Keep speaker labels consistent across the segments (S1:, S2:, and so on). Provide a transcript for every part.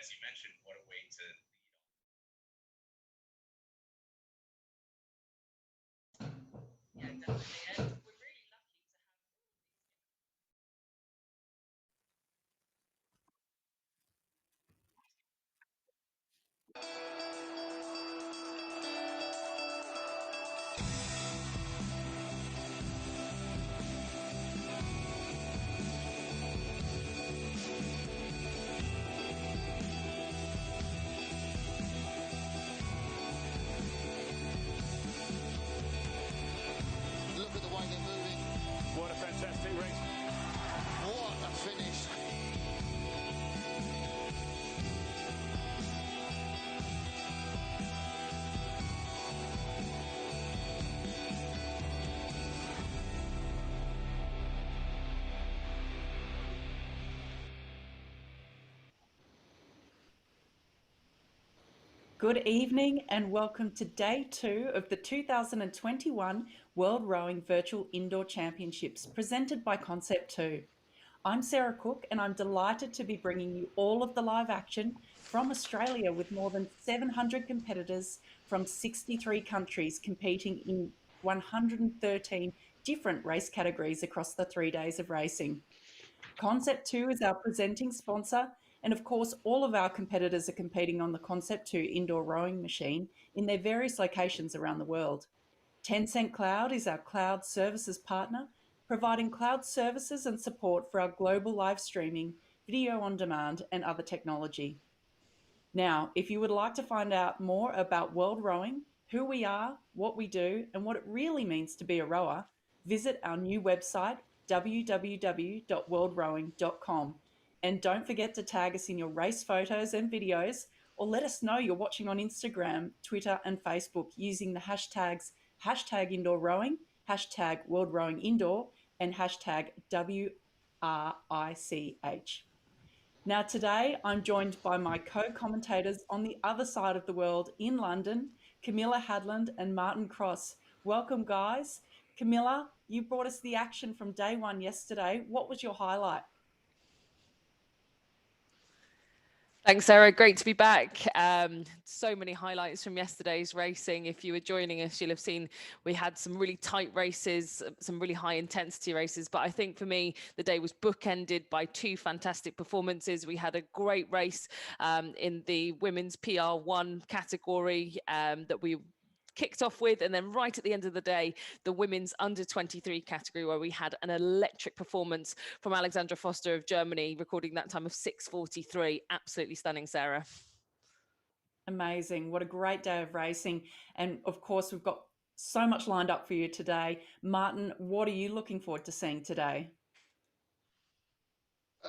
S1: as you mentioned, what a way to lead on. Yeah, definitely. And we're really lucky to have all of these.
S2: Look at the way they're moving.
S3: What a fantastic race.
S2: What a finish.
S4: Good evening and welcome to day 2 of the 2021 World Rowing Virtual Indoor Championships presented by Concept 2. I'm Sarah Cook and I'm delighted to be bringing you all of the live action from Australia with more than 700 competitors from 63 countries competing in 113 different race categories across the 3 days of racing. Concept 2 is our presenting sponsor, and of course, all of our competitors are competing on the Concept 2 indoor rowing machine in their various locations around the world. Tencent Cloud is our cloud services partner, providing cloud services and support for our global live streaming, video on demand, and other technology. Now, if you would like to find out more about World Rowing, who we are, what we do, and what it really means to be a rower, visit our new website, www.worldrowing.com. And don't forget to tag us in your race photos and videos, or let us know you're watching on Instagram, Twitter, and Facebook using the hashtags #IndoorRowing, #WorldRowingIndoor, and #WRICH. Now, today I'm joined by my co-commentators on the other side of the world in London, Camilla Hadland and Martin Cross. Welcome, guys. Camilla, you brought us the action from day 1 yesterday. What was your highlight?
S5: Thanks, Sarah. Great to be back. So many highlights from yesterday's racing. If you were joining us, you'll have seen we had some really tight races, some really high intensity races. But I think for me, the day was bookended by 2 fantastic performances. We had a great race in the women's PR1 category that we kicked off with, and then right at the end of the day, the women's under 23 category, where we had an electric performance from Alexandra Foster of Germany, recording that time of 6:43. Absolutely stunning, Sarah.
S4: Amazing. What a great day of racing. And of course, we've got so much lined up for you today. Martin, what are you looking forward to seeing today?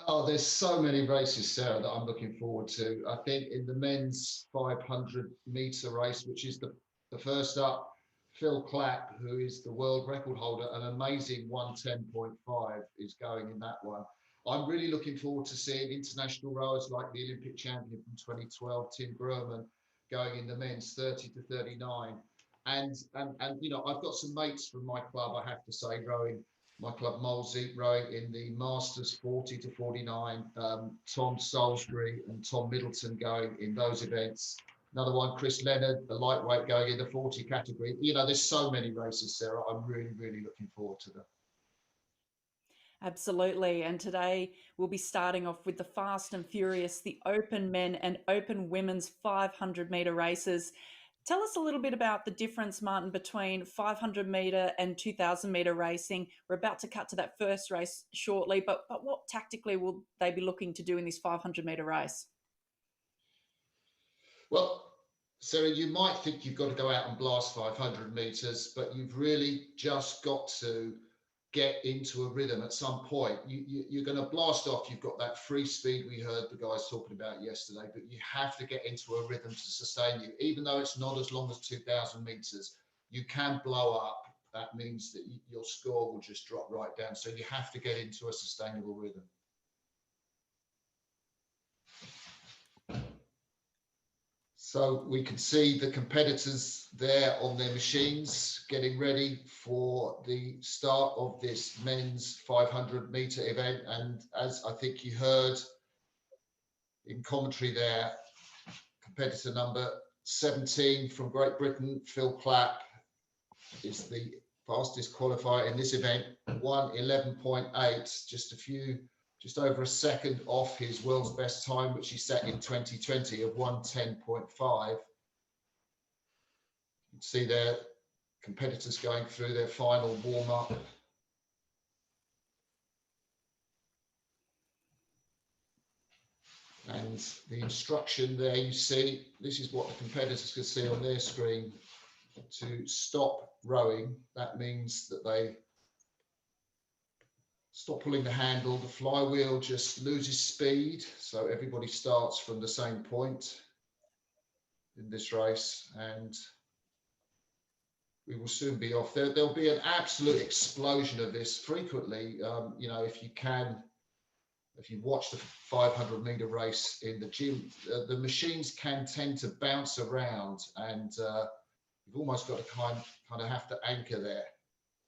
S2: Oh, there's so many races, Sarah, that I'm looking forward to. I think in the men's 500-meter race, which is the first up, Phil Clapp, who is the world record holder, an amazing 1:10.5 is going in that one. I'm really looking forward to seeing international rowers like the Olympic champion from 2012, Tim Grohmann, going in the men's 30 to 39. And you know, I've got some mates from my club, I have to say, rowing. My club Molesey rowing in the Masters 40 to 49, Tom Salisbury and Tom Middleton going in those events. Another one, Chris Leonard, the lightweight, going in the 40 category. You know, there's so many races, Sarah. I'm really, really looking forward to them.
S4: Absolutely. And today we'll be starting off with the fast and furious, the open men and open women's 500 meter races. Tell us a little bit about the difference, Martin, between 500 metre and 2,000 metre racing. We're about to cut to that first race shortly, but what tactically will they be looking to do in this 500 metre race?
S2: Well, Sarah, you might think you've got to go out and blast 500 metres, but you've really just got to get into a rhythm at some point. You're going to blast off. You've got that free speed we heard the guys talking about yesterday, but you have to get into a rhythm to sustain you. Even though it's not as long as 2,000 meters, you can blow up. That means that your score will just drop right down. So you have to get into a sustainable rhythm. So we can see the competitors there on their machines getting ready for the start of this men's 500 meter event. And as I think you heard, in commentary there, competitor number 17 from Great Britain, Phil Clapp, is the fastest qualifier in this event, 1:11.8, just over a second off his world's best time, which he set in 2020 of 1:10.5. You can see their competitors going through their final warm-up. And the instruction there, you see, this is what the competitors can see on their screen. To stop rowing, that means that they stop pulling the handle, the flywheel just loses speed, so everybody starts from the same point in this race, and we will soon be off. There'll be an absolute explosion of this frequently. You know, if you watch the 500-meter race in the gym, the machines can tend to bounce around, and you've almost got to kind of have to anchor there.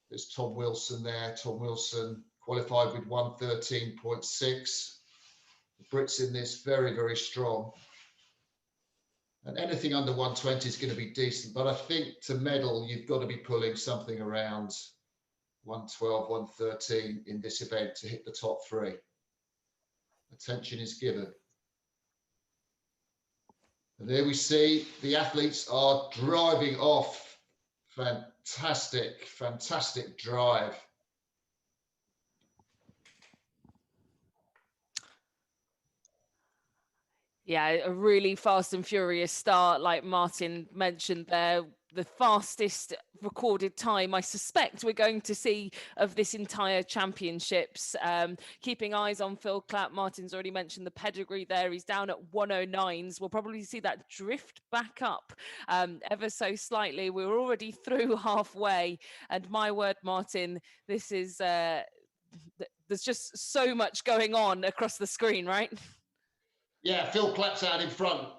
S2: There's Tom Wilson there. Tom Wilson qualified with 1:13.6. The Brits in this very, very strong. And anything under 1:20 is going to be decent. But I think to medal, you've got to be pulling something around 1:12, 1:13 in this event to hit the top three. Attention is given. And there we see the athletes are driving off. Fantastic, fantastic drive.
S5: Yeah, a really fast and furious start, like Martin mentioned there. The fastest recorded time I suspect we're going to see of this entire championships. Keeping eyes on Phil Clapp. Martin's already mentioned the pedigree there. He's down at 109s. We'll probably see that drift back up ever so slightly. We're already through halfway, and my word, Martin, this is there's just so much going on across the screen, right?
S2: Yeah, Phil Clapp's out in front,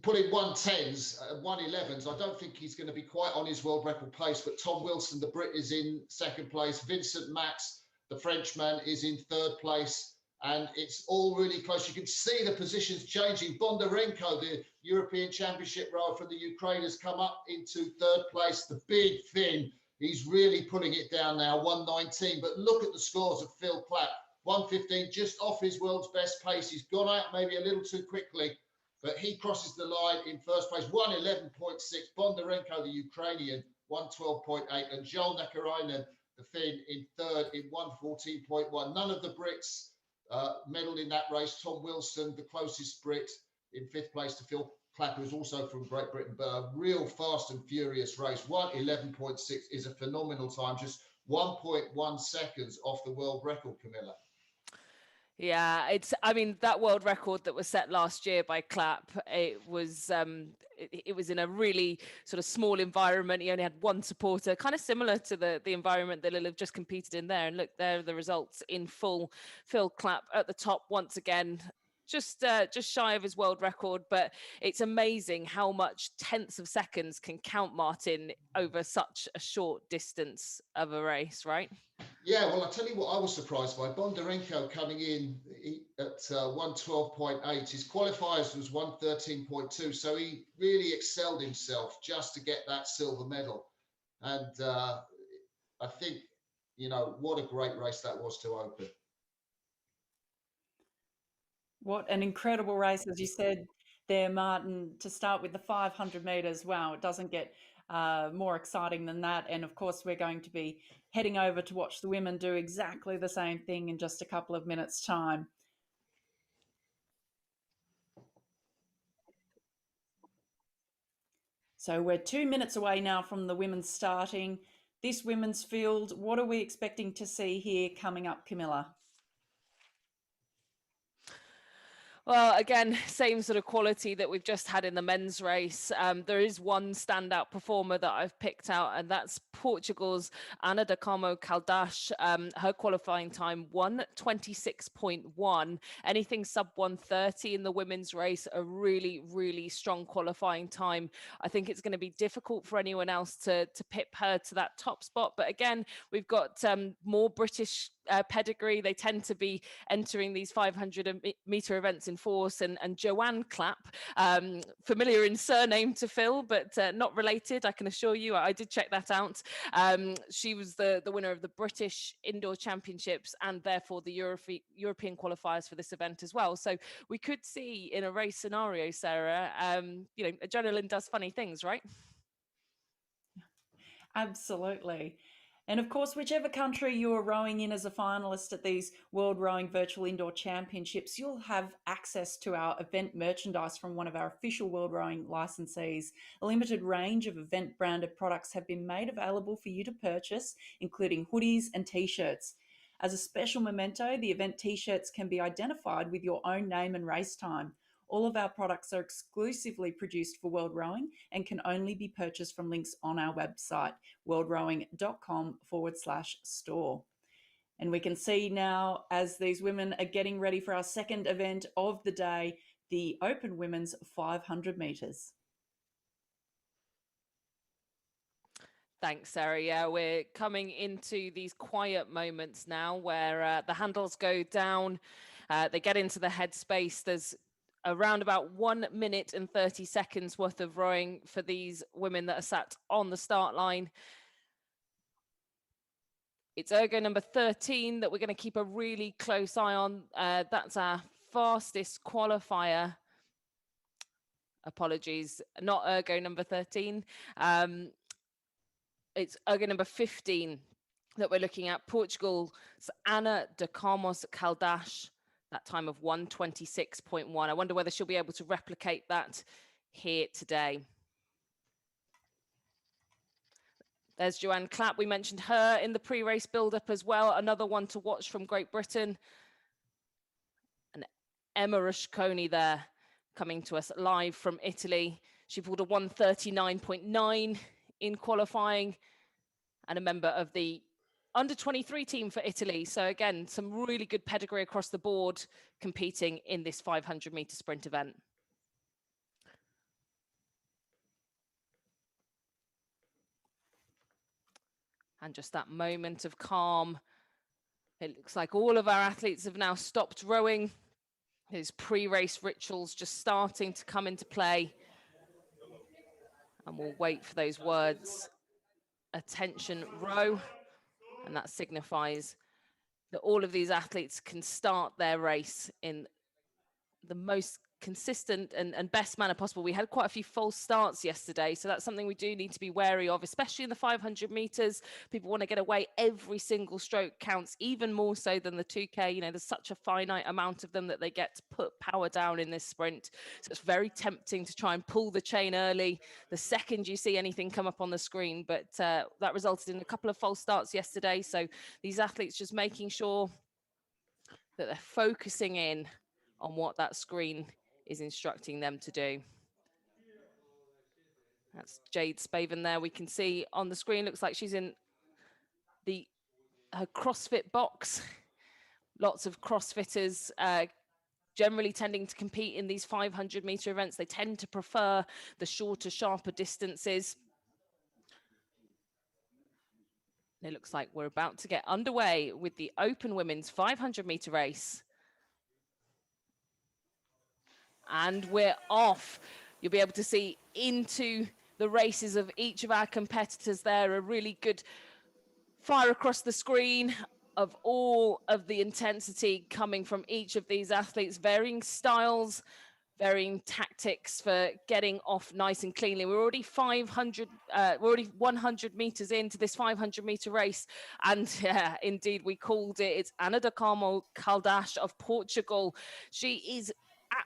S2: pulling 1:10s, 1:11s. I don't think he's going to be quite on his world record pace, but Tom Wilson, the Brit, is in second place. Vincent Max, the Frenchman, is in third place. And it's all really close. You can see the positions changing. Bondarenko, the European Championship rower from the Ukraine, has come up into third place. The big Finn, he's really putting it down now, 1:19. But look at the scores of Phil Clapp. 1:15, just off his world's best pace. He's gone out maybe a little too quickly, but he crosses the line in first place. 1:11.6. Bondarenko, the Ukrainian, 1:12.8. And Joel Nakarainen, the Finn, in third in 1:14.1. None of the Brits medalled in that race. Tom Wilson, the closest Brit, in fifth place to Phil Clapp, who's also from Great Britain. But a real fast and furious race. 1:11.6 is a phenomenal time, just 1.1 seconds off the world record, Camilla.
S5: Yeah, I mean, that world record that was set last year by Clapp, it was in a really sort of small environment. He only had one supporter, kind of similar to the environment that he'll have just competed in there. And look, there are the results in full. Phil Clapp at the top once again, just shy of his world record, but it's amazing how much tenths of seconds can count, Martin, over such a short distance of a race, right?
S2: Yeah, well, I'll tell you what I was surprised by. Bondarenko coming in at 1:12.8. His qualifiers was 1:13.2. So he really excelled himself just to get that silver medal. And I think, you know, what a great race that was to open.
S4: What an incredible race, as you said there, Martin, to start with the 500 metres. Wow, it doesn't get more exciting than that. And of course, we're going to be heading over to watch the women do exactly the same thing in just a couple of minutes' time. So we're 2 minutes away now from the women starting. This women's field, what are we expecting to see here coming up, Camilla?
S5: Well, again, same sort of quality that we've just had in the men's race. There is one standout performer that I've picked out, and that's Portugal's Ana da Carmo Caldas. Her qualifying time, 1:26.1. Anything sub 1:30 in the women's race, a really, really strong qualifying time. I think it's going to be difficult for anyone else to pip her to that top spot. But again, we've got more British pedigree. They tend to be entering these 500-meter events in force. And Joanne Clapp, familiar in surname to Phil, but not related, I can assure you. I did check that out. She was the winner of the British Indoor Championships and therefore the European qualifiers for this event as well. So we could see in a race scenario, Sarah, adrenaline does funny things, right?
S4: Absolutely. And of course, whichever country you are rowing in as a finalist at these World Rowing Virtual Indoor Championships, you'll have access to our event merchandise from one of our official World Rowing licensees. A limited range of event branded products have been made available for you to purchase, including hoodies and t-shirts. As a special memento, the event t-shirts can be identified with your own name and race time. All of our products are exclusively produced for World Rowing and can only be purchased from links on our website, worldrowing.com/store. And we can see now, as these women are getting ready for our second event of the day, the Open Women's 500 metres.
S5: Thanks, Sarah. Yeah, we're coming into these quiet moments now where the handles go down, they get into the headspace. There's around about 1 minute and 30 seconds worth of rowing for these women that are sat on the start line. It's ergo number 13 that we're going to keep a really close eye on. That's our fastest qualifier. Apologies, not ergo number 13. It's ergo number 15 that we're looking at. Portugal's Ana de Carmos Caldas, that time of 1:26.1. I wonder whether she'll be able to replicate that here today. There's Joanne Clapp. We mentioned her in the pre-race build-up as well. Another one to watch from Great Britain. And Emma Rusconi there, coming to us live from Italy. She pulled a 1:39.9 in qualifying and a member of the under-23 team for Italy. So again, some really good pedigree across the board competing in this 500-meter sprint event. And just that moment of calm. It looks like all of our athletes have now stopped rowing. Those pre-race rituals just starting to come into play. And we'll wait for those words, attention row. And that signifies that all of these athletes can start their race in the most consistent and best manner possible. We had quite a few false starts yesterday, so that's something we do need to be wary of, especially in the 500 meters. People want to get away. Every single stroke counts, even more so than the 2K. You know, there's such a finite amount of them that they get to put power down in this sprint. So it's very tempting to try and pull the chain early the second you see anything come up on the screen. But that resulted in a couple of false starts yesterday. So these athletes just making sure that they're focusing in on what that screen is instructing them to do. That's Jade Spaven there. We can see on the screen, looks like she's in her CrossFit box. Lots of CrossFitters generally tending to compete in these 500-meter events. They tend to prefer the shorter, sharper distances. It looks like we're about to get underway with the Open Women's 500-meter race. And we're off. You'll be able to see into the races of each of our competitors there. A really good fire across the screen of all of the intensity coming from each of these athletes, varying styles, varying tactics for getting off nice and cleanly. We're already 100 meters into this 500-meter race, and yeah, indeed we called it. It's Ana de Carmo Caldas of Portugal. She is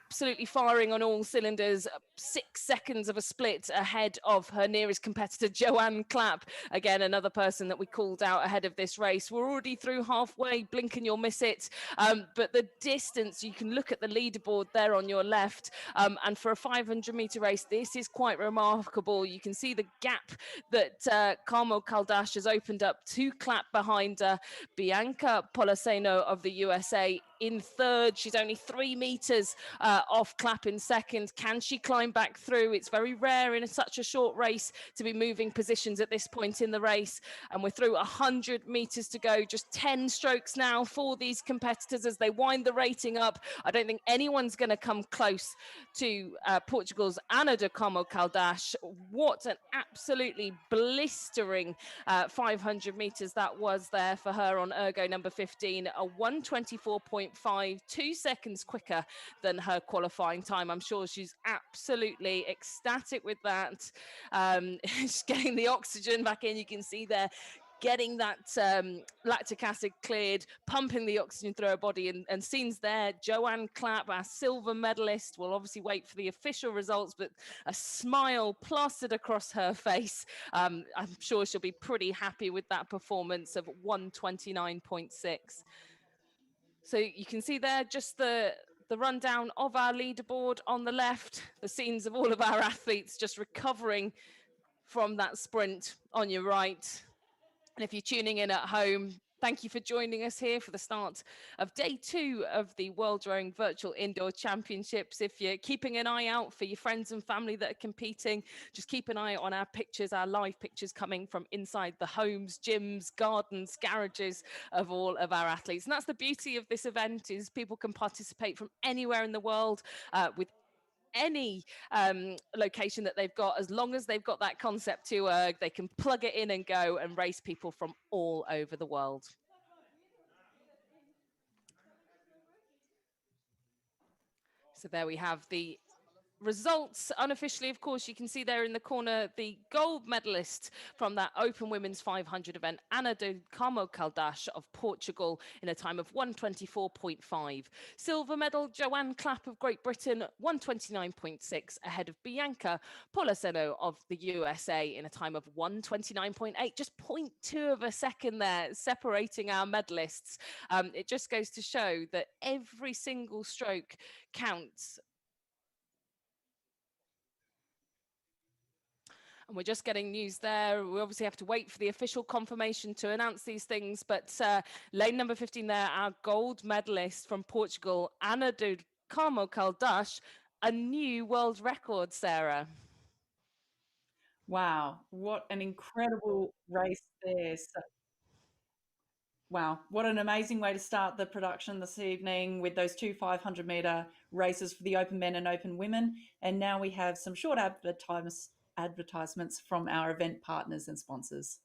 S5: absolutely firing on all cylinders, 6 seconds of a split ahead of her nearest competitor, Joanne Clapp. Again, another person that we called out ahead of this race. We're already through halfway, blink and you'll miss it. But the distance, you can look at the leaderboard there on your left. And for a 500-meter race, this is quite remarkable. You can see the gap that Carmo Caldas has opened up to Clapp behind her. Bianca Polaceno of the USA in third. She's only 3 meters off Clapp in second. Can she climb back through? It's very rare in such a short race to be moving positions at this point in the race. And we're through 100 meters to go, just 10 strokes now for these competitors as they wind the rating up. I don't think anyone's going to come close to Portugal's Ana de Como Caldas. What an absolutely blistering 500 meters that was there for her on ergo number 15, a 1:24.5, 2 seconds quicker than her qualifying time. I'm sure she's absolutely ecstatic with that. She's getting the oxygen back in. You can see there getting that lactic acid cleared, pumping the oxygen through her body, and scenes there. Joanne Clapp, our silver medalist, will obviously wait for the official results, but a smile plastered across her face. I'm sure she'll be pretty happy with that performance of 1:29.6. So you can see there just the rundown of our leaderboard on the left, the scenes of all of our athletes just recovering from that sprint on your right. And if you're tuning in at home, thank you for joining us here for the start of day 2 of the World Rowing Virtual Indoor Championships. If you're keeping an eye out for your friends and family that are competing, just keep an eye on our pictures, our live pictures coming from inside the homes, gyms, gardens, garages of all of our athletes. And that's the beauty of this event, is people can participate from anywhere in the world with any location that they've got. As long as they've got that concept to erg, they can plug it in and go and race people from all over the world. So there we have the results. Unofficially, of course, you can see there in the corner the gold medalist from that open women's 500 event, Ana de Como Caldas of Portugal, in a time of 1:24.5. Silver medal, Joanne Clapp of Great Britain, 1:29.6, ahead of Bianca Polaceno of the USA in a time of 1:29.8, just 0.2 of a second there separating our medalists. It just goes to show that every single stroke counts. And we're just getting news there. We obviously have to wait for the official confirmation to announce these things. But lane number 15 there, our gold medalist from Portugal, Ana de Como Caldas, a new world record, Sarah.
S4: Wow, what an incredible race there. Wow, what an amazing way to start the production this evening with those two 500-meter races for the open men and open women. And now we have some short advertisements from our event partners and sponsors.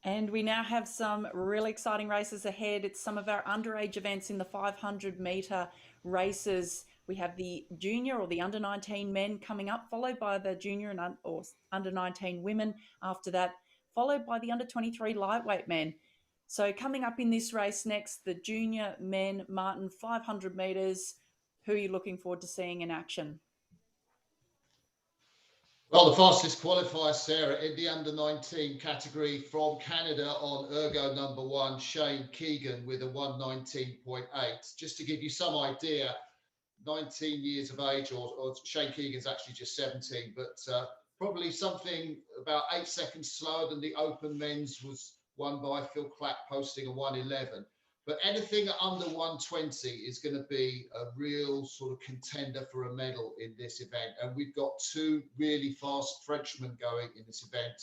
S4: And we now have some really exciting races ahead. It's some of our underage events in the 500-meter races. We have the junior or the under-19 men coming up, followed by the junior and or under-19 women after that, followed by the under-23 lightweight men. So coming up in this race next, the junior men, Martin, 500 metres. Who are you looking forward to seeing in action?
S2: Well, the fastest qualifier, Sarah, in the under-19 category from Canada on ergo number 1, Shane Keegan with a 1:19.8. Just to give you some idea, 19 years of age, or Shane Keegan's actually just 17, but probably something about 8 seconds slower than the Open men's was won by Phil Clapp, posting a 1:11. But anything under 120 is going to be a real sort of contender for a medal in this event. And we've got 2 really fast Frenchmen going in this event.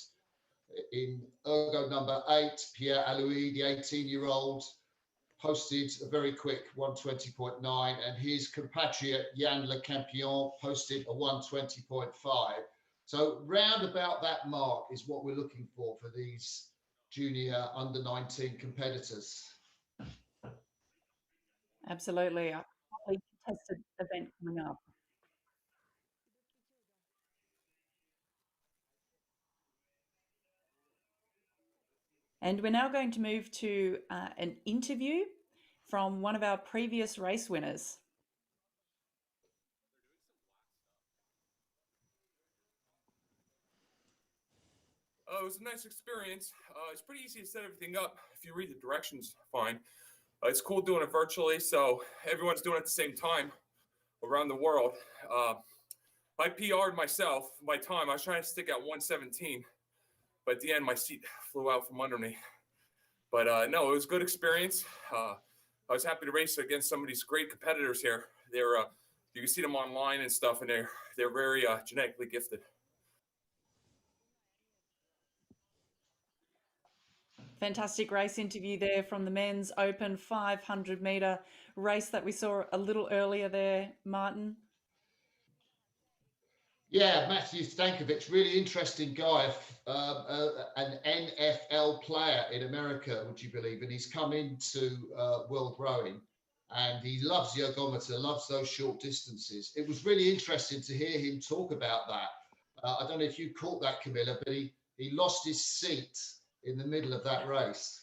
S2: In ergo number 8, Pierre Aloui, the 18-year-old, posted a very quick 1:20.9, and his compatriot Yann Le Campion posted a 1:20.5. So round about that mark is what we're looking for these junior under-19 competitors.
S4: Absolutely. A highly contested event coming up. And we're now going to move to an interview from one of our previous race winners.
S6: It was a nice experience. It's pretty easy to set everything up if you read the directions fine. It's cool doing it virtually, so everyone's doing it at the same time around the world. I PR'd myself, my time. I was trying to stick at 1:17, but at the end, my seat flew out from under me. But no, it was a good experience. I was happy to race against some of these great competitors here. They're you can see them online and stuff, and they're very genetically gifted.
S4: Fantastic race interview there from the men's open 500 metre race that we saw a little earlier there, Martin.
S2: Yeah, Matthew Stankovic, really interesting guy, an NFL player in America, would you believe? And he's come into World Rowing, and he loves the ergometer, loves those short distances. It was really interesting to hear him talk about that. I don't know if you caught that, Camilla, but he lost his seat in the middle of that race.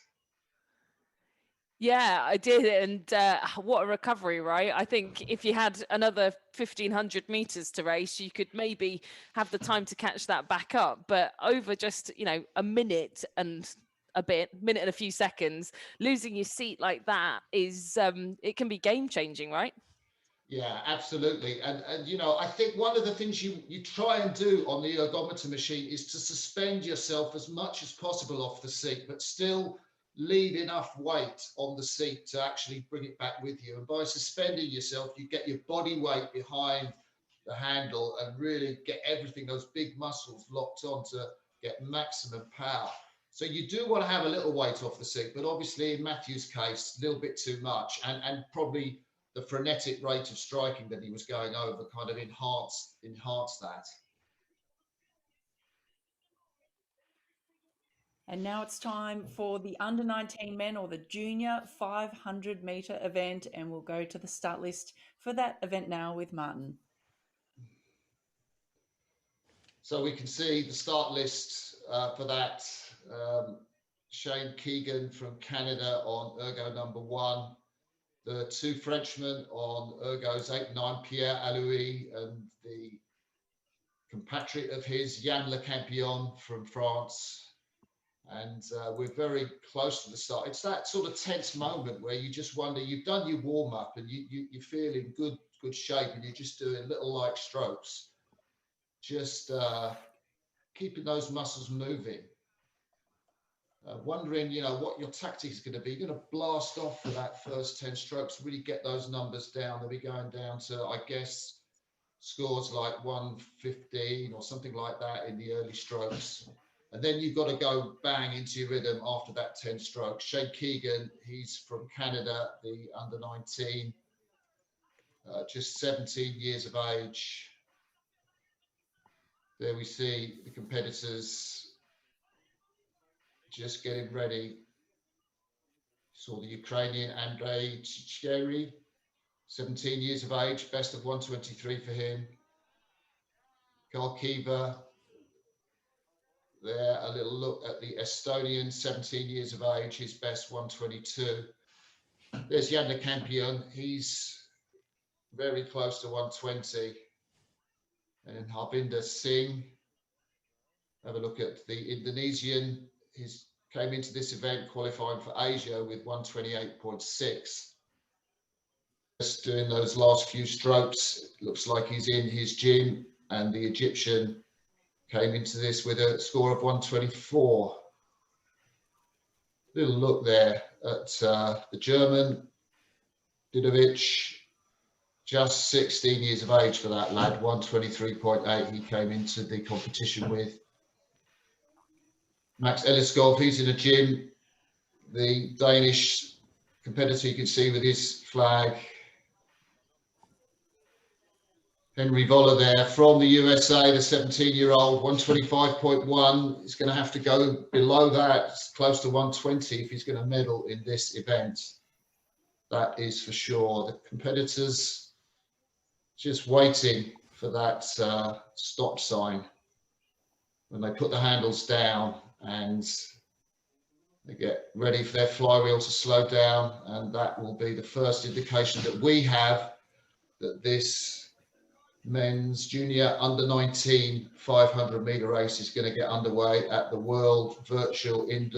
S5: Yeah, I did. And what a recovery, right? I think if you had another 1,500 meters to race, you could maybe have the time to catch that back up. But over just, a minute and a few seconds, losing your seat like that is, it can be game changing, right?
S2: Yeah, absolutely. And I think one of the things you try and do on the ergometer machine is to suspend yourself as much as possible off the seat, but still leave enough weight on the seat to actually bring it back with you. And by suspending yourself, you get your body weight behind the handle and really get everything, those big muscles locked on to get maximum power. So you do want to have a little weight off the seat, but obviously in Matthew's case, a little bit too much, and probably the frenetic rate of striking that he was going over kind of enhanced that.
S4: And now it's time for the under 19 men, or the junior 500 metre event, and we'll go to the start list for that event now with Martin.
S2: So we can see the start list for that. Shane Keegan from Canada on ergo number 1. The 2 Frenchmen on ergos 8 and 9, Pierre Aloui, and the compatriot of his, Yann Le Campion from France. And we're very close to the start. It's that sort of tense moment where you just wonder, you've done your warm-up and you feel in good shape, and you're just doing little light strokes, just keeping those muscles moving. Wondering, what your tactic is going to be. You're going to blast off for that first 10 strokes, really get those numbers down. They'll be going down to, I guess, scores like 1:15 or something like that in the early strokes. And then you've got to go bang into your rhythm after that 10 strokes. Shane Keegan, he's from Canada, the under 19, just 17 years of age. There we see the competitors just getting ready. Saw the Ukrainian Andrei Chicheri, 17 years of age, best of 1:23 for him. Goalkeeper there, a little look at the Estonian, 17 years of age, his best 122. There's Jan Campion, he's very close to 120. And Harbinder Singh, have a look at the Indonesian, he's came into this event qualifying for Asia with 128.6. Just doing those last few strokes, it looks like he's in his gym, and the Egyptian came into this with a score of 124. Little look there at the German, WRICH, just 16 years of age for that lad, 123.8 he came into the competition with. Max Elliskov, he's in a gym. The Danish competitor you can see with his flag. Henry Voller there from the USA, the 17-year-old, 125.1. He's going to have to go below that, close to 120 if he's going to medal in this event. That is for sure. The competitors just waiting for that stop sign when they put the handles down and they get ready for their flywheel to slow down, and that will be the first indication that we have that this men's junior under 19 500 meter race is going to get underway at the World Rowing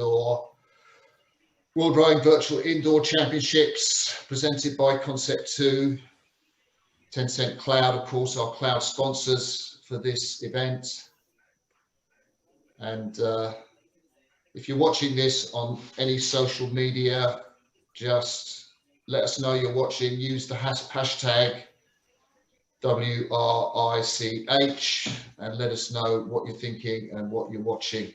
S2: Virtual Indoor Championships presented by Concept 2. Tencent Cloud, of course, our cloud sponsors for this event. And if you're watching this on any social media, just let us know you're watching. Use the hashtag WRICH and let us know what you're thinking and what you're watching.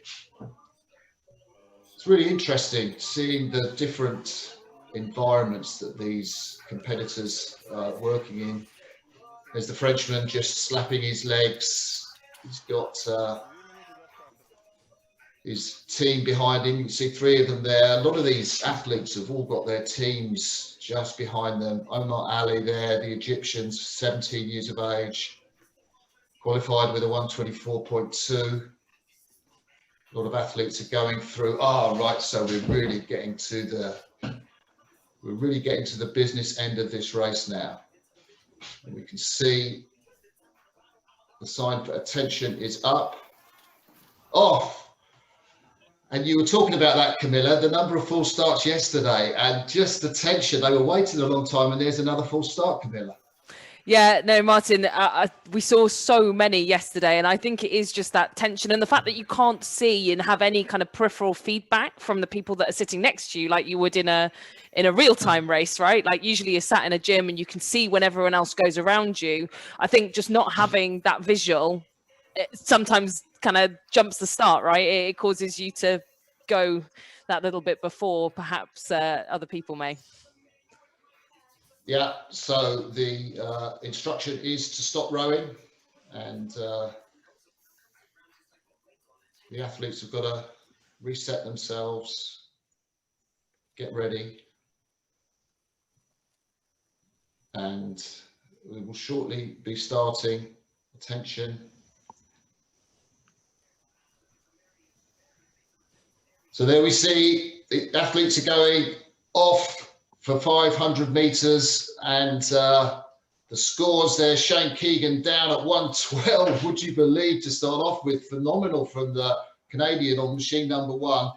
S2: It's really interesting seeing the different environments that these competitors are working in. There's the Frenchman just slapping his legs. He's got his team behind him. You can see three of them there. A lot of these athletes have all got their teams just behind them. Omar Ali there, the Egyptians, 17 years of age, qualified with a 124.2. A lot of athletes are going through. Oh, right. So we're really getting to the business end of this race now. And we can see the sign for attention is up, off. And you were talking about that, Camilla, the number of false starts yesterday and just the tension. They were waiting a long time and there's another false start, Camilla.
S5: Yeah, no, Martin, we saw so many yesterday, and I think it is just that tension and the fact that you can't see and have any kind of peripheral feedback from the people that are sitting next to you like you would in a real-time race, right? Like usually you're sat in a gym and you can see when everyone else goes around you. I think just not having that visual, it sometimes kind of jumps the start, right? It causes you to go that little bit before perhaps other people may.
S2: Yeah, so the instruction is to stop rowing, and the athletes have got to reset themselves, get ready, and we will shortly be starting. Attention. So there we see the athletes are going off for 500 meters, and the scores there, Shane Keegan down at 112, would you believe, to start off with. Phenomenal from the Canadian on machine number 1.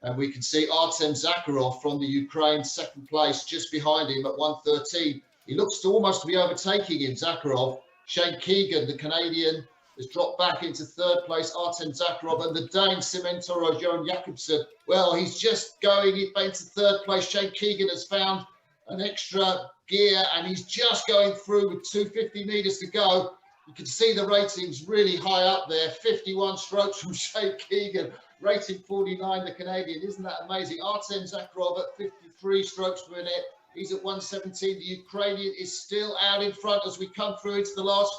S2: And we can see Artem Zakharov from the Ukraine, second place, just behind him at 113. He looks to almost be overtaking him, Zakharov. Shane Keegan, the Canadian, has dropped back into third place, Artem Zakharov, and the Dane Simentoro Johan Jakobsen. Well, he's just going into third place. Shane Keegan has found an extra gear and he's just going through with 250 meters to go. You can see the ratings really high up there. 51 strokes from Shane Keegan, rating 49, the Canadian. Isn't that amazing? Artem Zakharov at 53 strokes per minute. He's at 117. The Ukrainian is still out in front as we come through into the last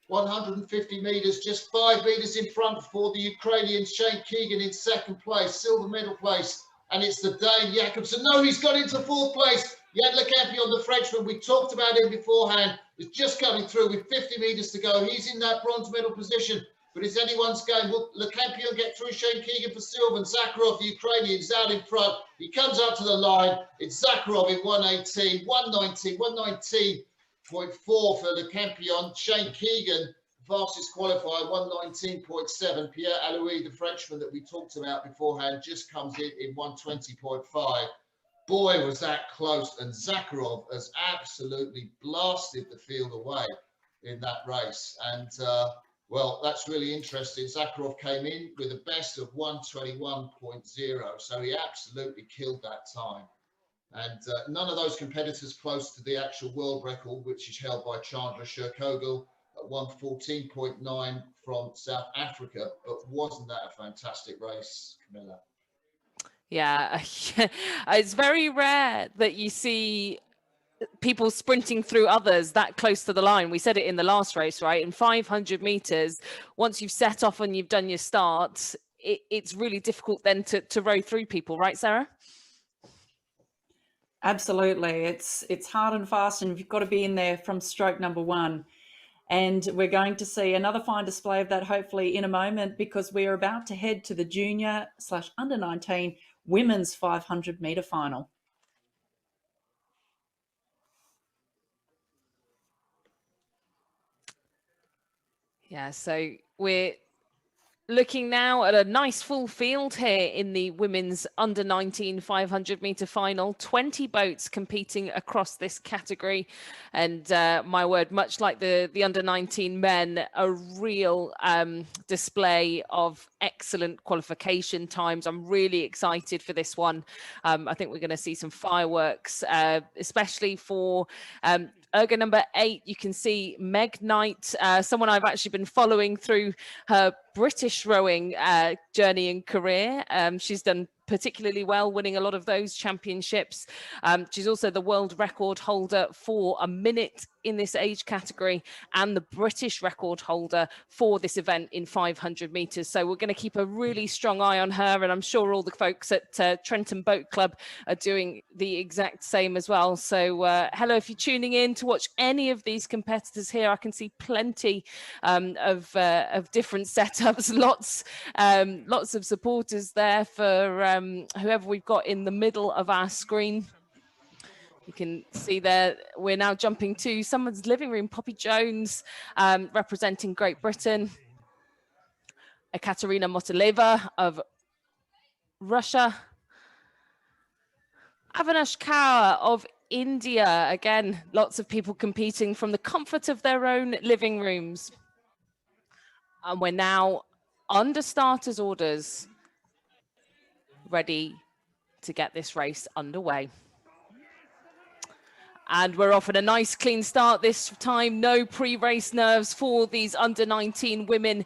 S2: 150 meters, just 5 meters in front for the Ukrainian. Shane Keegan in second place, silver medal place, and it's the Dane Jakobsen. No, he's got into fourth place. Jan Le Campion, the Frenchman, we talked about him beforehand, is just coming through with 50 meters to go. He's in that bronze medal position, But is anyone's going? Will the Campion get through? Shane Keegan for silver, and Zakharov, the Ukrainian's out in front. He comes up to the line. It's Zakharov in 118, 119, 119.4 for the Campion. Shane Keegan, fastest qualifier, 119.7. Pierre Aloui, the Frenchman that we talked about beforehand, just comes in 120.5. Boy, was that close. And Zakharov has absolutely blasted the field away in that race. And, well, that's really interesting. Zakharov came in with a best of 121.0. So he absolutely killed that time. And none of those competitors close to the actual world record, which is held by Chandra Sherkogel at 114.9 from South Africa. But wasn't that a fantastic race, Camilla?
S5: Yeah, it's very rare that you see people sprinting through others that close to the line. We said it in the last race, right? In 500 meters, once you've set off and you've done your start, it's really difficult then to row through people, right, Sarah?
S4: Absolutely. It's hard and fast, and you've got to be in there from stroke number one. And we're going to see another fine display of that hopefully in a moment, because we're about to head to the junior/under-19 women's 500 meter final.
S5: Yeah, so we're looking now at a nice full field here in the women's under-19 500 meter final. 20 boats competing across this category, and my word, much like the under-19 men, a real display of excellent qualification times. I'm really excited for this one. I think we're going to see some fireworks, especially for ergo number 8. You can see Meg Knight, someone I've actually been following through her British rowing journey and career. She's done particularly well, winning a lot of those championships. She's also the world record holder for a minute in this age category, and the British record holder for this event in 500 meters. So we're going to keep a really strong eye on her, and I'm sure all the folks at Trenton Boat Club are doing the exact same as well. So hello, if you're tuning in to watch any of these competitors here, I can see plenty of different setups, lots of supporters there for whoever we've got in the middle of our screen. You can see there, we're now jumping to someone's living room. Poppy Jones, representing Great Britain. Ekaterina Motileva of Russia. Avinash Kaur of India. Again, lots of people competing from the comfort of their own living rooms. And we're now under starters orders, ready to get this race underway. And we're off at a nice clean start this time. No pre-race nerves for these under-19 women.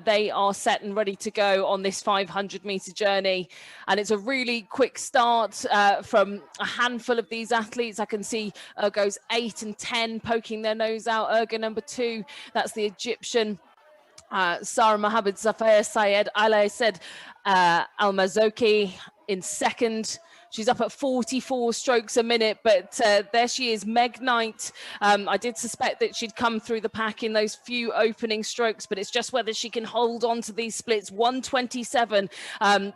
S5: They are set and ready to go on this 500 meter journey. And it's a really quick start from a handful of these athletes. I can see ergos 8 and 10 poking their nose out. Ergo number 2, that's the Egyptian. Sarah Mohammed Zafir Sayed Ala said Al-Mazoki in second. She's up at 44 strokes a minute, but there she is, Meg Knight. I did suspect that she'd come through the pack in those few opening strokes, but it's just whether she can hold on to these splits. 127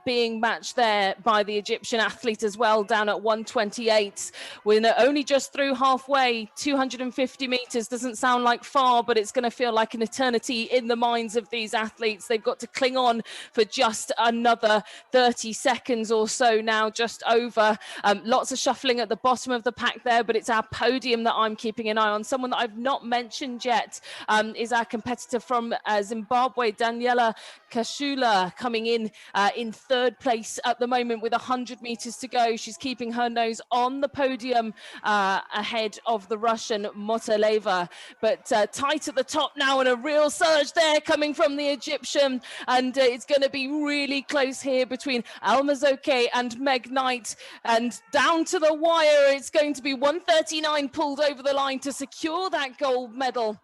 S5: being matched there by the Egyptian athlete as well, down at 128. We're only just through halfway. 250 meters doesn't sound like far, but it's going to feel like an eternity in the minds of these athletes. They've got to cling on for just another 30 seconds or so now, just over. Lots of shuffling at the bottom of the pack there, but it's our podium that I'm keeping an eye on. Someone that I've not mentioned yet is our competitor from Zimbabwe, Daniela Kashula, coming in third place at the moment with 100 meters to go. She's keeping her nose on the podium ahead of the Russian Motileva, but tight at the top now, and a real surge there coming from the Egyptian, and it's going to be really close here between Al-Mazoki and Meg Knight. And down to the wire, it's going to be 139 pulled over the line to secure that gold medal.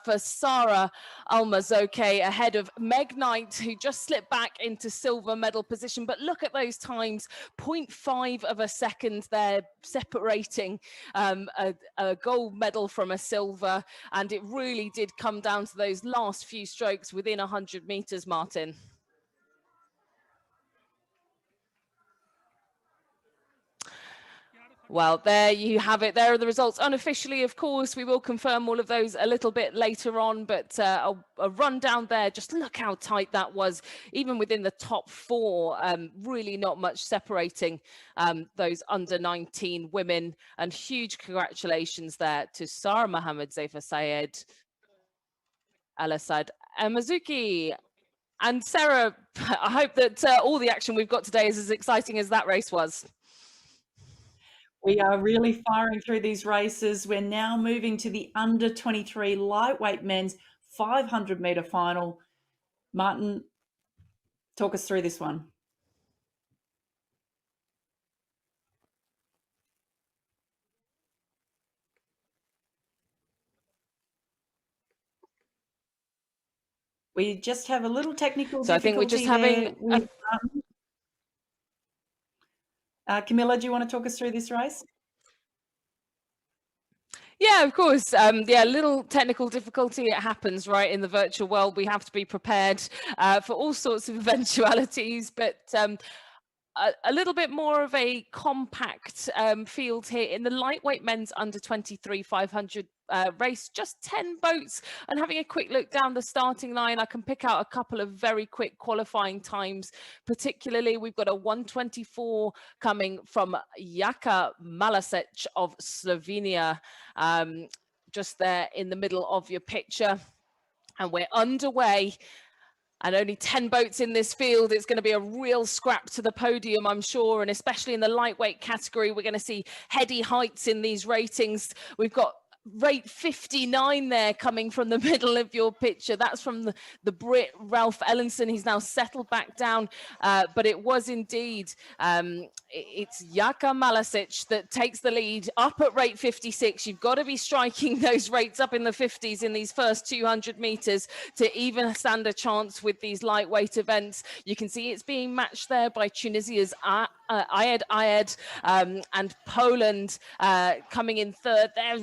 S5: for Sarah Almazoke ahead of Meg Knight, who just slipped back into silver medal position. But look at those times, 0.5 of a second there, separating a gold medal from a silver. And it really did come down to those last few strokes within 100 meters, Martin. Well, there you have it. There are the results. Unofficially, of course, we will confirm all of those a little bit later on, but a rundown there. Just look how tight that was, even within the top four. Really not much separating those under 19 women. And huge congratulations there to Sarah Mohammed, Zaifa Sayed, Al-Assad Amazuki. And Sarah, I hope that all the action we've got today is as exciting as that race was.
S4: We are really firing through these races. We're now moving to the under 23 lightweight men's 500 meter final. Martin, talk us through this one. We just have a little technical difficulty.
S5: So I think we're just having
S4: Camilla, do you want to talk us through this race?
S5: Yeah, of course. Yeah, little technical difficulty. It happens, right? In the virtual world, we have to be prepared for all sorts of eventualities. But a little bit more of a compact field here in the lightweight men's under 23 500 race, just 10 boats. And having a quick look down the starting line, I can pick out a couple of very quick qualifying times. Particularly, we've got a 1:24 coming from Jaka Malasic of Slovenia, just there in the middle of your picture. And we're underway. And only 10 boats in this field. It's going to be a real scrap to the podium, I'm sure. And especially in the lightweight category, we're going to see heady heights in these ratings. We've got rate 59 there coming from the middle of your picture. That's from the Brit Ralph Ellenson. He's now settled back down, but it was indeed it's Jaka Malasic that takes the lead up at rate 56. You've got to be striking those rates up in the 50s in these first 200 meters to even stand a chance with these lightweight events. You can see it's being matched there by Tunisia's Ayed and Poland coming in third. They're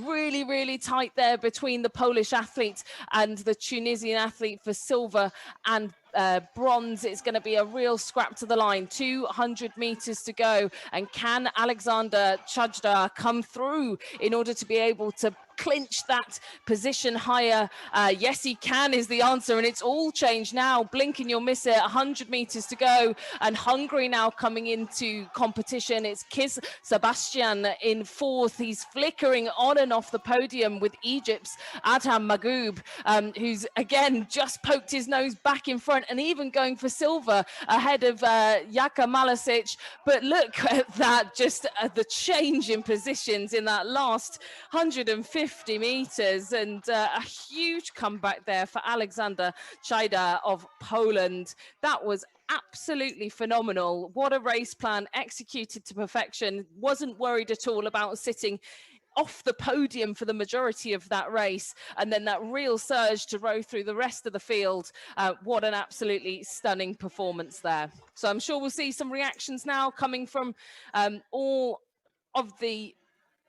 S5: really tight there between the Polish athlete and the Tunisian athlete for silver and bronze. It's going to be a real scrap to the line. 200 meters to go. And can Alexander Chajda come through in order to be able to clinch that position higher? Yes, he can is the answer. And it's all changed now. Blink and you'll miss it. 100 meters to go. And Hungary now coming into competition. It's Kiz Sebastian in fourth. He's flickering on and off the podium with Egypt's Adham Magoub, who's again just poked his nose back in front and even going for silver ahead of Jaka Malasic. But look at that, just the change in positions in that last 150 meters, and a huge comeback there for Alexander Chajda of Poland. That was absolutely phenomenal. What a race plan, executed to perfection. Wasn't worried at all about sitting off the podium for the majority of that race, and then that real surge to row through the rest of the field. What an absolutely stunning performance there. So I'm sure we'll see some reactions now coming from all of the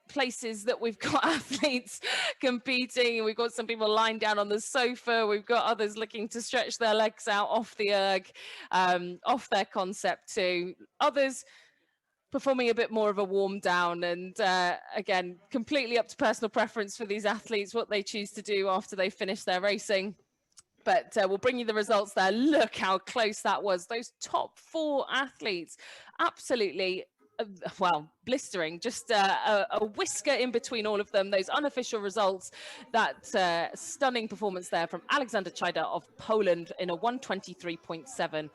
S5: places that we've got athletes competing. We've got some people lying down on the sofa. We've got others looking to stretch their legs out off the erg, off their concept too. Others performing a bit more of a warm down, and again, completely up to personal preference for these athletes, what they choose to do after they finish their racing. But we'll bring you the results there. Look how close that was. Those top four athletes, absolutely, well, blistering, just a whisker in between all of them. Those unofficial results, that stunning performance there from Alexander Chajda of Poland in a 1:23.7.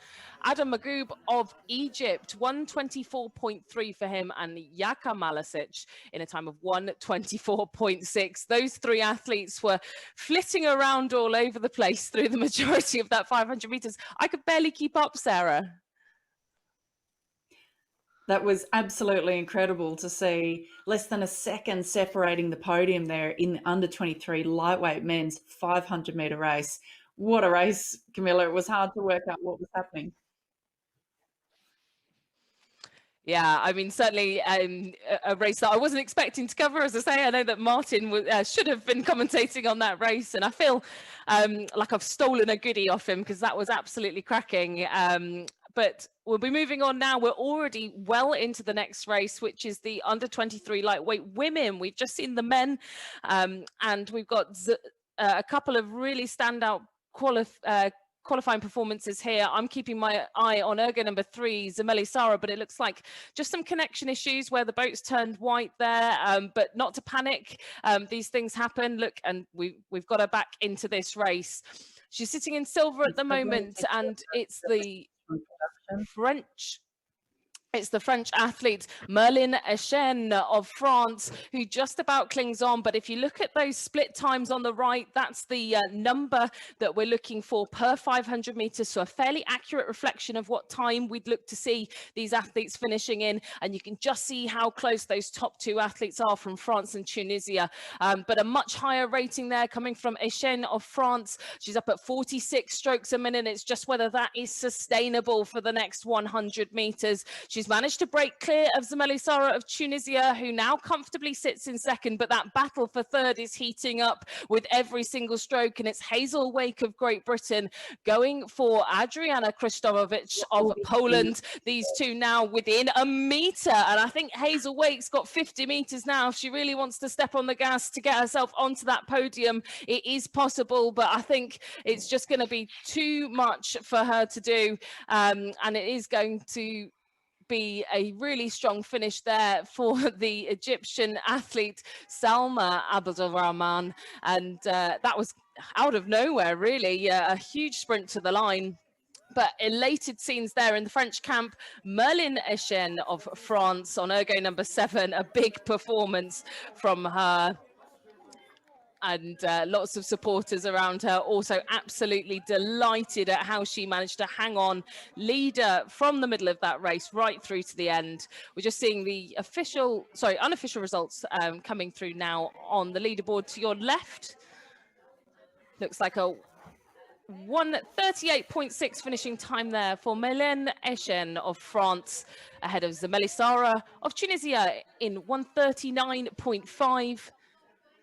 S5: Adham Magoub of Egypt, 1:24.3 for him, and Jaka Malasic in a time of 1:24.6. Those three athletes were flitting around all over the place through the majority of that 500 meters. I could barely keep up, Sarah.
S4: That was absolutely incredible to see less than a second separating the podium there in the under 23 lightweight men's 500 meter race. What a race, Camilla. It was hard to work out what was happening.
S5: Yeah, I mean, certainly a race that I wasn't expecting to cover. As I say, I know that Martin should have been commentating on that race, and I feel like I've stolen a goodie off him because that was absolutely cracking. But we'll be moving on now. We're already well into the next race, which is the under 23 lightweight women. We've just seen the men, and we've got a couple of really standout qualifying performances here. I'm keeping my eye on ergo number 3, Zemeli Sara, but it looks like just some connection issues where the boat's turned white there, but not to panic. These things happen. Look, and we've got her back into this race. She's sitting in silver at the moment, and it's the French athlete Merlin Echen of France who just about clings on. But if you look at those split times on the right, that's the number that we're looking for per 500 meters. So a fairly accurate reflection of what time we'd look to see these athletes finishing in. And you can just see how close those top 2 athletes are from France and Tunisia. But a much higher rating there coming from Echen of France. She's up at 46 strokes a minute. It's just whether that is sustainable for the next 100 meters. She's managed to break clear of Zemeli Sara of Tunisia, who now comfortably sits in second, but that battle for third is heating up with every single stroke, and it's Hazel Wake of Great Britain going for Adriana Krzysztofowicz of Poland. These two now within a meter, and I think Hazel Wake's got 50 meters now. If she really wants to step on the gas to get herself onto that podium, it is possible, but I think it's just going to be too much for her to do, and it is going to be a really strong finish there for the Egyptian athlete Salma Abdelrahman, and that was out of nowhere, really, a huge sprint to the line. But elated scenes there in the French camp. Merlin Echen of France on ergo number 7, a big performance from her. And lots of supporters around her, also absolutely delighted at how she managed to hang on, leader from the middle of that race right through to the end. We're just seeing the unofficial results coming through now on the leaderboard to your left. Looks like a 1:38.6 finishing time there for Merlin Echen of France, ahead of Zemeli Sara of Tunisia in 1:39.5,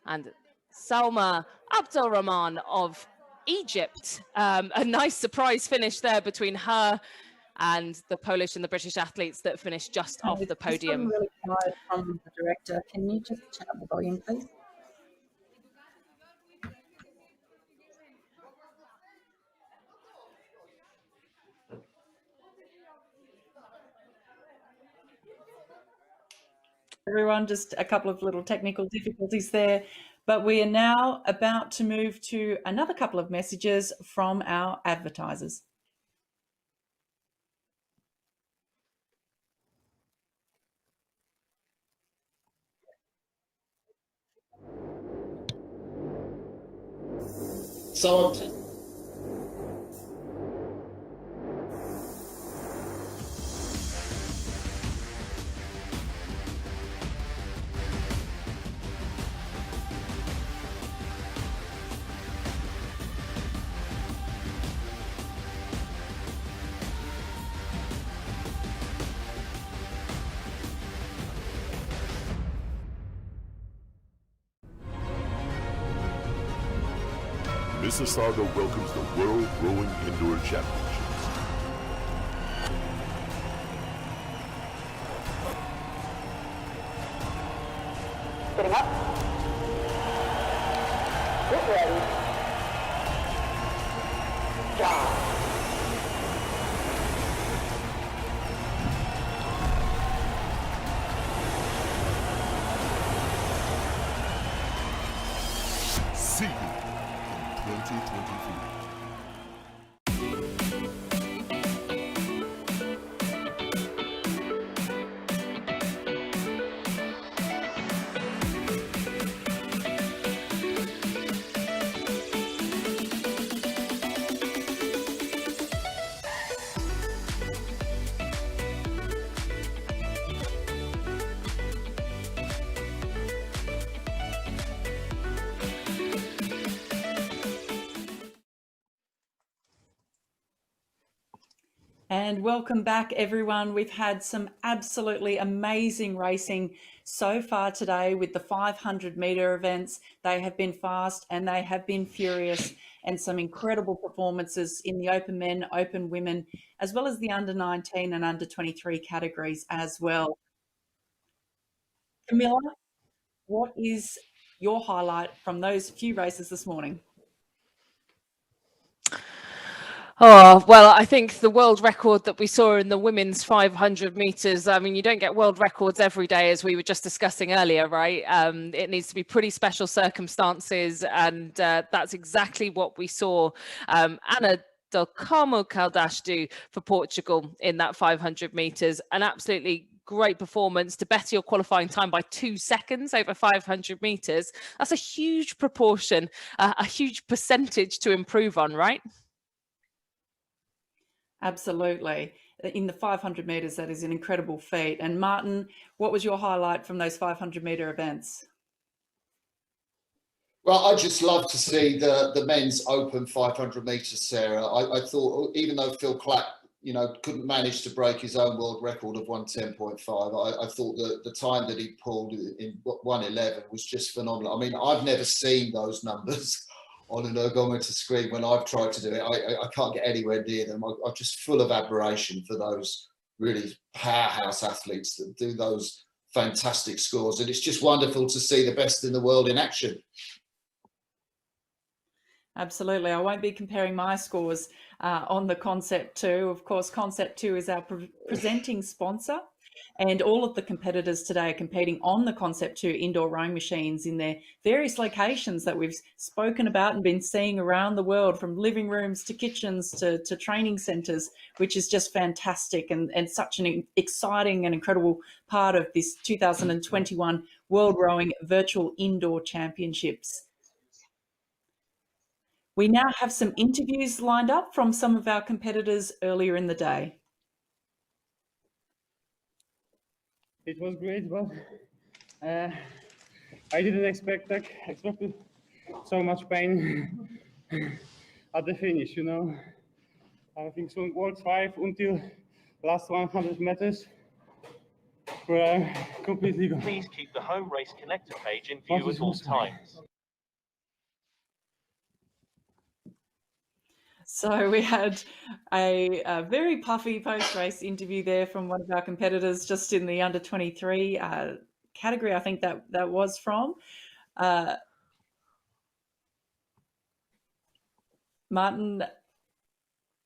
S5: and Salma Abdelrahman of Egypt. A nice surprise finish there between her and the Polish and the British athletes that finished just off the podium.
S7: Really quiet from the director. Can you just turn up the volume, please?
S4: Everyone, just a couple of little technical difficulties there. But we are now about to move to another couple of messages from our advertisers.
S2: So
S3: Mississauga welcomes the World Rowing Indoor Championships.
S8: Getting up. Get ready. Job.
S3: See you in 2023.
S4: And welcome back, everyone. We've had some absolutely amazing racing so far today with the 500 metre events. They have been fast and they have been furious, and some incredible performances in the open men, open women, as well as the under 19 and under 23 categories as well. Camilla, what is your highlight from those few races this morning?
S5: Oh, well, I think the world record that we saw in the women's 500 meters, I mean, you don't get world records every day, as we were just discussing earlier, right? It needs to be pretty special circumstances. And that's exactly what we saw Ana Del Carmo Caldas do for Portugal in that 500 meters. An absolutely great performance to better your qualifying time by 2 seconds over 500 meters. That's a huge proportion, a huge percentage to improve on, right?
S4: Absolutely. In the 500 metres, that is an incredible feat. And Martin, what was your highlight from those 500 metre events?
S2: Well, I just love to see the men's open 500 metres, Sarah. I thought, even though Phil Clapp, couldn't manage to break his own world record of 1:10.5, I thought that the time that he pulled in 1:11 was just phenomenal. I mean, I've never seen those numbers on an ergometer screen when I've tried to do it. I can't get anywhere near them. I'm just full of admiration for those really powerhouse athletes that do those fantastic scores. And it's just wonderful to see the best in the world in action.
S4: Absolutely. I won't be comparing my scores on the Concept 2. Of course, Concept 2 is our presenting sponsor, and all of the competitors today are competing on the Concept 2 indoor rowing machines in their various locations that we've spoken about and been seeing around the world, from living rooms to kitchens to training centres, which is just fantastic and such an exciting and incredible part of this 2021 World Rowing Virtual Indoor Championships. We now have some interviews lined up from some of our competitors earlier in the day.
S9: It was great, but I didn't expected so much pain at the finish, I think so World 5 until last 100 meters were completely gone.
S10: Please keep the home race connector page in view at all times.
S4: So we had a very puffy post-race interview there from one of our competitors, just in the under 23 category, I think that was from. Martin,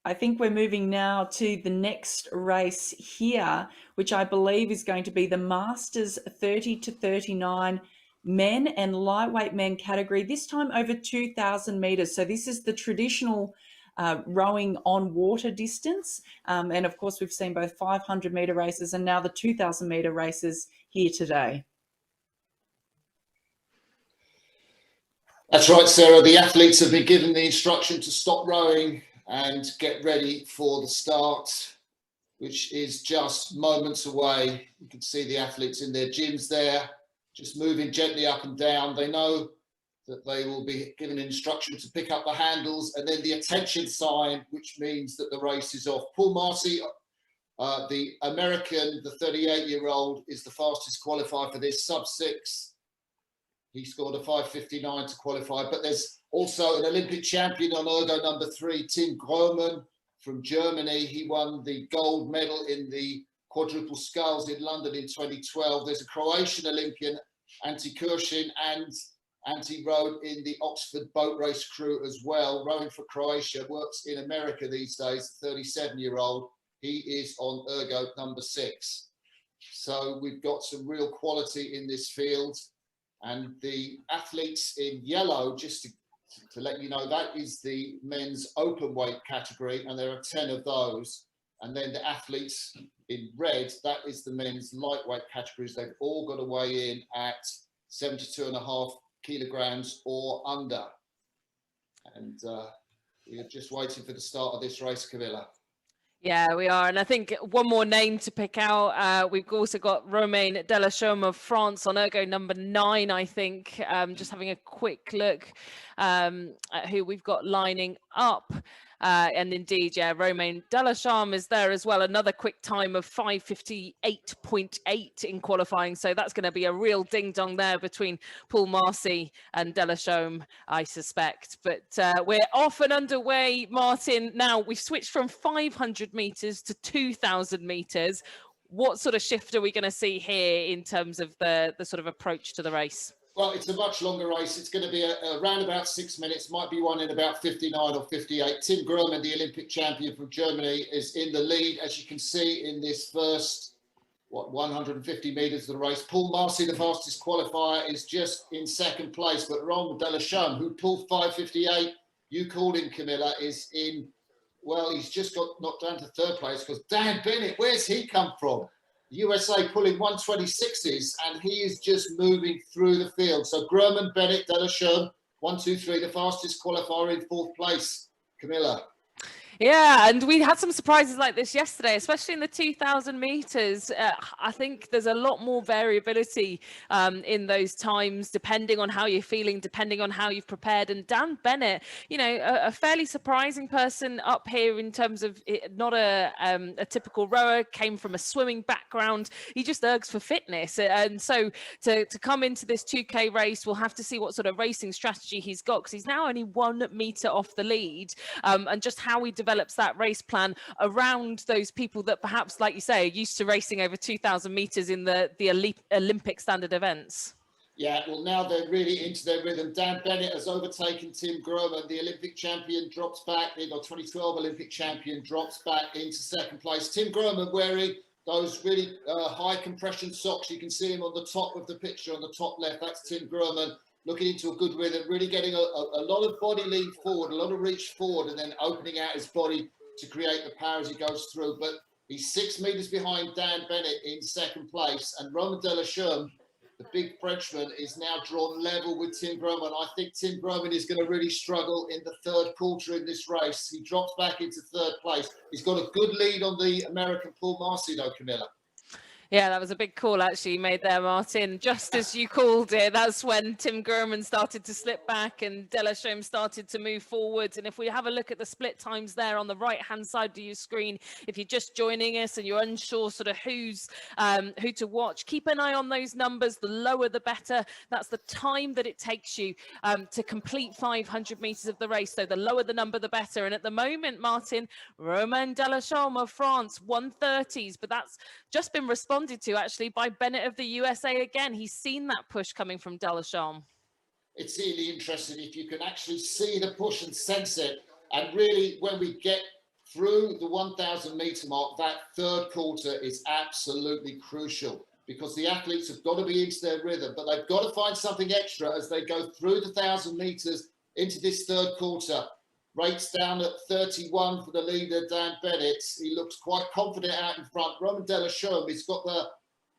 S4: I think we're moving now to the next race here, which I believe is going to be the Masters 30 to 39 men and lightweight men category, this time over 2,000 metres. So this is the traditional rowing on water distance. And of course, we've seen both 500 metre races and now the 2,000 metre races here today.
S2: That's right, Sarah. The athletes have been given the instruction to stop rowing and get ready for the start, which is just moments away. You can see the athletes in their gyms there, just moving gently up and down. They know that they will be given instruction to pick up the handles, and then the attention sign, which means that the race is off. Paul Marcy, the American, the 38-year-old, is the fastest qualifier for this, sub-6. He scored a 5:59 to qualify, but there's also an Olympic champion on ergo number 3, Tim Grohmann from Germany. He won the gold medal in the quadruple sculls in London in 2012. There's a Croatian Olympian, Ante Kurshin, and Ante rowed in the Oxford boat race crew as well, rowing for Croatia, works in America these days, 37-year-old. He is on ergo number 6. So we've got some real quality in this field. And the athletes in yellow, just to let you know, that is the men's open weight category, and there are 10 of those. And then the athletes in red, that is the men's lightweight categories. They've all got to weigh in at 72.5 kilograms or under. And we are just waiting for the start of this race, Camilla.
S5: Yeah, we are. And I think one more name to pick out. We've also got Romain Delachaume of France on ergo number 9, I think. Just having a quick look at who we've got lining up. And indeed, yeah, Romain Delachaume is there as well. Another quick time of 5:58.8 in qualifying. So that's going to be a real ding dong there between Paul Marcy and Delachaume, I suspect. But we're off and underway, Martin. Now we've switched from 500 meters to 2,000 meters. What sort of shift are we going to see here in terms of the sort of approach to the race?
S2: Well, it's a much longer race. It's going to be around about 6 minutes, might be one in about 59 or 58. Tim Grohmann, the Olympic champion from Germany, is in the lead, as you can see in this first, 150 metres of the race. Paul Marcy, the fastest qualifier, is just in second place, but Romain Delachaume, who pulled 5:58, you called him, Camilla, is in, well, he's just got knocked down to third place because Dan Bennett, where's he come from? USA pulling 126s, and he is just moving through the field. So Grohmann, Bennett, Delachaume, 1, 2, 3, the fastest qualifier in fourth place. Camilla.
S5: Yeah, and we had some surprises like this yesterday, especially in the 2,000 meters. I think there's a lot more variability in those times, depending on how you're feeling, depending on how you've prepared. And Dan Bennett, you know, a fairly surprising person up here in terms of not a typical rower, came from a swimming background. He just ergs for fitness. And so to come into this 2K race, we'll have to see what sort of racing strategy he's got, because he's now only 1 meter off the lead, and just how he develops that race plan around those people that perhaps, like you say, are used to racing over 2,000 meters in the Olympic standard events.
S2: Yeah, well, now they're really into their rhythm. Dan Bennett has overtaken Tim Grohmann. The Olympic champion drops back, the 2012 Olympic champion drops back into second place. Tim Grohmann wearing those really high compression socks. You can see him on the top of the picture on the top left. That's Tim Grohmann, looking into a good rhythm, really getting a lot of body lead forward, a lot of reach forward, and then opening out his body to create the power as he goes through. But he's 6 meters behind Dan Bennett in second place, and Romain Delachaume, the big Frenchman, is now drawn level with Tim Grohmann. I think Tim Grohmann is going to really struggle in the third quarter in this race. He drops back into third place. He's got a good lead on the American Paul Marcy, though, Camilla.
S5: Yeah, that was a big call actually you made there, Martin. Just as you called it, that's when Tim Grohmann started to slip back and Delachaume started to move forwards. And if we have a look at the split times there on the right-hand side of your screen, if you're just joining us and you're unsure sort of who to watch, keep an eye on those numbers. The lower, the better. That's the time that it takes you to complete 500 meters of the race. So the lower the number, the better. And at the moment, Martin, Romain Delachaume of France, 130s, but that's just been responded to actually by Bennett of the USA again. He's seen that push coming from Delachaume.
S2: It's really interesting if you can actually see the push and sense it. And really, when we get through the 1,000 meter mark, that third quarter is absolutely crucial, because the athletes have got to be into their rhythm, but they've got to find something extra as they go through the 1,000 meters into this third quarter. Rates down at 31 for the leader, Dan Bennett. He looks quite confident out in front. Romain Delachaume, he's got the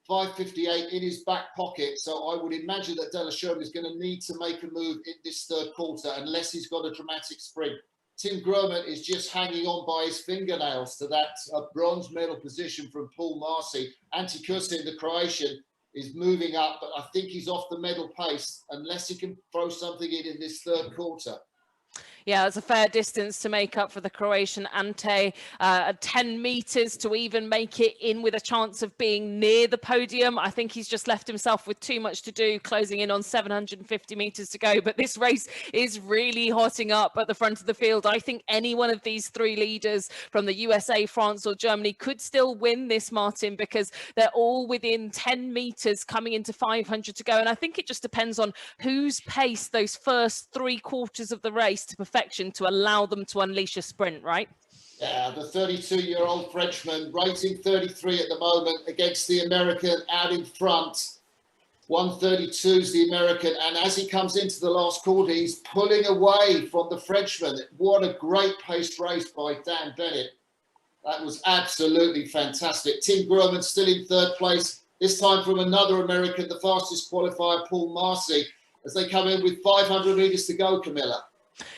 S2: 5:58 in his back pocket. So I would imagine that Delachaume is going to need to make a move in this third quarter unless he's got a dramatic sprint. Tim Grohmann is just hanging on by his fingernails to that bronze medal position from Paul Marcy. Ante Kusin, the Croatian, is moving up, but I think he's off the medal pace unless he can throw something in this third quarter.
S5: Yeah, it's a fair distance to make up for the Croatian Ante. 10 meters to even make it in with a chance of being near the podium. I think he's just left himself with too much to do, closing in on 750 meters to go. But this race is really hotting up at the front of the field. I think any one of these three leaders from the USA, France or Germany could still win this, Martin, because they're all within 10 meters coming into 500 to go. And I think it just depends on who's paced those first 3 quarters of the race to perfection to allow them to unleash a sprint, right?
S2: Yeah, the 32-year-old Frenchman, rating 33 at the moment against the American out in front. 132 is the American, and as he comes into the last quarter, he's pulling away from the Frenchman. What a great paced race by Dan Bennett. That was absolutely fantastic. Tim Grohmann still in third place, this time from another American, the fastest qualifier, Paul Marcy, as they come in with 500 meters to go, Camilla.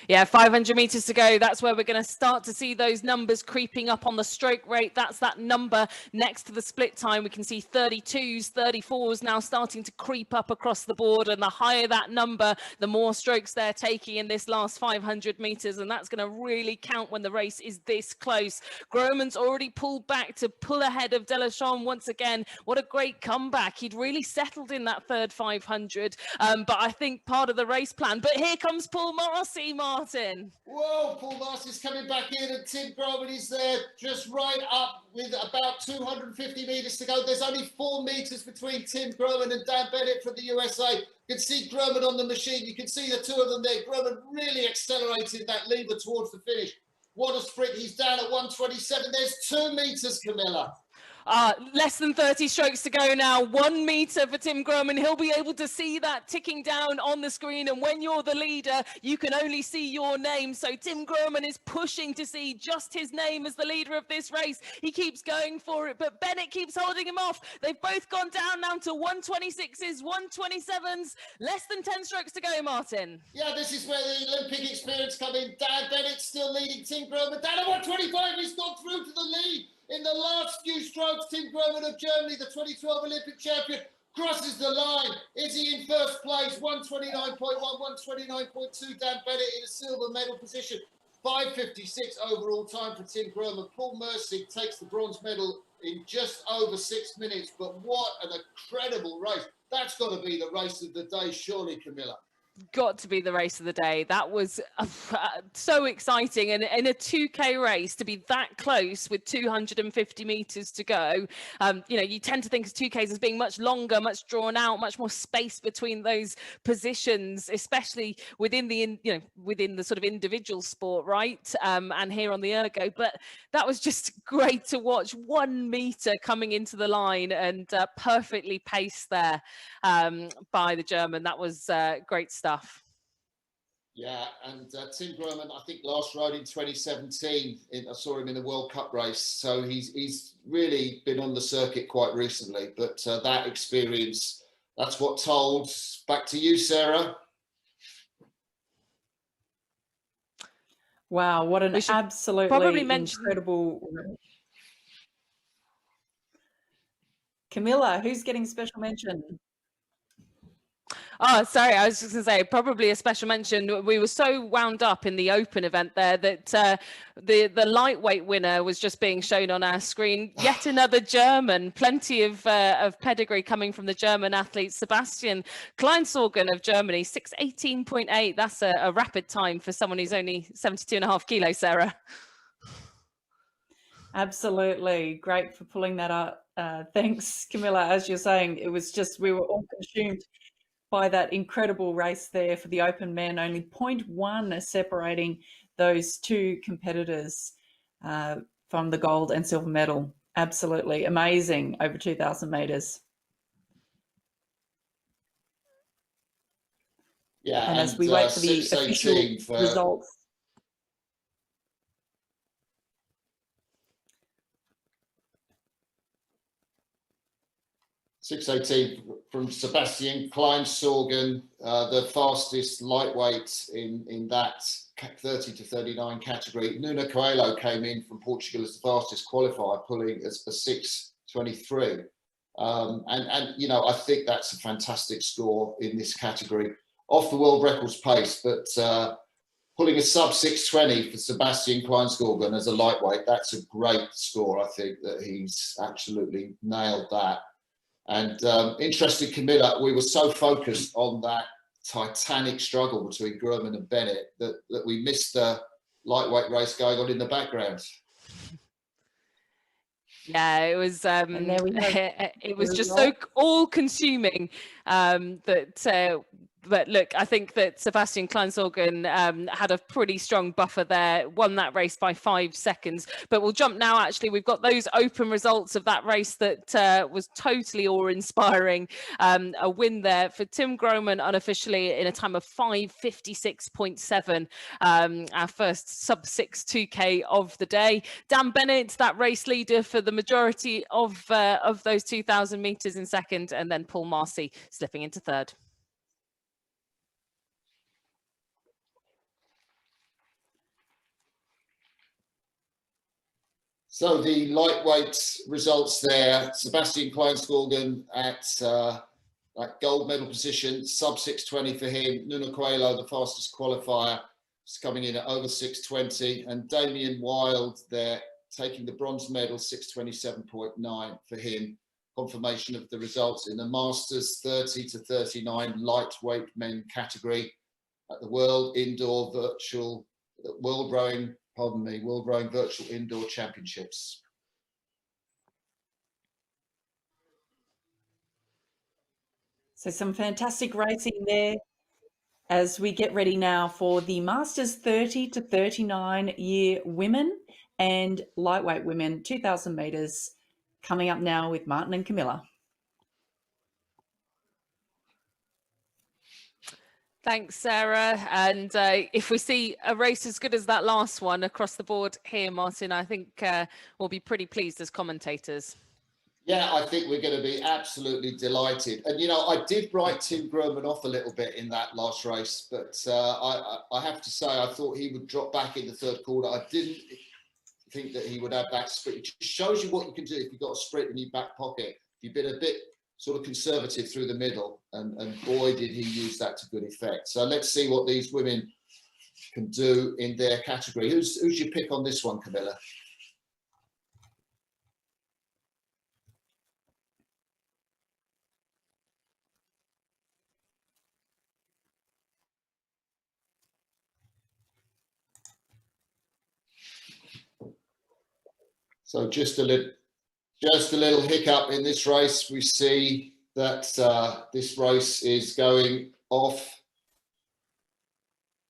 S5: Yeah, 500 meters to go. That's where we're going to start to see those numbers creeping up on the stroke rate. That's that number next to the split time. We can see 32s, 34s now starting to creep up across the board. And the higher that number, the more strokes they're taking in this last 500 meters. And that's going to really count when the race is this close. Groman's already pulled back to pull ahead of Delachon once again. What a great comeback. He'd really settled in that third 500. But I think part of the race plan. But here comes Paul Marcy, Martin.
S2: Whoa, Paul Marcy's coming back in, and Tim Groman is there just right up with about 250 metres to go. There's only 4 metres between Tim Groman and Dan Bennett from the USA. You can see Groman on the machine. You can see the two of them there. Groman really accelerated that lever towards the finish. What a sprint. He's down at 127. There's 2 metres, Camilla.
S5: Less than 30 strokes to go now. 1 meter for Tim Groman. He'll be able to see that ticking down on the screen. And when you're the leader, you can only see your name. So Tim Groman is pushing to see just his name as the leader of this race. He keeps going for it, but Bennett keeps holding him off. They've both gone down now to 126s, 127s. Less than 10 strokes to go, Martin.
S2: Yeah, this is where the Olympic experience come in. Dan Bennett still leading Tim Groman. Down at 125, he's gone through to the lead. In the last few strokes, Tim Groman of Germany, the 2012 Olympic champion, crosses the line. Is he in first place? 129.1, 129.2. Dan Bennett in a silver medal position. 5:56 overall time for Tim Groman. Paul Mercy takes the bronze medal in just over 6 minutes. But what an incredible race. That's got to be the race of the day, surely, Camilla.
S5: Got to be the race of the day. That was so exciting, and in a 2K race to be that close with 250 meters to go. You know, you tend to think of 2Ks as being much longer, much drawn out, much more space between those positions, especially within the within the sort of individual sport, right? And here on the ergo, but that was just great to watch. 1 meter coming into the line and perfectly paced there by the German. That was great stuff.
S2: Yeah, and Tim Groman, I think last rode in 2017. I saw him in the World Cup race, so he's really been on the circuit quite recently. But that experience, that's what told. Back to you, Sarah.
S4: Wow, what an absolutely incredible. Camilla, who's getting special mention?
S5: Oh, sorry, I was just going to say, probably a special mention. We were so wound up in the open event there that the lightweight winner was just being shown on our screen. Yet another German, plenty of pedigree coming from the German athlete, Sebastian Kleinsorgen of Germany, 6:18.8. That's a rapid time for someone who's only 72.5 kilos, Sarah.
S4: Absolutely. Great for pulling that up. Thanks, Camilla. As you're saying, it was just, we were all consumed by that incredible race there for the open men. Only 0.1 separating those two competitors from the gold and silver medal. Absolutely amazing over 2,000 metres.
S2: Yeah,
S4: and as we wait for the official results.
S2: 6:18 from Sebastian Kleinsorgen, the fastest lightweight in that 30 to 39 category. Nuno Coelho came in from Portugal as the fastest qualifier, pulling as a 6:23. And you know, I think that's a fantastic score in this category, off the world records pace, but pulling a sub 6:20 for Sebastian Kleinsorgen as a lightweight, that's a great score. I think that he's absolutely nailed that. And interesting, Camilla, we were so focused on that titanic struggle between Groman and Bennett that we missed the lightweight race going on in the background.
S5: Yeah, it was it was just so all-consuming but look, I think that Sebastian Kleinsorgen had a pretty strong buffer there, won that race by 5 seconds. But we'll jump now, actually. We've got those open results of that race that was totally awe-inspiring. A win there for Tim Groman unofficially in a time of 5:56.7, our first sub-6 2K of the day. Dan Bennett, that race leader for the majority of those 2,000 metres in second, and then Paul Marcy slipping into third.
S2: So the lightweight results there, Sebastian Kleinskorgen at gold medal position, sub 6:20 for him. Nuno Coelho, the fastest qualifier, is coming in at over 6:20. And Damien Wild there, taking the bronze medal, 6:27.9 for him. Confirmation of the results in the Masters 30 to 39 lightweight men category at the World Rowing Virtual Indoor Championships.
S4: So some fantastic racing there as we get ready now for the Masters 30 to 39 year women and lightweight women, 2,000 metres, coming up now with Martin and Camilla.
S5: Thanks, Sarah. And if we see a race as good as that last one across the board here, Martin, I think we'll be pretty pleased as commentators.
S2: Yeah, I think we're going to be absolutely delighted. And, you know, I did write Tim Groman off a little bit in that last race, but I have to say I thought he would drop back in the third quarter. I didn't think that he would have that sprint. It just shows you what you can do if you've got a sprint in your back pocket. You've been a bit sort of conservative through the middle, and boy, did he use that to good effect. So let's see what these women can do in their category. Who's your pick on this one, Camilla? So just a little hiccup in this race. We see that this race is going off.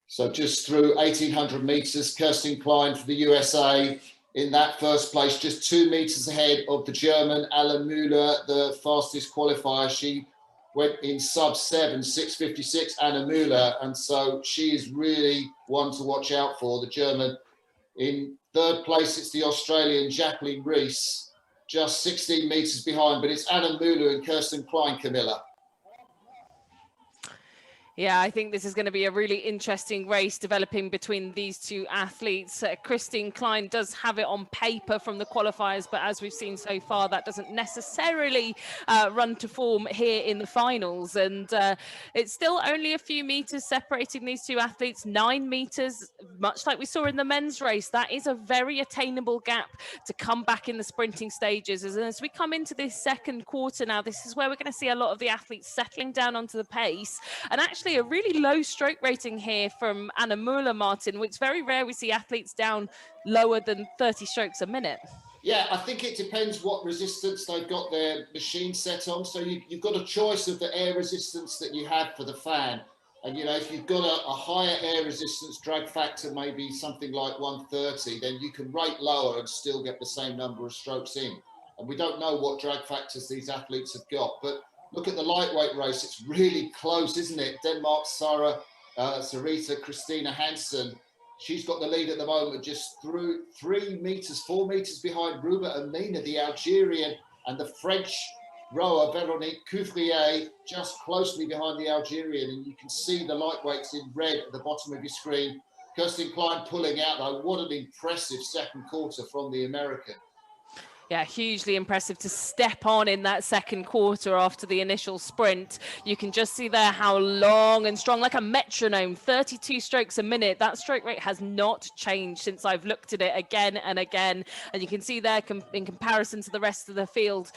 S2: So just through 1,800 meters, Kirsten Klein for the USA in that first place, just 2 meters ahead of the German Alan Müller, the fastest qualifier. She went in sub 7, 6:56, Anna Müller, and so she is really one to watch out for, the German. In third place, it's the Australian Jacqueline Rees, just 16 metres behind, but it's Anna Müller and Kirsten Klein, Camilla.
S5: Yeah, I think this is going to be a really interesting race developing between these two athletes. Christine Klein does have it on paper from the qualifiers, but as we've seen so far, that doesn't necessarily run to form here in the finals. And it's still only a few meters separating these two athletes, 9 meters, much like we saw in the men's race. That is a very attainable gap to come back in the sprinting stages. And as we come into this second quarter now, this is where we're going to see a lot of the athletes settling down onto the pace. And actually a really low stroke rating here from Anna Müller, Martin, which is very rare we see athletes down lower than 30 strokes a minute.
S2: Yeah, I think it depends what resistance they've got their machine set on. So you've got a choice of the air resistance that you have for the fan. And, you know, if you've got a higher air resistance drag factor, maybe something like 130, then you can rate lower and still get the same number of strokes in. And we don't know what drag factors these athletes have got. But look at the lightweight race. It's really close, isn't it? Denmark's Sarita Christina Hansen. She's got the lead at the moment, just through 4 meters behind Ruba Amina, the Algerian, and the French rower Veronique Couvrier just closely behind the Algerian. And you can see the lightweights in red at the bottom of your screen. Kirsten Klein pulling out, though. What an impressive second quarter from the American.
S5: Yeah, hugely impressive to step on in that second quarter after the initial sprint. You can just see there how long and strong, like a metronome, 32 strokes a minute. That stroke rate has not changed since I've looked at it again and again. And you can see there in comparison to the rest of the field,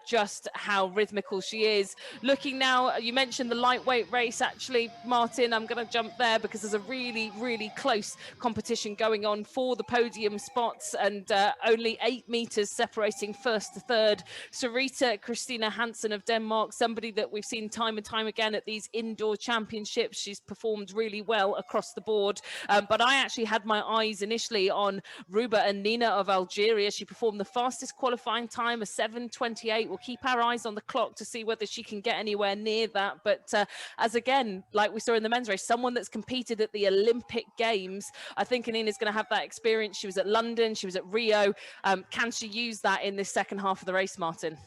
S5: just how rhythmical she is. Looking now, you mentioned the lightweight race, actually, Martin, I'm going to jump there because there's a really, really close competition going on for the podium spots, and only 8 meters separating first to third. Sarita Christina Hansen of Denmark, somebody that we've seen time and time again at these indoor championships. She's performed really well across the board. But I actually had my eyes initially on Ruba and Nina of Algeria. She performed the fastest qualifying time, a 7:28. We'll keep our eyes on the clock to see whether she can get anywhere near that. But as again, like we saw in the men's race, someone that's competed at the Olympic Games, I think Nina's going to have that experience. She was at London, she was at Rio. Can she use that in this second half of the race, Martin?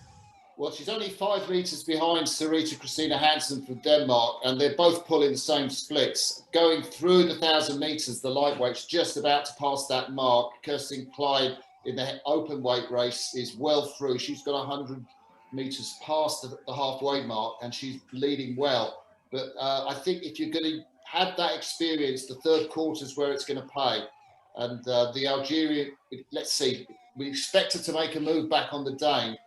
S2: Well, she's only 5 meters behind Sarita Christina Hansen from Denmark, and they're both pulling the same splits. Going through the 1,000 meters, the lightweight's just about to pass that mark. Kirsten Klein in the open weight race is well through. She's got 100 meters past the halfway mark, and she's leading well. But I think if you're going to have that experience, the third quarter is where it's going to pay. And the Algerian, let's see, we expect her to make a move back on the Dane,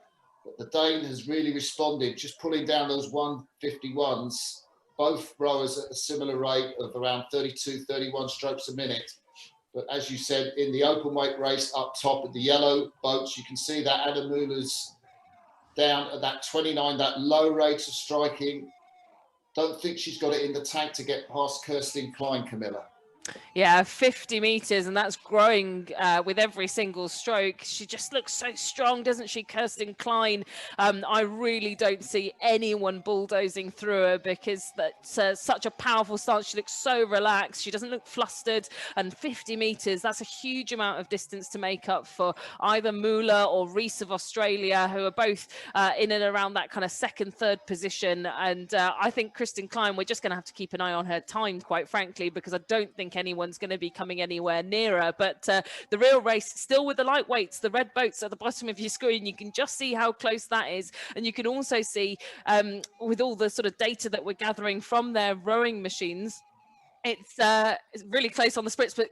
S2: but the Dane has really responded, just pulling down those 151s, both rowers at a similar rate of around 32, 31 strokes a minute. But as you said, in the open weight race up top at the yellow boats, you can see that Anna Müller's down at that 29, that low rate of striking. Don't think she's got it in the tank to get past Kirsten Klein, Camilla.
S5: Yeah, 50 meters, and that's growing with every single stroke. She just looks so strong, doesn't she, Kirsten Klein? I really don't see anyone bulldozing through her, because that's such a powerful stance. She looks so relaxed. She doesn't look flustered. And 50 meters, that's a huge amount of distance to make up for either Müller or Rees of Australia, who are both in and around that kind of second, third position. And I think Kirsten Klein, we're just going to have to keep an eye on her time, quite frankly, because I don't think anyone's going to be coming anywhere near her. But the real race still with the lightweights, the red boats at the bottom of your screen. You can just see how close that is, and you can also see with all the sort of data that we're gathering from their rowing machines, it's really close on the splits. But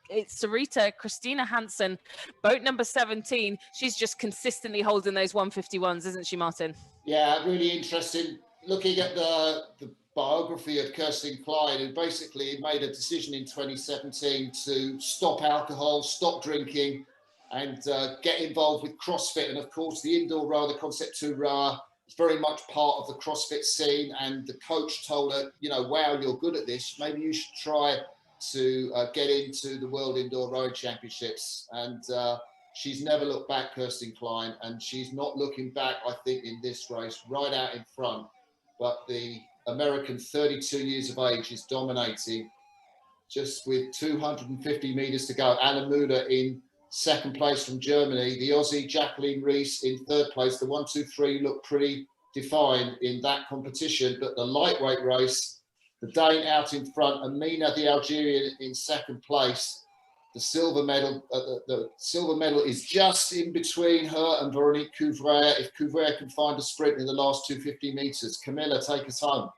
S5: it's Sarita Christina Hansen, boat number 17. She's just consistently holding those 151s, isn't she, Martin?
S2: Yeah, really interesting. Looking at the biography of Kirsten Klein, who basically made a decision in 2017 to stop alcohol, stop drinking, and get involved with CrossFit. And of course, the indoor row, the Concept 2 rower, is very much part of the CrossFit scene. And the coach told her, you know, wow, you're good at this. Maybe you should try to get into the World Indoor Rowing Championships. And she's never looked back, Kirsten Klein, and she's not looking back, I think, in this race, right out in front. But the American, 32 years of age, is dominating, just with 250 meters to go. Anna Müller in second place from Germany. The Aussie Jacqueline Rees in third place. The 1, 2, 3 look pretty defined in that competition. But the lightweight race, the Dane out in front, Amina, the Algerian, in second place. The silver medal, the silver medal is just in between her and Veronique Couvret. If Couvret can find a sprint in the last 250 meters, Camilla, take us home.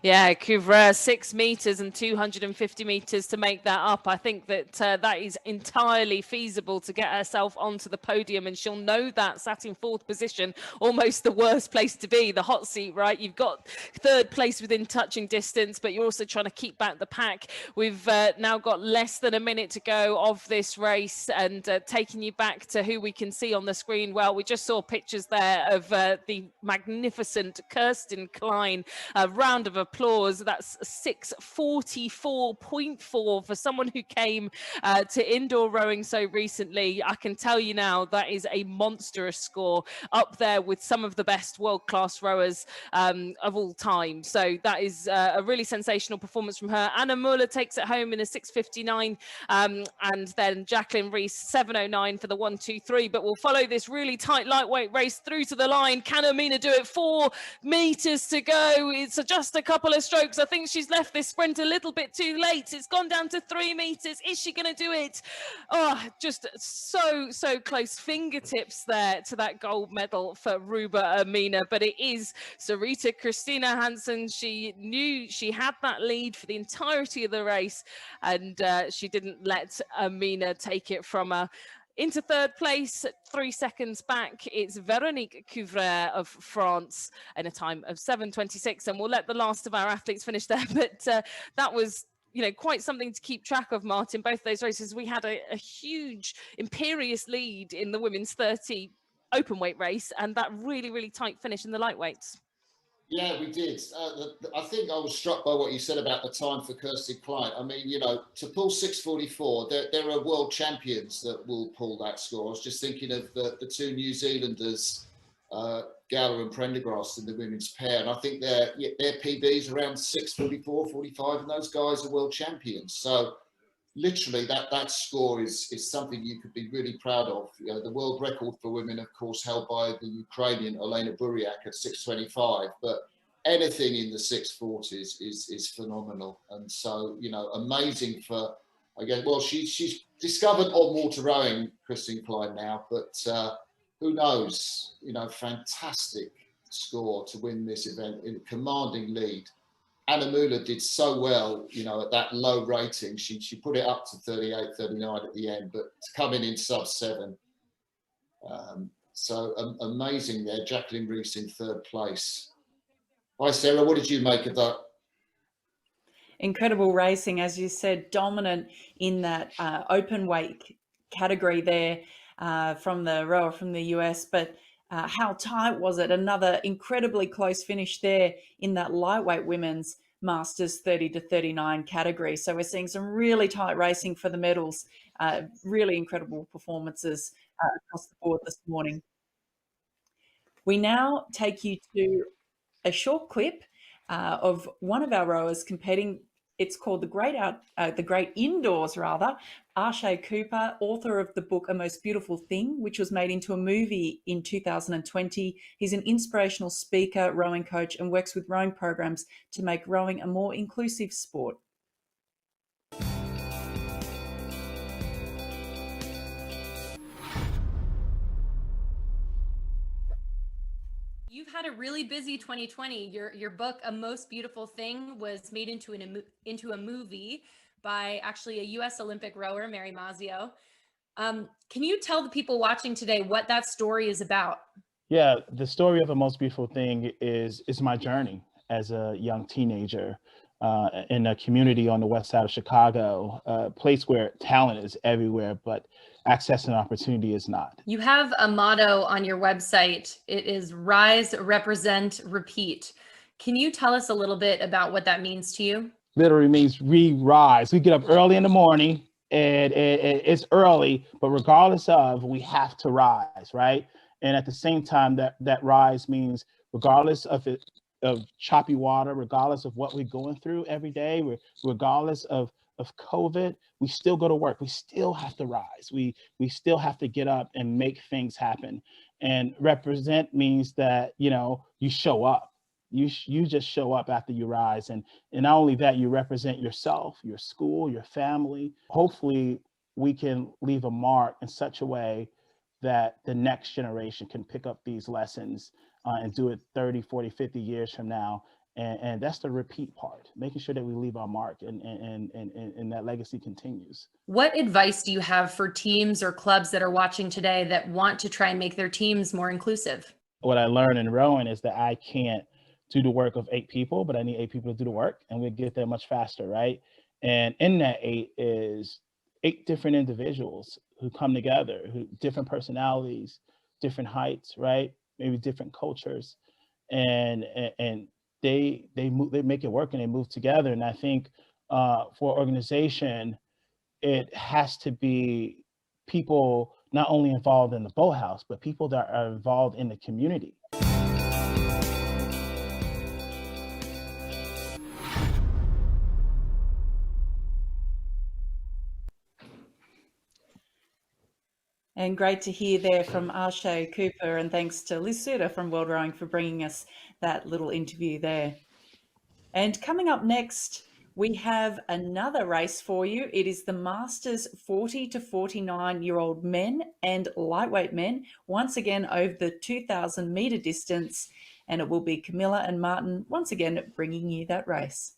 S5: Yeah, Couvret, 6 meters and 250 meters to make that up. I think that that is entirely feasible to get herself onto the podium, and she'll know that, sat in fourth position, almost the worst place to be, the hot seat, right? You've got third place within touching distance, but you're also trying to keep back the pack. We've now got less than a minute to go of this race, and taking you back to who we can see on the screen. Well, we just saw pictures there of the magnificent Kirsten Klein. Round of applause. That's 6:44.4 for someone who came to indoor rowing so recently. I can tell you now that is a monstrous score, up there with some of the best world-class rowers of all time. So that is a really sensational performance from her. Anna Müller takes it home in a 6:59, and then Jacqueline Rees 7:09 for the 1, 2, 3. But we'll follow this really tight lightweight race through to the line. Can Amina do it? 4 meters to go. It's just a couple of strokes. I think she's left this sprint a little bit too late. It's gone down to 3 meters. Is she going to do it? Oh, just so close. Fingertips there to that gold medal for Ruba Amina. But it is Sarita Christina Hansen. She knew she had that lead for the entirety of the race, and she didn't let Amina take it from her. Into third place, 3 seconds back, it's Veronique Couvret of France in a time of 7:26. And we'll let the last of our athletes finish there. But that was, you know, quite something to keep track of, Martin. Both those races, we had a huge, imperious lead in the women's 30 open weight race, and that really tight finish in the lightweights.
S2: Yeah, we did. I think I was struck by what you said about the time for Kirsten Klein. I mean, you know, to pull 6:44, there are world champions that will pull that score. I was just thinking of the 2 New Zealanders, Gala and Prendergast in the women's pair. And I think their PBs around 6:44, 45, and those guys are world champions. So literally that score is something you could be really proud of. You know, the world record for women, of course, held by the Ukrainian Olena Buryak at 6:25, but anything in the 6:40s is phenomenal. And so, you know, amazing for Again, well, she's discovered on water rowing, Christine Klein now, but who knows? You know, fantastic score to win this event in a commanding lead. Anna Muller did so well, you know, at that low rating. She put it up to 38, 39 at the end, but to come in sub-7. So amazing there. Jacqueline Rees in 3rd place. Hi, Sarah. What did you make of that?
S4: Incredible racing, as you said, dominant in that open weight category there from the rower from the US. But how tight was it? Another incredibly close finish there in that lightweight women's Masters 30 to 39 category. So we're seeing some really tight racing for the medals. Really incredible performances across the board this morning. We now take you to a short clip of one of our rowers competing. It's called the Great Indoors, rather. Arshay Cooper, author of the book A Most Beautiful Thing, which was made into a movie in 2020. He's an inspirational speaker, rowing coach, and works with rowing programs to make rowing a more inclusive sport.
S11: You've had a really busy 2020. Your book, A Most Beautiful Thing, was made into a movie by actually a U.S. Olympic rower, Mary Mazzio. Can you tell the people watching today what that story is about?
S12: Yeah, the story of A Most Beautiful Thing is my journey as a young teenager in a community on the west side of Chicago, a place where talent is everywhere, but access and opportunity is not.
S11: You have a motto on your website. It is rise, represent, repeat. Can you tell us a little bit about what that means to you?
S12: Literally means rise. We get up early in the morning and it's early, but regardless of, we have to rise, right? And at the same time, that rise means regardless of choppy water, regardless of what we're going through every day, regardless of COVID, we still go to work. We still have to rise. We still have to get up and make things happen. And represent means that, you know, you show up. You just show up after you rise. And not only that, you represent yourself, your school, your family. Hopefully we can leave a mark in such a way that the next generation can pick up these lessons and do it 30, 40, 50 years from now. And that's the repeat part, making sure that we leave our mark and that legacy continues.
S11: What advice do you have for teams or clubs that are watching today that want to try and make their teams more inclusive?
S12: What I learned in rowing is that I can't do the work of 8 people, but I need 8 people to do the work, and we'll get there much faster, right? And in that 8 is 8 different individuals who come together, who different personalities, different heights, right? Maybe different cultures, and they make it work and they move together. And I think for an organization, it has to be people not only involved in the boathouse, but people that are involved in the community.
S4: And great to hear there from Arshay Cooper, and thanks to Liz Suter from World Rowing for bringing us that little interview there. And coming up next, we have another race for you. It is the Masters 40 to 49-year-old men and lightweight men, once again over the 2,000 metre distance, and it will be Camilla and Martin once again bringing you that race.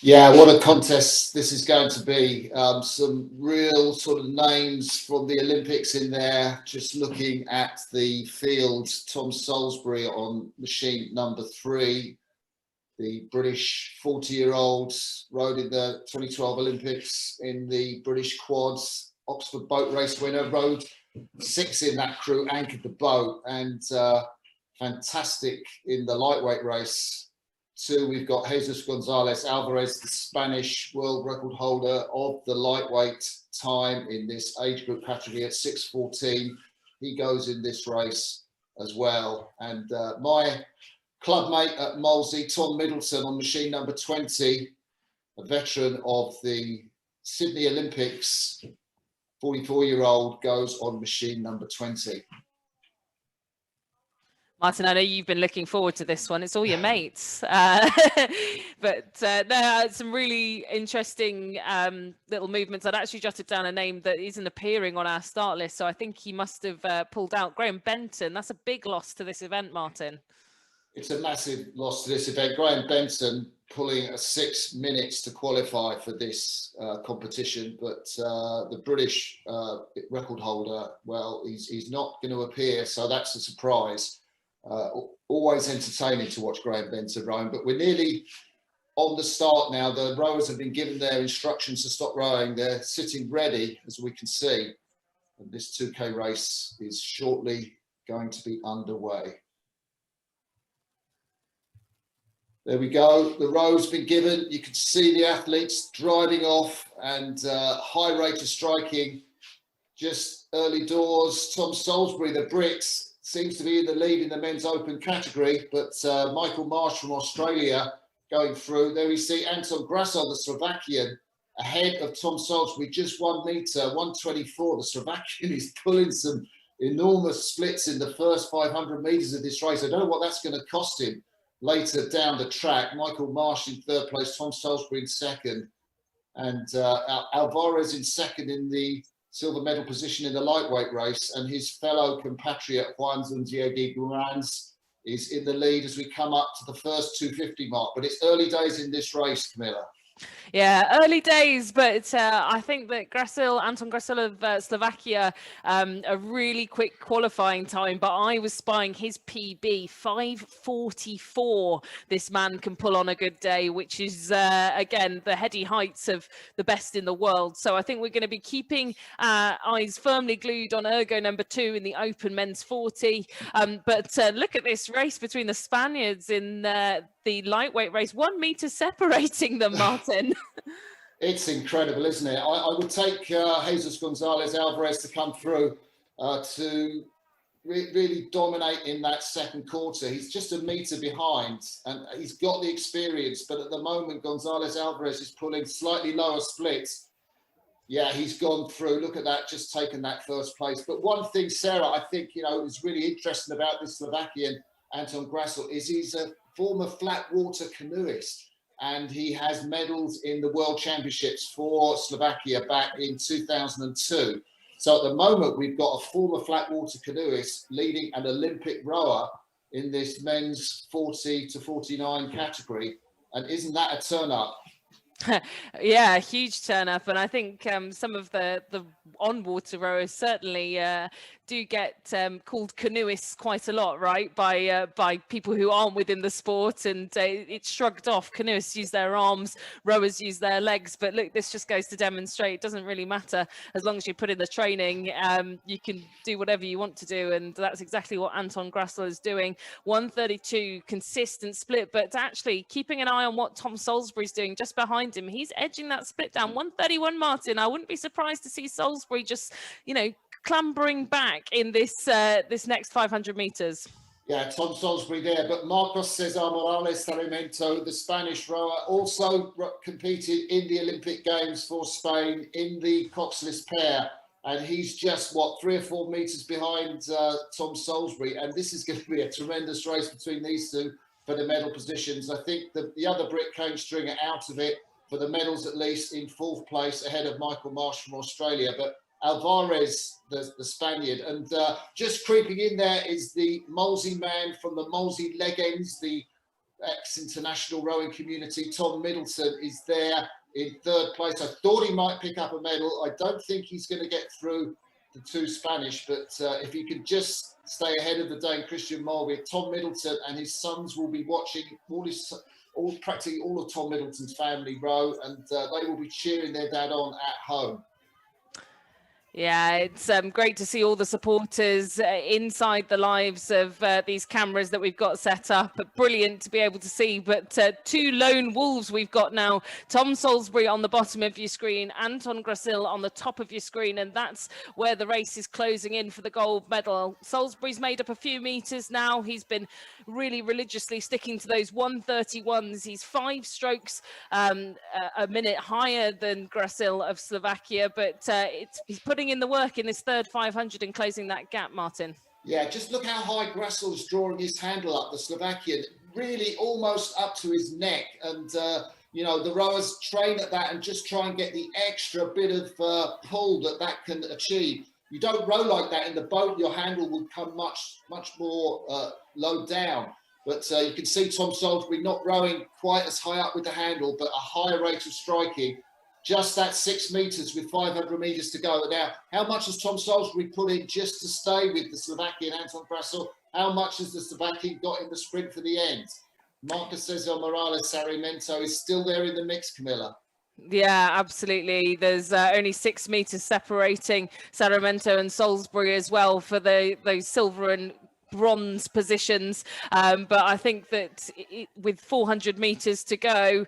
S2: Yeah, what a contest this is going to be. Some real sort of names from the Olympics in there. Just looking at the fields, Tom Salisbury on machine number 3, the British 40-year-old, rode in the 2012 Olympics in the British quads, Oxford boat race winner, rode 6 in that crew, anchored the boat, and fantastic in the lightweight race. 2, we've got Jesus Gonzalez Alvarez, the Spanish world record holder of the lightweight time in this age group category at 6:14. He goes in this race as well. And my club mate at Molesey, Tom Middleton, on machine number 20, a veteran of the Sydney Olympics, 44-year-old, goes on machine number 20.
S5: Martin, I know you've been looking forward to this one. It's all your mates. But no, some really interesting little movements. I'd actually jotted down a name that isn't appearing on our start list. So I think he must have pulled out. Graham Benton. That's a big loss to this event, Martin.
S2: It's a massive loss to this event. Graham Benton pulling 6 minutes to qualify for this competition, but the British record holder, well, he's not going to appear, so that's a surprise. Always entertaining to watch Graham Benton rowing, but we're nearly on the start now. The rowers have been given their instructions to stop rowing. They're sitting ready, as we can see, and this 2K race is shortly going to be underway. There we go. The row's been given. You can see the athletes driving off, and high rate of striking just early doors. Tom Salisbury, the Brits, seems to be in the lead in the men's open category, but Michael Marsh from Australia going through. There we see Anton Grasso, the Slovakian, ahead of Tom Salisbury, just 1 metre, 1:24. The Slovakian is pulling some enormous splits in the first 500 metres of this race. I don't know what that's going to cost him later down the track. Michael Marsh in third place, Tom Salisbury in second, and Alvarez in second in the silver medal position in the lightweight race, and his fellow compatriot Juan Zundiegui Guarans is in the lead as we come up to the first 250 mark. But it's early days in this race, Camilla.
S5: Yeah, early days, but I think that Anton Grasil of Slovakia, a really quick qualifying time, but I was spying his PB, 5:44. This man can pull on a good day, which is, again, the heady heights of the best in the world. So I think we're going to be keeping eyes firmly glued on Ergo number 2 in the Open Men's 40. But look at this race between the Spaniards in the lightweight race, 1 metre separating them, Martin.
S2: It's incredible, isn't it? I would take Jesus Gonzalez Alvarez to come through to really dominate in that second quarter. He's just a metre behind and he's got the experience, but at the moment Gonzalez Alvarez is pulling slightly lower splits. Yeah, he's gone through. Look at that, just taken that first place. But one thing, Sarah, I think, is really interesting about this Slovakian Anton Grasil is he's a former flat water canoeist, and he has medals in the World Championships for Slovakia back in 2002. So at the moment, we've got a former flat water canoeist leading an Olympic rower in this men's 40 to 49 category. And isn't that a turn up?
S5: Yeah, huge turn up, and I think some of the on-water rowers certainly do get called canoeists quite a lot, right, by people who aren't within the sport, and it's shrugged off. Canoeists use their arms, rowers use their legs, but look, this just goes to demonstrate it doesn't really matter as long as you put in the training. You can do whatever you want to do, and that's exactly what Anton Grasil is doing. 1:32 consistent split, but actually keeping an eye on what Tom Salisbury's doing just behind him. He's edging that split down. 1:31, Martin. I wouldn't be surprised to see Salisbury just, clambering back in this this next 500 meters.
S2: Yeah, Tom Salisbury there, but Marcos Cesar Morales Sarmiento, the Spanish rower, also competed in the Olympic Games for Spain in the coxless pair, and he's just 3 or 4 meters behind Tom Salisbury, and this is going to be a tremendous race between these two for the medal positions. I think the other Brit Cane Stringer out of it for the medals, at least in 4th place ahead of Michael Marsh from Australia, but Alvarez, the Spaniard, and just creeping in there is the Molesey man from the Molesey Legends, the ex-international rowing community. Tom Middleton is there in 3rd place. I thought he might pick up a medal. I don't think he's going to get through the 2 Spanish, but if he could just stay ahead of the Dane Christian Mulvey, Tom Middleton and his sons will be watching practically all of Tom Middleton's family row, and they will be cheering their dad on at home.
S5: Yeah, it's great to see all the supporters inside the lives of these cameras that we've got set up. Brilliant to be able to see. But 2 lone wolves we've got now. Tom Salisbury on the bottom of your screen, Anton Grasil on the top of your screen. And that's where the race is closing in for the gold medal. Salisbury's made up a few meters now. He's been really religiously sticking to those 1:31s. He's 5 strokes a minute higher than Grasil of Slovakia. But he's putting in the work in this third 500 and closing that gap, Martin.
S2: Yeah, just look how high Grassel's drawing his handle up, the Slovakian, really almost up to his neck. And, you know, the rowers train at that and just try and get the extra bit of pull that can achieve. You don't row like that in the boat, your handle will come much more low down. But you can see Tom Salisbury not rowing quite as high up with the handle, but a higher rate of striking. Just that 6 meters with 500 meters to go. Now, how much has Tom Salisbury put in just to stay with the Slovakian Anton Grassel? How much has the Slovakian got in the sprint for the end? Marcus Cesar Morales Sarmiento is still there in the mix, Camilla.
S5: Yeah, absolutely. There's only 6 meters separating Sarmiento and Salisbury as well for those silver and bronze positions, but I think that with 400 meters to go,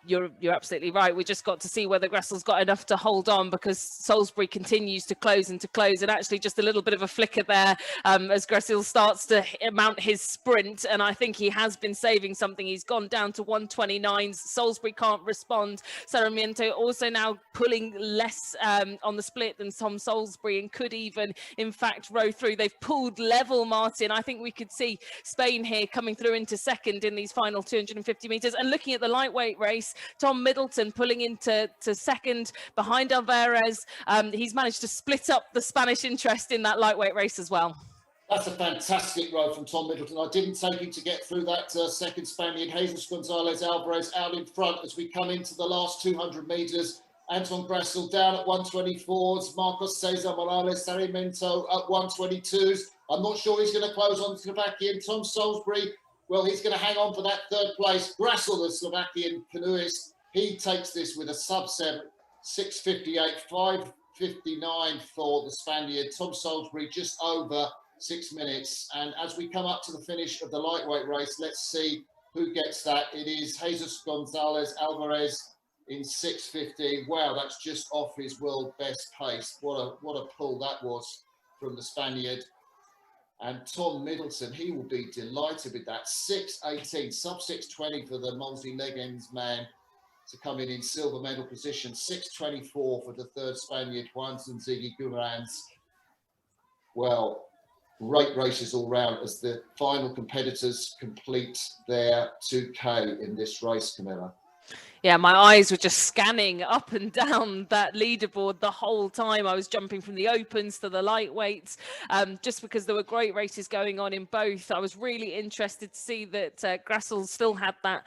S5: you're absolutely right. We just got to see whether Grassel's got enough to hold on, because Salisbury continues to close, and actually just a little bit of a flicker there as Grassel starts to mount his sprint, and I think he has been saving something. He's gone down to 129s. Salisbury can't respond. Sarmiento also now pulling less on the split than Tom Salisbury, and could even in fact row through. They've pulled level, Martin. I think we could see Spain here coming through into second in these final 250 meters. And looking at the lightweight race, Tom Middleton pulling into second behind Alvarez. He's managed to split up the Spanish interest in that lightweight race as well.
S2: That's a fantastic row from Tom Middleton. I didn't take him to get through that second Spaniard. Jesus Gonzalez Alvarez out in front as we come into the last 200 meters. Anton Grassel down at 124s. Marcos Cesar Morales Sarmiento at 122s. I'm not sure he's going to close on Slovakian. Tom Salisbury, well, he's going to hang on for that third place. Grassel, the Slovakian canoeist, he takes this with a sub-7, 6:58, 5:59 for the Spaniard. Tom Salisbury just over 6 minutes. And as we come up to the finish of the lightweight race, let's see who gets that. It is Jesus Gonzalez Alvarez in 6:50. Wow, that's just off his world best pace. What a pull that was from the Spaniard. And Tom Middleton, he will be delighted with that. 6:18, sub 6:20 for the multi-legends man to come in silver medal position. 6:24 for the third Spaniard, Juan Ziggy Gurans. Well, great races all round as the final competitors complete their 2K in this race, Camilla.
S5: Yeah, my eyes were just scanning up and down that leaderboard the whole time. I was jumping from the opens to the lightweights, just because there were great races going on in both. I was really interested to see that Grassel still had that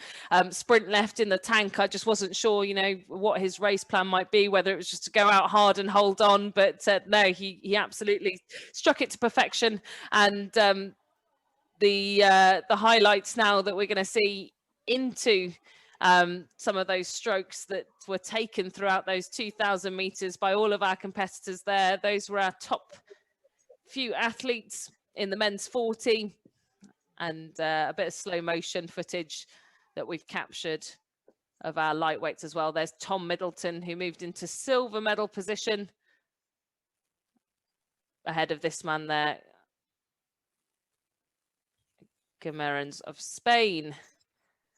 S5: sprint left in the tank. I just wasn't sure, you know, what his race plan might be, whether it was just to go out hard and hold on. But no, he absolutely struck it to perfection. And the highlights now that we're going to see into some of those strokes that were taken throughout those 2,000 meters by all of our competitors there. Those were our top few athletes in the men's 40, and a bit of slow motion footage that we've captured of our lightweights as well. There's Tom Middleton, who moved into silver medal position ahead of this man there, Guimarães of Spain.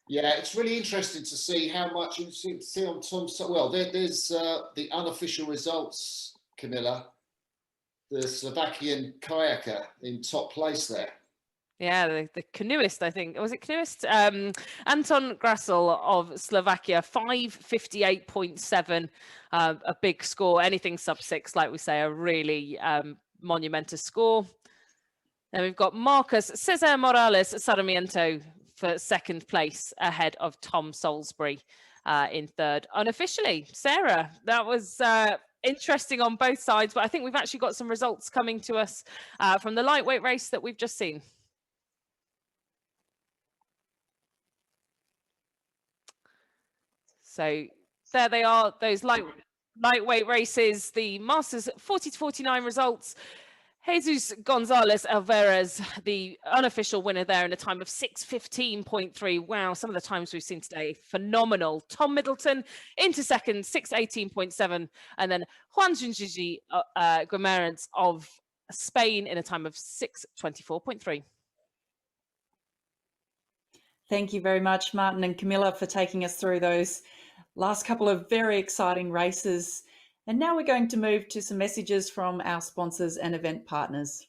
S2: Yeah, it's really interesting to see how much you see on Tom. Well, there's the unofficial results, Camilla. The Slovakian kayaker in top place there.
S5: Yeah, the canoeist, I think. Was it canoeist? Anton Grassel of Slovakia, 5:58.7. A big score. Anything sub 6, like we say, a really monumentous score. Then we've got Marcus Cesar Morales Sarmiento for second place, ahead of Tom Salisbury in third. Unofficially, Sarah, that was interesting on both sides, but I think we've actually got some results coming to us from the lightweight race that we've just seen. So there they are, those lightweight races, the Masters 40 to 49 results. Jesus Gonzalez Alvarez, the unofficial winner there in a time of 6:15.3. Wow, some of the times we've seen today, phenomenal. Tom Middleton into second, 6:18.7. And then Juan Ziggy Guimarães of Spain in a time of 6:24.3.
S4: Thank you very much, Martin and Camilla, for taking us through those last couple of very exciting races. And now we're going to move to some messages from our sponsors and event partners.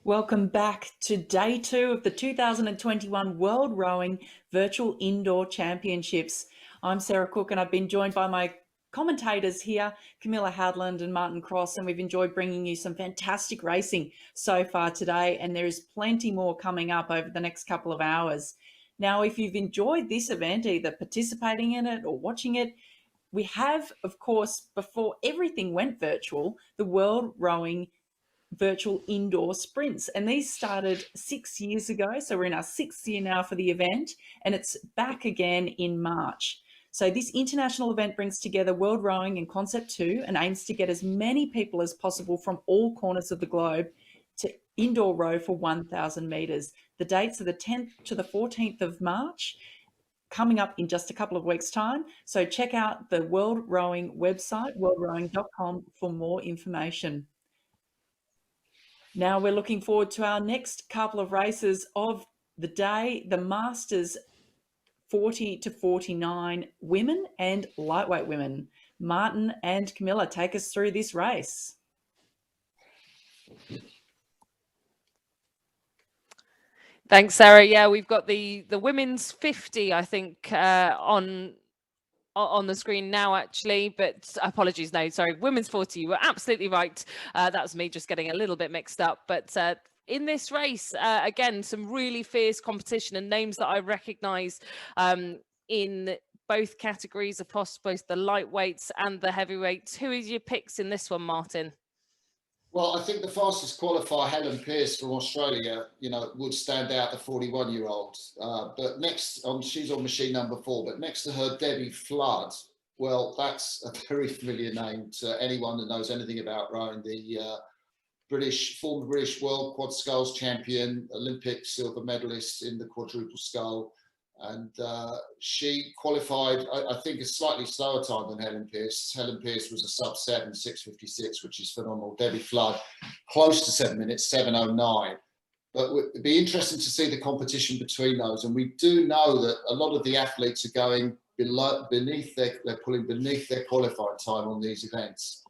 S4: Welcome back to day 2 of the 2021 World Rowing Virtual Indoor Championships. I'm Sarah Cook and I've been joined by my commentators here, Camilla Hadland and Martin Cross, and we've enjoyed bringing you some fantastic racing so far today, and there is plenty more coming up over the next couple of hours. Now, if you've enjoyed this event, either participating in it or watching it, we have, of course, before everything went virtual, the World Rowing Virtual Indoor Sprints, and these started 6 years ago, so we're in our 6th year now for the event, and it's back again in March. So this international event brings together World Rowing and Concept 2 and aims to get as many people as possible from all corners of the globe to indoor row for 1,000 metres. The dates are the 10th to the 14th of March, coming up in just a couple of weeks' time. So check out the World Rowing website, worldrowing.com, for more information. Now we're looking forward to our next couple of races of the day, the Masters 40 to 49 women and lightweight women. Martin and Camilla, take us through this race.
S5: Thanks, Sarah. Yeah, we've got the women's 50, I think, on the screen now, actually, but apologies, no, sorry, women's 40. You were absolutely right. That was me just getting a little bit mixed up. But in this race, again, some really fierce competition and names that I recognise in both categories across both the lightweights and the heavyweights. Who is your picks in this one, Martin?
S2: Well, I think the fastest qualifier, Helen Pearce from Australia, would stand out, the 41-year-old. But next, she's on machine number 4. But next to her, Debbie Flood. Well, that's a very familiar name to anyone that knows anything about rowing. The former British World Quad Sculls champion, Olympic silver medalist in the quadruple scull. And she qualified, I think, a slightly slower time than Helen Pearce. Helen Pearce was a sub-7, 6:56, which is phenomenal. Debbie Flood, close to 7 minutes, 7:09. But it'd be interesting to see the competition between those. And we do know that a lot of the athletes are going beneath they're pulling beneath their qualifying time on these events.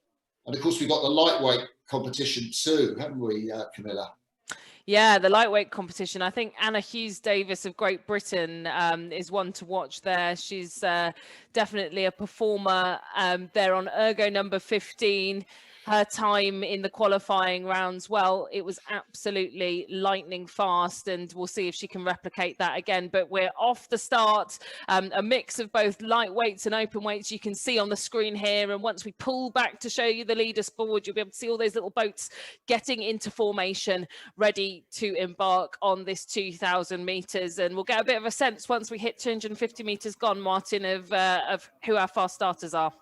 S2: And of course, we've got the lightweight competition too, haven't we, Camilla?
S5: Yeah, the lightweight competition. I think Anna Hughes-Davis of Great Britain is one to watch there. She's definitely a performer there on ergo number 15. Her time in the qualifying rounds, well, it was absolutely lightning fast, and we'll see if she can replicate that again. But we're off the start, a mix of both lightweights and open weights you can see on the screen here. And once we pull back to show you the leaders board, you'll be able to see all those little boats getting into formation, ready to embark on this 2,000 metres. And we'll get a bit of a sense once we hit 250 metres gone, Martin, of who our fast starters are.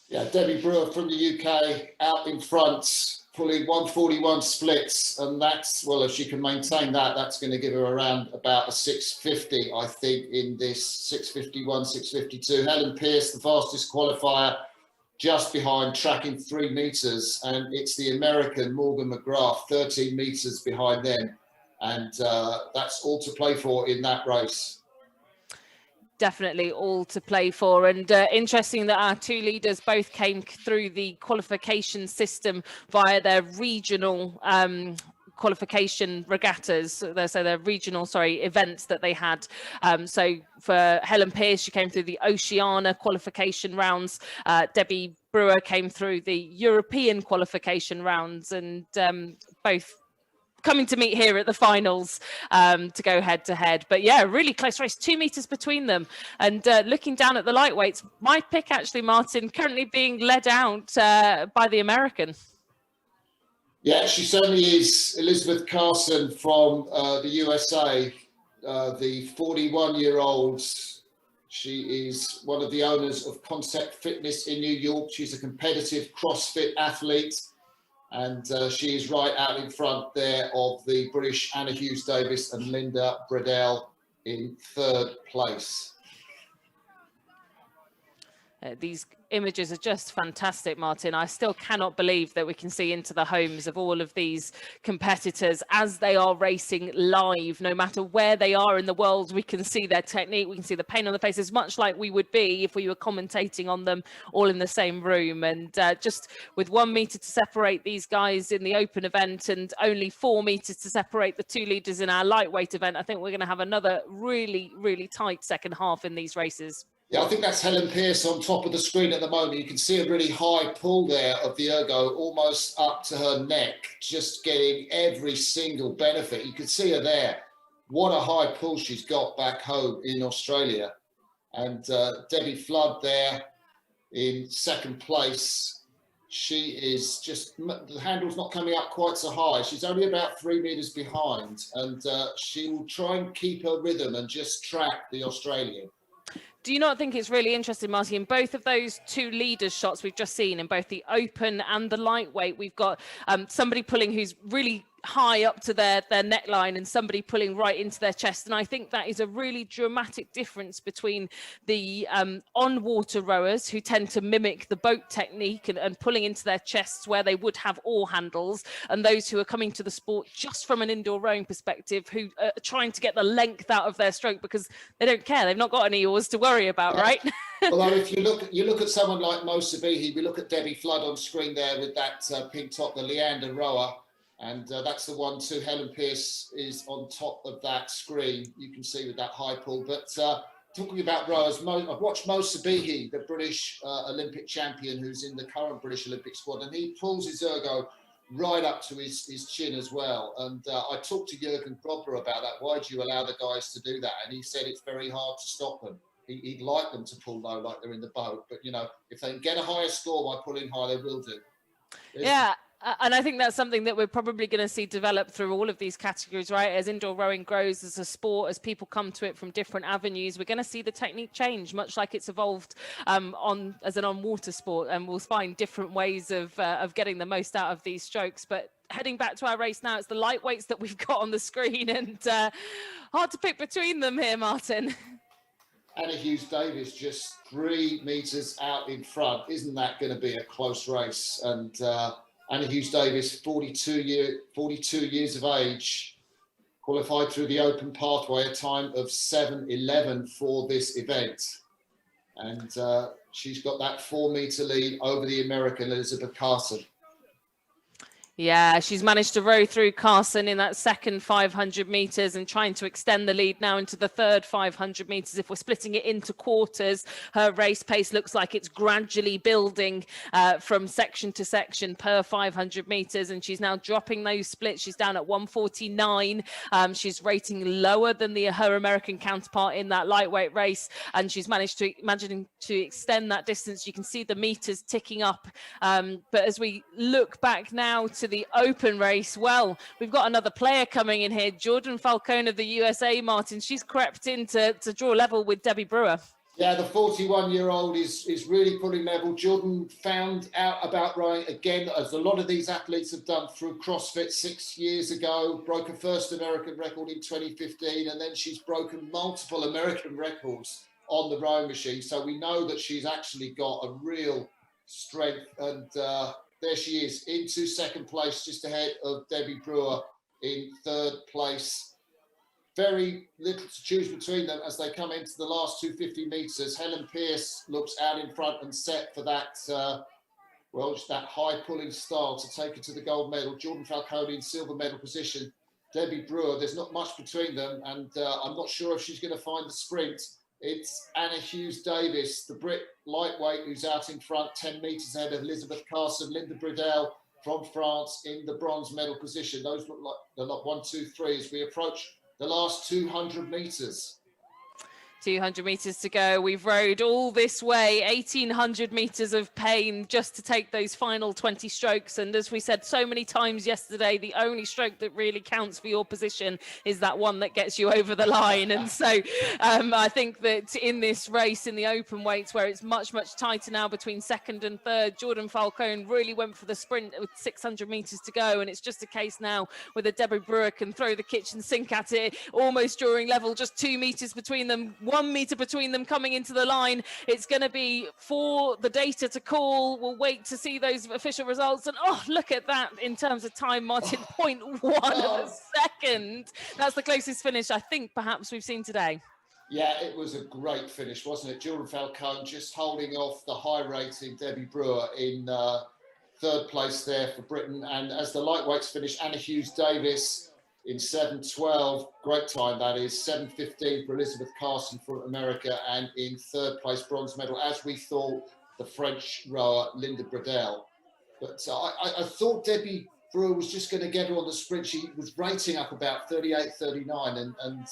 S2: Yeah, Debbie Brewer from the UK out in front, pulling 141 splits. And that's, well, if she can maintain that, that's going to give her around about a 650, I think, in this 651, 652. Helen Pearce, the fastest qualifier, just behind, tracking 3 metres. And it's the American Morgan McGrath, 13 metres behind them. And that's all to play for in that race.
S5: Definitely all to play for. And interesting that our 2 leaders both came through the qualification system via their regional qualification regattas, so their regional events that they had. So for Helen Pearce, she came through the Oceania qualification rounds. Debbie Brewer came through the European qualification rounds, and both coming to meet here at the finals to go head to head. But yeah, really close race, 2 meters between them. And looking down at the lightweights, my pick actually, Martin, currently being led out by the American.
S2: Yeah, she certainly is. Elizabeth Carson from the USA, the 41-year-old. She is one of the owners of Concept Fitness in New York. She's a competitive CrossFit athlete. And she is right out in front there of the British Anna Hughes-Davis and Linda Bredell in 3rd place.
S5: These images are just fantastic, Martin. I still cannot believe that we can see into the homes of all of these competitors as they are racing live. No matter where they are in the world, we can see their technique, we can see the pain on the faces, much like we would be if we were commentating on them all in the same room. And just with 1 meter to separate these guys in the open event and only 4 meters to separate the two leaders in our lightweight event, I think we're going to have another really, really tight second half in these races.
S2: Yeah, I think that's Helen Pierce on top of the screen at the moment. You can see a really high pull there of the ergo, almost up to her neck, just getting every single benefit. You can see her there. What a high pull she's got back home in Australia. And Debbie Flood there in second place. She is just, the handle's not coming up quite so high. She's only about 3 meters behind, and she will try and keep her rhythm and just track the Australian.
S5: Do you not think it's really interesting, Marty, in both of those two leaders shots we've just seen, in both the open and the lightweight, we've got somebody pulling who's really high up to their neckline and somebody pulling right into their chest. And I think that is a really dramatic difference between the on-water rowers who tend to mimic the boat technique and pulling into their chests where they would have oar handles, and those who are coming to the sport just from an indoor rowing perspective, who are trying to get the length out of their stroke because they don't care. They've not got any oars to worry about, right?
S2: Although if you look at someone like Mo Sabihi, we look at Debbie Flood on screen there with that pink top, the Leander rower. And that's the one too. Helen Pierce is on top of that screen. You can see with that high pull. But talking about rowers, I've watched Mo Sabihi, the British Olympic champion, who's in the current British Olympic squad, and he pulls his ergo right up to his chin as well. And I talked to Jürgen Grobler about that. Why do you allow the guys to do that? And he said it's very hard to stop them. He'd like them to pull low like they're in the boat. But, you know, if they can get a higher score by pulling high, they will do.
S5: Yeah. And I think that's something that we're probably going to see develop through all of these categories, right? As indoor rowing grows as a sport, as people come to it from different avenues, we're going to see the technique change, much like it's evolved as an on-water sport. And we'll find different ways of getting the most out of these strokes. But heading back to our race now, it's the lightweights that we've got on the screen, and hard to pick between them here, Martin.
S2: Anna Hughes-Davis just 3 meters out in front. Isn't that going to be a close race? And Anna Hughes-Davis, 42 years of age, qualified through the open pathway, a time of 7:11 for this event. And she's got that 4 meter lead over the American Elizabeth Carson.
S5: Yeah, she's managed to row through Carson in that second 500 meters and trying to extend the lead now into the third 500 meters. If we're splitting it into quarters, her race pace looks like it's gradually building from section to section per 500 meters. And she's now dropping those splits. She's down at 149. She's rating lower than her American counterpart in that lightweight race. And she's managed to extend that distance. You can see the meters ticking up. But as we look back now to the open race, well, we've got another player coming in here, Jordan Falcone of the USA, Martin. She's crept in to draw level with Debbie Brewer.
S2: Yeah, the 41-year-old is really pulling level. Jordan found out about rowing again, as a lot of these athletes have done through CrossFit 6 years ago, broke her first American record in 2015, and then she's broken multiple American records on the rowing machine. So we know that she's actually got a real strength, and there she is into second place, just ahead of Debbie Brewer in third place. Very little to choose between them as they come into the last 250 meters. Helen Pierce looks out in front and set for that, just that high pulling style to take her to the gold medal. Jordan Falcone in silver medal position. Debbie Brewer, there's not much between them, and I'm not sure if she's going to find the sprint. It's Anna Hughes-Davis, the Brit lightweight, who's out in front, 10 metres ahead of Elizabeth Carson. Linda Bridell from France in the bronze medal position. Those look like they're like 1, 2, 3 as we approach the last 200 metres.
S5: 200 meters to go. We've rowed all this way, 1,800 meters of pain just to take those final 20 strokes. And as we said so many times yesterday, the only stroke that really counts for your position is that one that gets you over the line. And so I think that in this race, in the open weights, where it's much, much tighter now between second and third, Jordan Falcone really went for the sprint with 600 meters to go. And it's just a case now whether Debbie Brewer can throw the kitchen sink at it, almost drawing level, just 2 meters between them. 1 meter between them coming into the line. It's going to be for the data to call. We'll wait to see those official results. And oh, look at that in terms of time, Martin, 0.1 of a second. That's the closest finish I think perhaps we've seen today.
S2: Yeah, it was a great finish, wasn't it? Jordan Falcone just holding off the high rating Debbie Brewer in third place there for Britain. And as the lightweights finish, Anna Hughes-Davis in 7:12, great time that is, 7:15 for Elizabeth Carson from America, and in third place, bronze medal, as we thought, the French rower Linda Bradel. But I thought Debbie Brewer was just going to get her on the sprint. She was rating up about 38, 39, and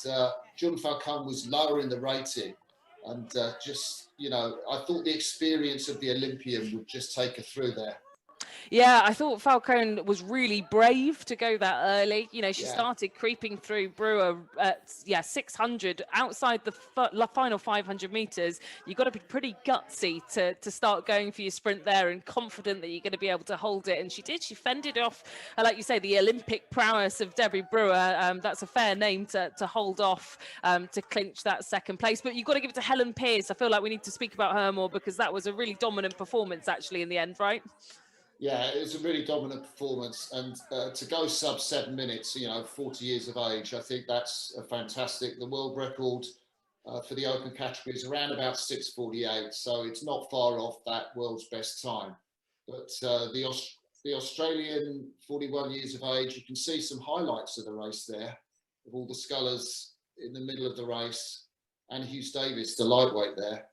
S2: Jordan Falcone was lower in the rating. And just, you know, I thought the experience of the Olympian would just take her through there.
S5: Yeah, I thought Falcone was really brave to go that early. You know, she started creeping through Brewer at 600 outside the final 500 meters. You've got to be pretty gutsy to start going for your sprint there and confident that you're going to be able to hold it. And she did. She fended off, like you say, the Olympic prowess of Debbie Brewer. That's a fair name to hold off to clinch that second place. But you've got to give it to Helen Pearce. I feel like we need to speak about her more because that was a really dominant performance actually in the end, right?
S2: Yeah, it was a really dominant performance, and to go sub 7 minutes, you know, 40 years of age, I think that's fantastic. The world record for the open category is around about 6:48, so it's not far off that world's best time. But the Australian 41 years of age, you can see some highlights of the race there, of all the scullers in the middle of the race, and Hughes-Davis, the lightweight there.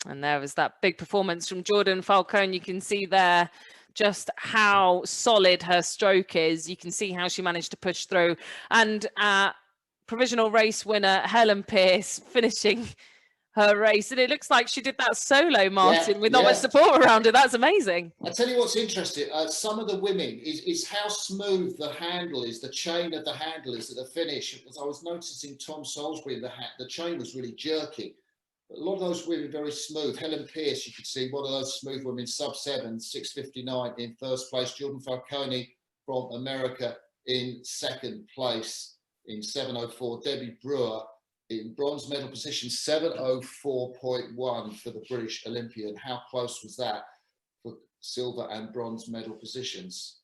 S5: And there was that big performance from Jordan Falcone. You can see there just how solid her stroke is. You can see how she managed to push through. And provisional race winner, Helen Pearce, finishing her race. And it looks like she did that solo, Martin, with not much support around her. That's amazing.
S2: I tell you what's interesting. Some of the women is how smooth the handle is, the chain of the handle is at the finish. As I was noticing Tom Salisbury, the chain was really jerky. A lot of those women very smooth. Helen Pearce, you could see one of those smooth women, sub 7, 6:59 in first place. Jordan Falcone from America in second place in 7:04. Debbie Brewer in bronze medal position, 7:04.1 for the British Olympian. How close was that for silver and bronze medal positions?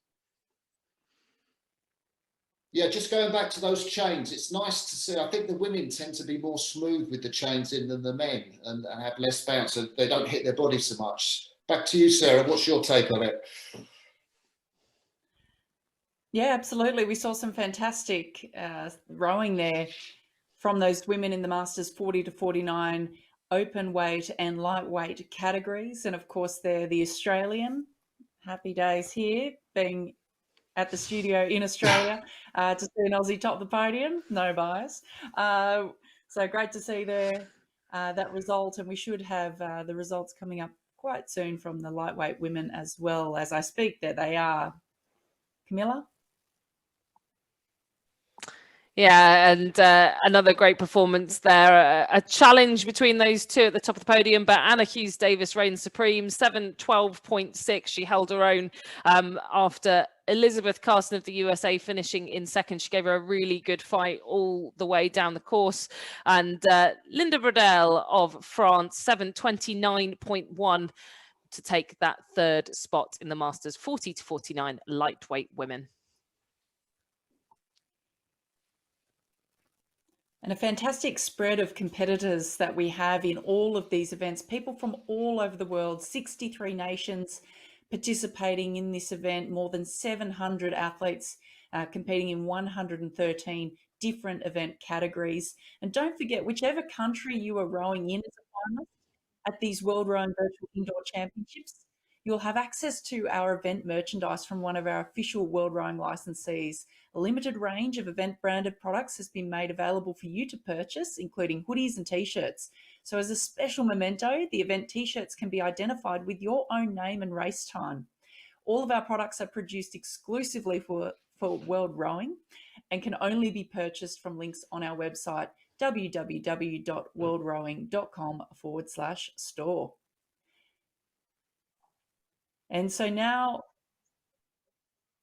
S2: Yeah, just going back to those chains, it's nice to see. I think the women tend to be more smooth with the chains in than the men and have less bounce, so they don't hit their body so much. Back to you, Sarah. What's your take on it?
S4: Yeah, absolutely. We saw some fantastic rowing there from those women in the Masters 40 to 49 open weight and lightweight categories. And of course, they're the Australian. Happy days here, being at the studio in Australia to see an Aussie top the podium. No bias. So great to see that result. And we should have the results coming up quite soon from the lightweight women as well. As I speak, there they are. Camilla?
S5: Yeah, and another great performance there. A challenge between those two at the top of the podium, but Anna Hughes-Davis reigns supreme, 7:12.6. She held her own after Elizabeth Carson of the USA finishing in second. She gave her a really good fight all the way down the course. And Linda Bradel of France, 7:29.1 to take that third spot in the Masters 40 to 49 lightweight women.
S4: And a fantastic spread of competitors that we have in all of these events, people from all over the world, 63 nations participating in this event, more than 700 athletes competing in 113 different event categories. And don't forget, whichever country you are rowing in as a finalist at these World Rowing Virtual Indoor Championships, you'll have access to our event merchandise from one of our official World Rowing licensees. A limited range of event-branded products has been made available for you to purchase, including hoodies and T-shirts. So as a special memento, the event T-shirts can be identified with your own name and race time. All of our products are produced exclusively for World Rowing and can only be purchased from links on our website, www.worldrowing.com/store. And so now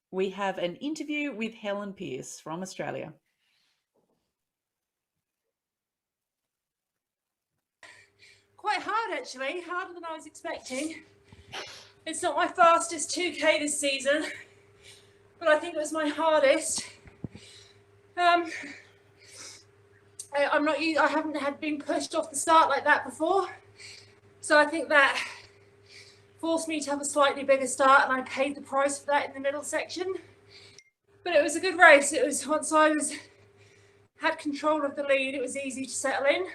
S4: we have an interview with Helen Pearce from Australia.
S13: quite hard actually, harder than I was expecting. It's not my fastest 2K this season, but I think it was my hardest. I haven't been pushed off the start like that before, so I think that forced me to have a slightly bigger start, and I paid the price for that in the middle section. But it was a good race. It was once I had control of the lead, it was easy to settle in.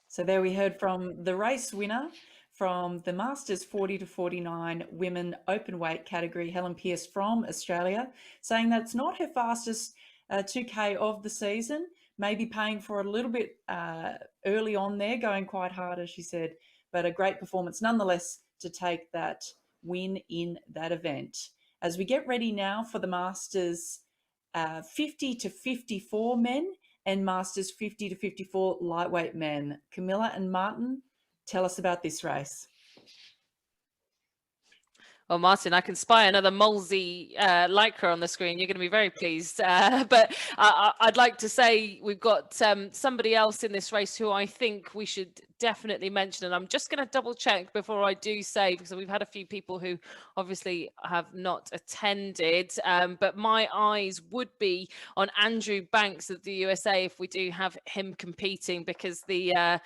S4: So there we heard from the race winner from the Masters 40 to 49 women open weight category, Helen Pearce from Australia, saying that's not her fastest 2K of the season, maybe paying for a little bit early on there, going quite hard, as she said, but a great performance nonetheless to take that win in that event. As we get ready now for the Masters 50 to 54 men and Masters 50 to 54 lightweight men. Camilla and Martin, tell us about this race.
S5: Well, Martin, I can spy another Molesey lycra on the screen. You're going to be very pleased. But I'd like to say we've got somebody else in this race who I think we should definitely mention. And I'm just going to double check before I do say, because we've had a few people who obviously have not attended. But my eyes would be on Andrew Banks of the USA if we do have him competing, because the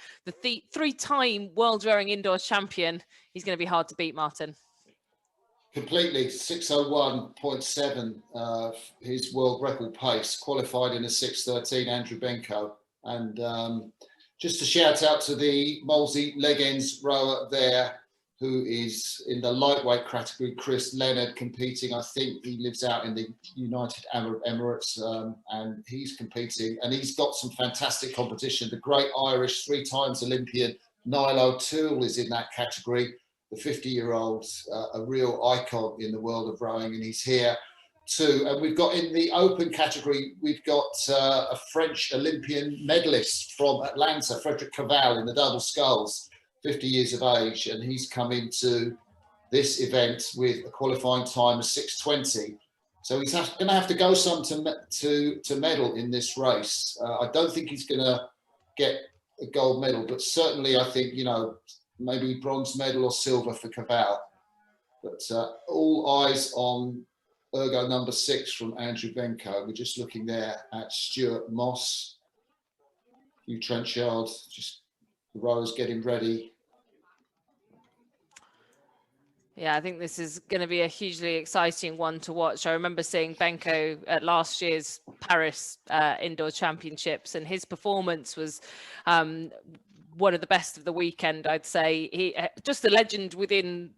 S5: three-time World Rowing Indoors champion, he's going to be hard to beat, Martin.
S2: Completely, 6:01.7, his world record pace, qualified in a 6:13, Andrew Benko. And just a shout out to the Molesey leg ends rower there, who is in the lightweight category, Chris Leonard, competing. I think he lives out in the United Arab Emirates, and he's competing, and he's got some fantastic competition. The great Irish 3-times Olympian Niall O'Toole is in that category. The 50-year-old, a real icon in the world of rowing, and he's here too. And we've got in the open category, we've got a French Olympian medalist from Atlanta, Frederic Cavall, in the double sculls, 50 years of age, and he's come into this event with a qualifying time of 6:20. So he's going to have to go some to medal in this race. I don't think he's going to get a gold medal, but certainly I think, you know, maybe bronze medal or silver for Cavall. But all eyes on ergo number 6 from Andrew Benko. We're just looking there at Stuart Moss, Hugh Trenchard, just the rowers getting ready.
S5: Yeah, I think this is going to be a hugely exciting one to watch. I remember seeing Benko at last year's Paris Indoor Championships, and his performance was one of the best of the weekend, I'd say. He just a legend within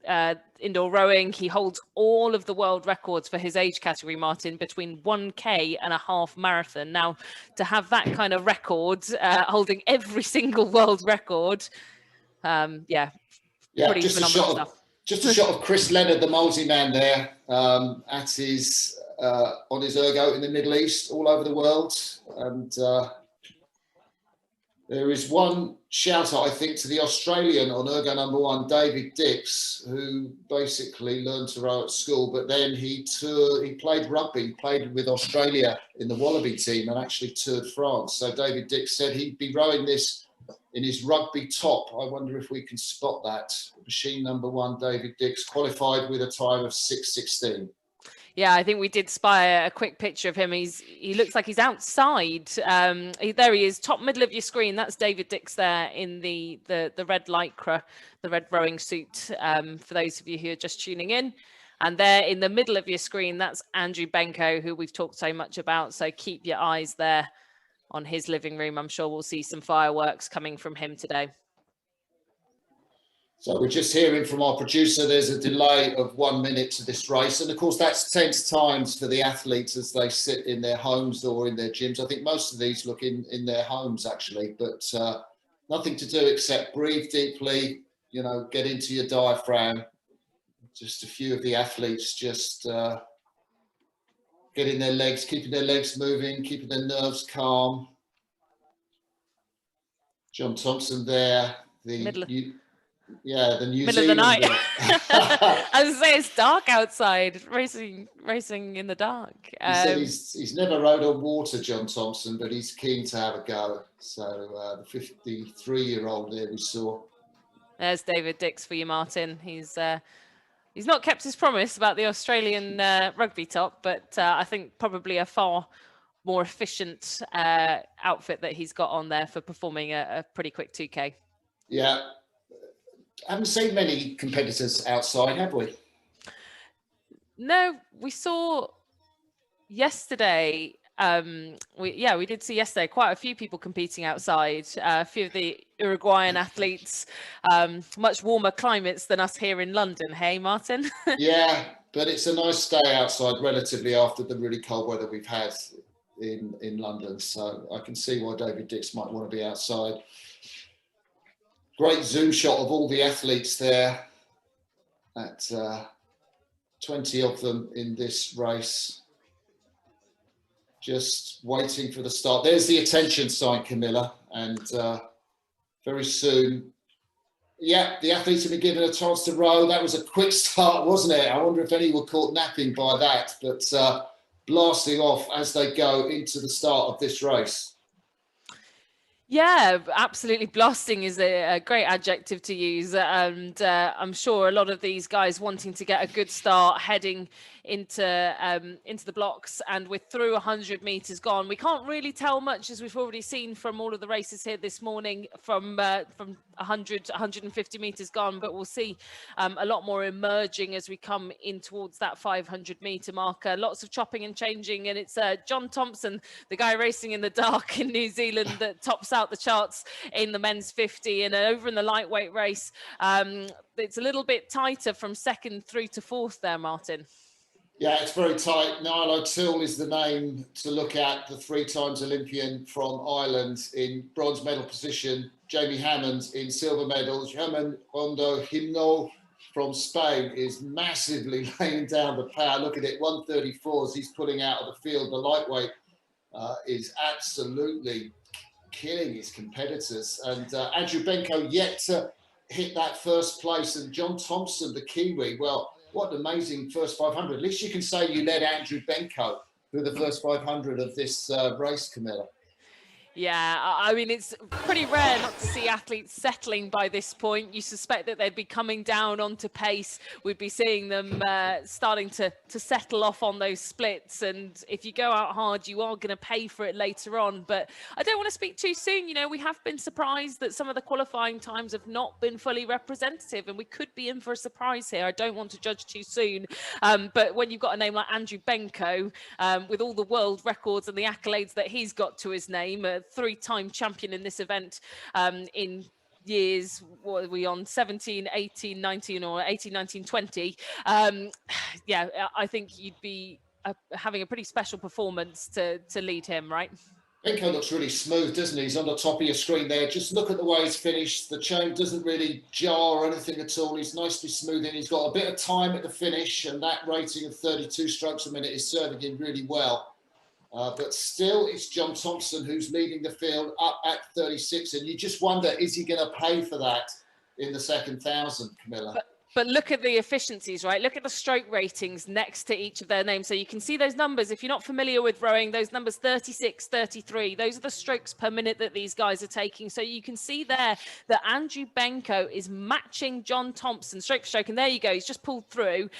S5: indoor rowing. He holds all of the world records for his age category, Martin, between 1K and a half marathon. Now, to have that kind of record, holding every single world record, pretty phenomenal stuff.
S2: Just a shot of Chris Leonard, the Molesey man there, at his on his ergo in the Middle East, all over the world. And there is one shout out, I think, to the Australian on ergo number 1, David Dix, who basically learned to row at school, but then he played rugby, he played with Australia in the Wallaby team and actually toured France. So David Dix said he'd be rowing this in his rugby top. I wonder if we can spot that. Machine number 1, David Dix, qualified with a time of 6:16.
S5: Yeah, I think we did spy a quick picture of him. He looks like he's outside. There he is, top middle of your screen. That's David Dix there in the red lycra, the red rowing suit, for those of you who are just tuning in. And there in the middle of your screen, that's Andrew Benko, who we've talked so much about. So keep your eyes there on his living room. I'm sure we'll see some fireworks coming from him today.
S2: So we're just hearing from our producer, there's a delay of 1 minute to this race. And of course, that's tense times for the athletes as they sit in their homes or in their gyms. I think most of these look in their homes, actually, but nothing to do except breathe deeply, you know, get into your diaphragm. Just a few of the athletes just getting their legs, keeping their legs moving, keeping their nerves calm. John Thompson there, the Yeah, the New
S5: middle of the
S2: Zealand.
S5: night. I was say it's dark outside, racing in the dark.
S2: He said he's never rode on water, John Thompson, but he's keen to have a go. So the 53-year-old there we saw.
S5: There's David Dix for you, Martin. He's not kept his promise about the Australian rugby top, but I think probably a far more efficient outfit that he's got on there for performing a pretty quick 2K.
S2: Yeah. Haven't seen many competitors outside, have we?
S5: No, we saw yesterday. We did see yesterday quite a few people competing outside. A few of the Uruguayan athletes, much warmer climates than us here in London. Hey, Martin.
S2: Yeah, but it's a nice day outside relatively after the really cold weather we've had in London. So I can see why David Dix might want to be outside. Great zoom shot of all the athletes there. At 20 of them in this race. Just waiting for the start. There's the attention sign, Camilla. And very soon, yeah, the athletes have been given a chance to row. That was a quick start, wasn't it? I wonder if any were caught napping by that. But blasting off as they go into the start of this race.
S5: Yeah, absolutely. Blasting is a great adjective to use. And I'm sure a lot of these guys wanting to get a good start heading into the blocks, and we're through 100 meters gone. We can't really tell much, as we've already seen from all of the races here this morning, from 100 150 meters gone, but we'll see a lot more emerging as we come in towards that 500 meter marker. Lots of chopping and changing, and it's John Thompson, the guy racing in the dark in New Zealand, that tops out the charts in the men's 50. And over in the lightweight race, it's a little bit tighter from second through to fourth there, Martin.
S2: Yeah, it's very tight. Niall O'Toole is the name to look at, the 3 times Olympian from Ireland in bronze medal position. Jamie Hammond in silver medals. German Rondo Himno from Spain is massively laying down the power. Look at it, 134 as he's pulling out of the field. The lightweight is absolutely killing his competitors. And Andrew Benko yet to hit that first place. And John Thompson, the Kiwi, well, what an amazing first 500. At least you can say you led Andrew Benko through the first 500 of this race, Camilla.
S5: Yeah, I mean, it's pretty rare not to see athletes settling by this point. You suspect that they'd be coming down onto pace. We'd be seeing them starting to settle off on those splits. And if you go out hard, you are going to pay for it later on. But I don't want to speak too soon. You know, we have been surprised that some of the qualifying times have not been fully representative, and we could be in for a surprise here. I don't want to judge too soon. But when you've got a name like Andrew Benko, with all the world records and the accolades that he's got to his name, 3-time champion in this event in years, what are we on, 17, 18, 19 or 18, 19, 20. Yeah, I think you'd be having a pretty special performance to lead him, right?
S2: Benko looks really smooth, doesn't he? He's on the top of your screen there. Just look at the way he's finished. The chain doesn't really jar or anything at all. He's nicely smooth in. He's got a bit of time at the finish, and that rating of 32 strokes a minute is serving him really well. But still, it's John Thompson who's leading the field up at 36. And you just wonder, is he going to pay for that in the second 1,000, Camilla?
S5: But look at the efficiencies, right? Look at the stroke ratings next to each of their names. So you can see those numbers. If you're not familiar with rowing, those numbers 36, 33, those are the strokes per minute that these guys are taking. So you can see there that Andrew Benko is matching John Thompson stroke for stroke. And there you go. He's just pulled through.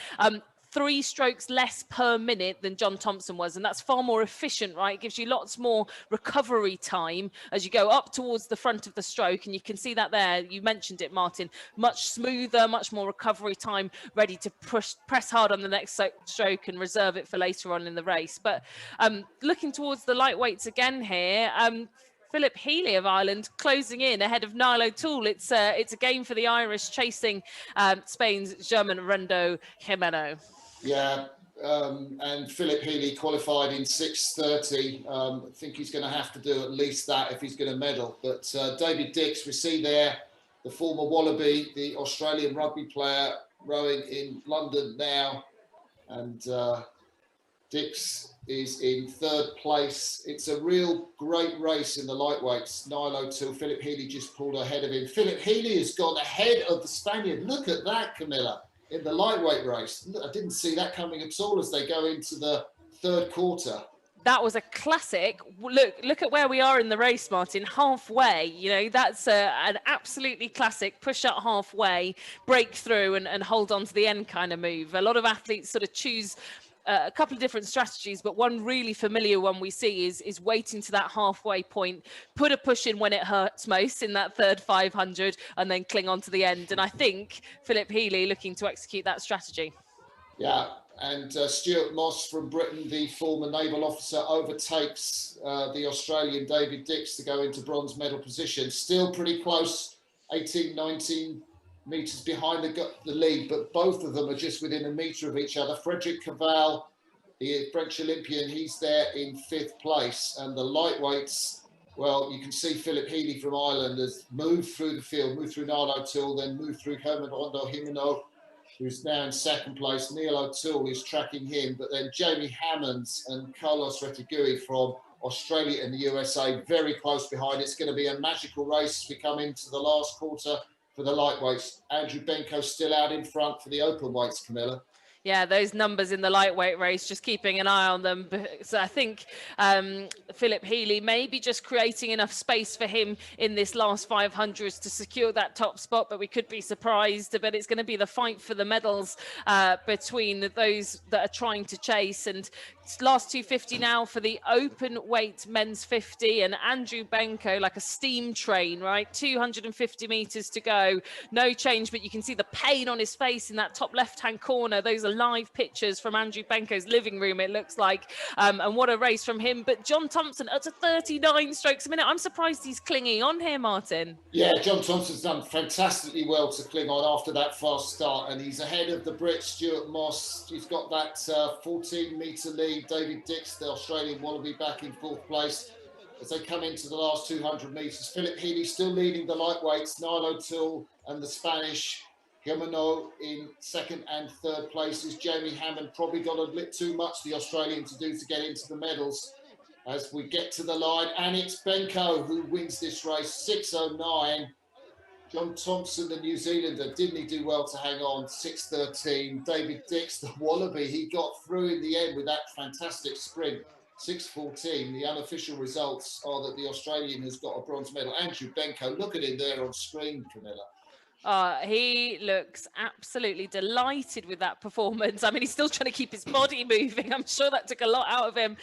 S5: 3 strokes less per minute than John Thompson was, and that's far more efficient, right? It gives you lots more recovery time as you go up towards the front of the stroke, and you can see that there. You mentioned it, Martin. Much smoother, much more recovery time, ready to press hard on the next stroke and reserve it for later on in the race. But looking towards the lightweights again here, Philip Healy of Ireland closing in ahead of Niall O'Toole. It's a game for the Irish, chasing Spain's German Rendo Jimeno.
S2: Yeah, and Philip Healy qualified in 6:30. I think he's going to have to do at least that if he's going to medal. But David Dix, we see there, the former Wallaby, the Australian rugby player, rowing in London now. And Dix is in third place. It's a real great race in the lightweights. Niall O'Toole, Philip Healy just pulled ahead of him. Philip Healy has gone ahead of the Spaniard. Look at that, Camilla, in the lightweight race. I didn't see that coming at all as they go into the third quarter.
S5: That was a classic. Look at where we are in the race, Martin. Halfway, you know, that's an absolutely classic push up halfway, break through and hold on to the end kind of move. A lot of athletes sort of choose a couple of different strategies, but one really familiar one we see is waiting to that halfway point, put a push in when it hurts most in that third 500, and then cling on to the end. And I think Philip Healy looking to execute that strategy.
S2: Yeah, and Stuart Moss from Britain, the former naval officer, overtakes the Australian David Dix to go into bronze medal position. Still pretty close, 18, 19 metres behind the lead, but both of them are just within a metre of each other. Frederic Cavall, the French Olympian, he's there in fifth place. And the lightweights, well, you can see Philip Healy from Ireland has moved through the field, moved through Niall O'Toole, then moved through Herman Rondo Jimeno, who's now in second place. Neil O'Toole is tracking him, but then Jamie Hammonds and Carlos Retegui from Australia and the USA very close behind. It's going to be a magical race as we come into the last quarter for the lightweights. Andrew Benko still out in front for the open weights, Camilla.
S5: Yeah, those numbers in the lightweight race, just keeping an eye on them. So I think Philip Healy maybe just creating enough space for him in this last 500s to secure that top spot, but we could be surprised. But it's going to be the fight for the medals between those that are trying to chase. And last 250 now for the open weight men's 50, and Andrew Benko like a steam train, right? 250 meters to go, no change, but you can see the pain on his face in that top left-hand corner. Those are live pictures from Andrew Benko's living room, it looks like, and what a race from him. But John Thompson at 39 strokes a minute. I'm surprised he's clinging on here, Martin.
S2: Yeah, John Thompson's done fantastically well to cling on after that fast start, and he's ahead of the Brit Stuart Moss. He's got that 14-metre lead. David Dix, the Australian wallaby, back in fourth place as they come into the last 200 metres. Philip Healy still leading the lightweights. Niall O'Toole and the Spanish Jimeno in second and third places. Jamie Hammond probably got a bit too much, the Australian, to do to get into the medals as we get to the line. And it's Benko who wins this race, 6:09. John Thompson, the New Zealander, didn't he do well to hang on, 6:13. David Dix, the wallaby, he got through in the end with that fantastic sprint, 6:14. The unofficial results are that the Australian has got a bronze medal. Andrew Benko, look at him there on screen, Camilla.
S5: He looks absolutely delighted with that performance. I mean, he's still trying to keep his body moving. I'm sure that took a lot out of him.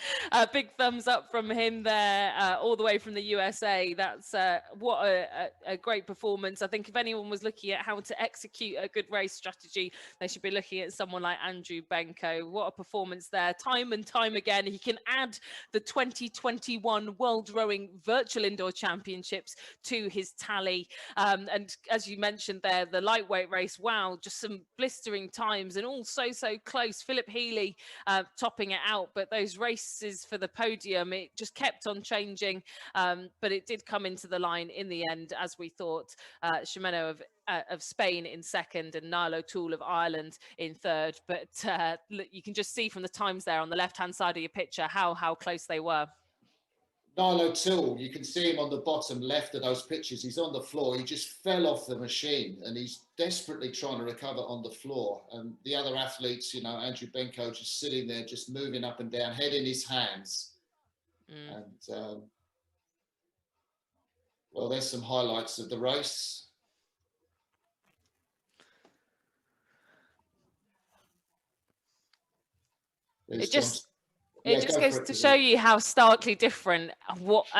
S5: Big thumbs up from him there, all the way from the USA. That's what a great performance. I think if anyone was looking at how to execute a good race strategy, they should be looking at someone like Andrew Benko. What a performance there. Time and time again, he can add the 2021 World Rowing Virtual Indoor Championships to his tally. And as you mentioned there, the lightweight race, wow, just some blistering times and all so close. Philip Healy topping it out, but those races for the podium, it just kept on changing, but it did come into the line in the end, as we thought. Jimeno of Spain in second and Niall O'Toole of Ireland in third, but look, you can just see from the times there on the left hand side of your picture how close they were.
S2: Niall O'Toole, you can see him on the bottom left of those pictures. He's on the floor. He just fell off the machine and he's desperately trying to recover on the floor. And the other athletes, you know, Andrew Benko just sitting there, just moving up and down, head in his hands. And, well, there's some highlights of the race.
S5: It just goes to show you how starkly different,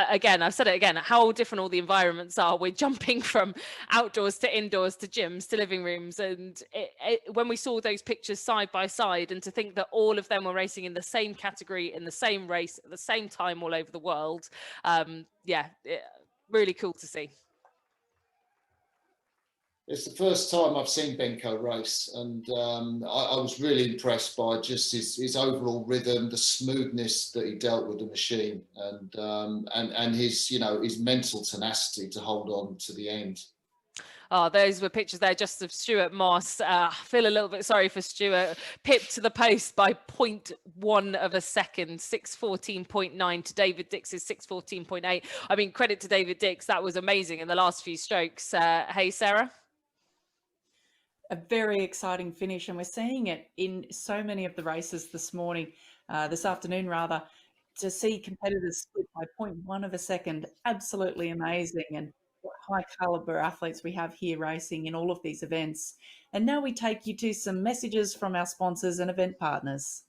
S5: again, I've said it again, how different all the environments are. We're jumping from outdoors to indoors to gyms to living rooms. And when we saw those pictures side by side, and to think that all of them were racing in the same category, in the same race, at the same time all over the world, really cool to see.
S2: It's the first time I've seen Benko race, and I was really impressed by just his overall rhythm, the smoothness that he dealt with the machine, and his, you know, his mental tenacity to hold on to the end.
S5: Oh, those were pictures there just of Stuart Moss. I feel a little bit sorry for Stuart. Pipped to the post by 0.1 of a second, 6:14.9 to David Dix's 6:14.8. I mean, credit to David Dix. That was amazing in the last few strokes. Hey, Sarah?
S4: A very exciting finish, and we're seeing it in so many of the races this afternoon rather, to see competitors split by 0.1 of a second. Absolutely amazing. And what high caliber athletes we have here racing in all of these events. And now we take you to some messages from our sponsors and event partners.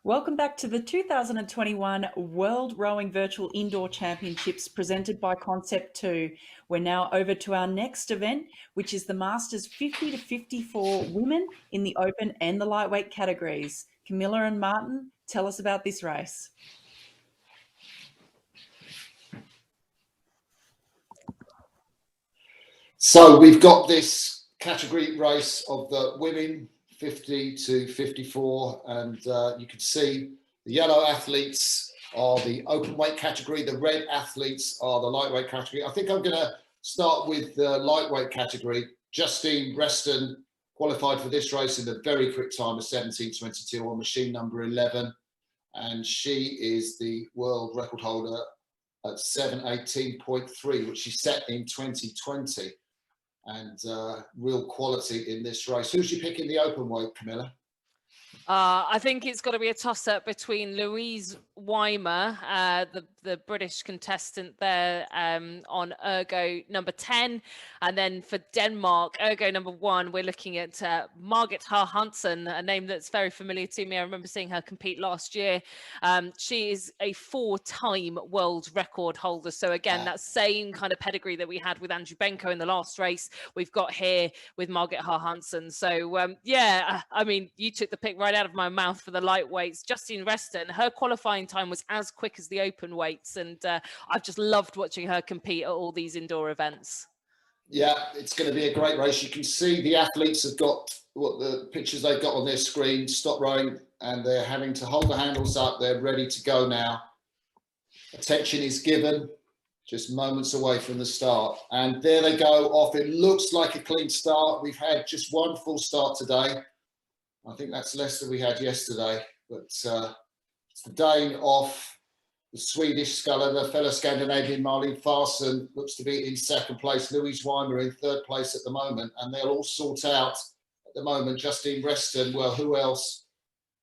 S4: Welcome back to the 2021 World Rowing Virtual Indoor Championships presented by Concept 2. We're now over to our next event, which is the Masters 50 to 54 women in the open and the lightweight categories. Camilla and Martin, tell us about this race.
S2: So we've got this category race of the women 50 to 54, and you can see the yellow athletes are the open weight category, the red athletes are the lightweight category. I think I'm going to start with the lightweight category. Justine Reston qualified for this race in a very quick time of 17:22 on machine number 11, and she is the world record holder at 7:18.3, which she set in 2020. And real quality in this race. Who's you picking the open weight, Camilla?
S5: I think it's got to be a toss-up between Louise Weimer, the British contestant there on ergo number 10, and then for Denmark, ergo number 1, we're looking at Margit Hansen, a name that's very familiar to me. I remember seeing her compete last year. She is a 4-time world record holder. So again, that same kind of pedigree that we had with Andrew Benko in the last race, we've got here with Margit Hansen. So yeah, I mean, you took the pick right out of my mouth for the lightweights. Justine Reston, her qualifying time was as quick as the open weights, and I've just loved watching her compete at all these indoor events.
S2: Yeah, it's going to be a great race. You can see the athletes have got what the pictures they've got on their screen, stop rowing, and they're having to hold the handles up. They're ready to go now. Attention is given, just moments away from the start. And there they go off. It looks like a clean start. We've had just one full start today. I think that's less than we had yesterday, but it's the Dane off, the Swedish sculler, the fellow Scandinavian Marlene Farson looks to be in second place, Louise Weimer in third place at the moment, and they'll all sort out at the moment. Justine Reston, well, who else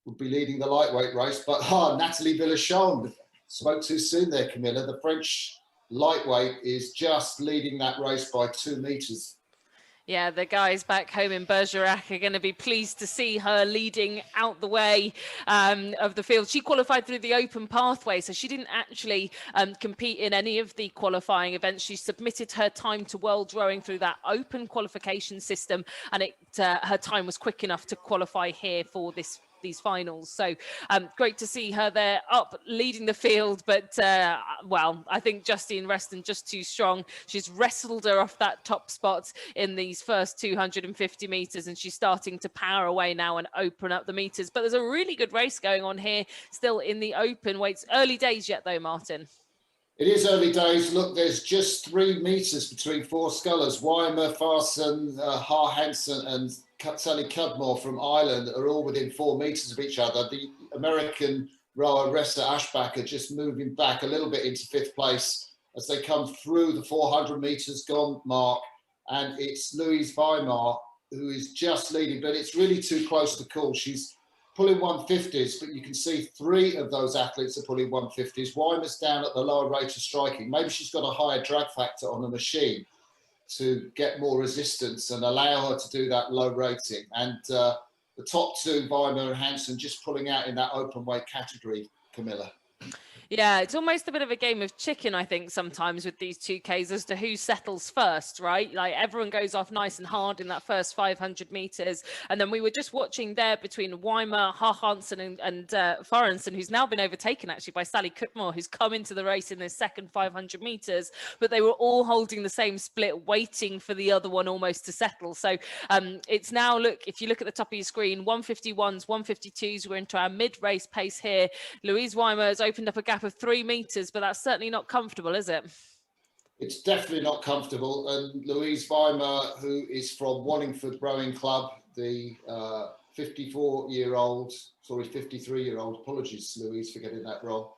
S2: would be leading the lightweight race? But Natalie Villechon, spoke too soon there, Camilla. The French lightweight is just leading that race by 2 meters.
S5: Yeah, the guys back home in Bergerac are going to be pleased to see her leading out the way of the field. She qualified through the open pathway, so she didn't actually compete in any of the qualifying events. She submitted her time to World Rowing through that open qualification system, and her time was quick enough to qualify here for these finals. So great to see her there up leading the field, but well, I think Justine Reston just too strong. She's wrestled her off that top spot in these first 250 meters, and she's starting to power away now and open up the meters. But there's a really good race going on here still in the open weights. Early days yet though, Martin.
S2: It is early days. Look, there's just 3 meters between 4 scullers. Weimer, Farson, Har Hansen and Sally Cudmore from Ireland are all within 4 meters of each other. The American rower Ressa Ashbacher just moving back a little bit into 5th place as they come through the 400 meters gone mark. And it's Louise Weimar who is just leading, but it's really too close to call. She's pulling 150s, but you can see 3 of those athletes are pulling 150s. Weimer's down at the lower rate of striking. Maybe she's got a higher drag factor on the machine to get more resistance and allow her to do that low rating. And the top 2, Weimer and Hansen, just pulling out in that open weight category, Camilla.
S5: Yeah, it's almost a bit of a game of chicken, I think, sometimes with these 2Ks as to who settles first, right? Like everyone goes off nice and hard in that first 500 meters. And then we were just watching there between Weimer, Hansen and Forensen, who's now been overtaken actually by Sally Cudmore, who's come into the race in this second 500 meters. But they were all holding the same split, waiting for the other one almost to settle. So it's now, look, if you look at the top of your screen, 151s, 152s, we're into our mid-race pace here. Louise Weimer has opened up a gap of 3 meters, but that's certainly not comfortable, is it?
S2: It's definitely not comfortable. And Louise Weimar, who is from Wallingford Rowing Club, the 53-year-old, apologies, Louise, for getting that wrong,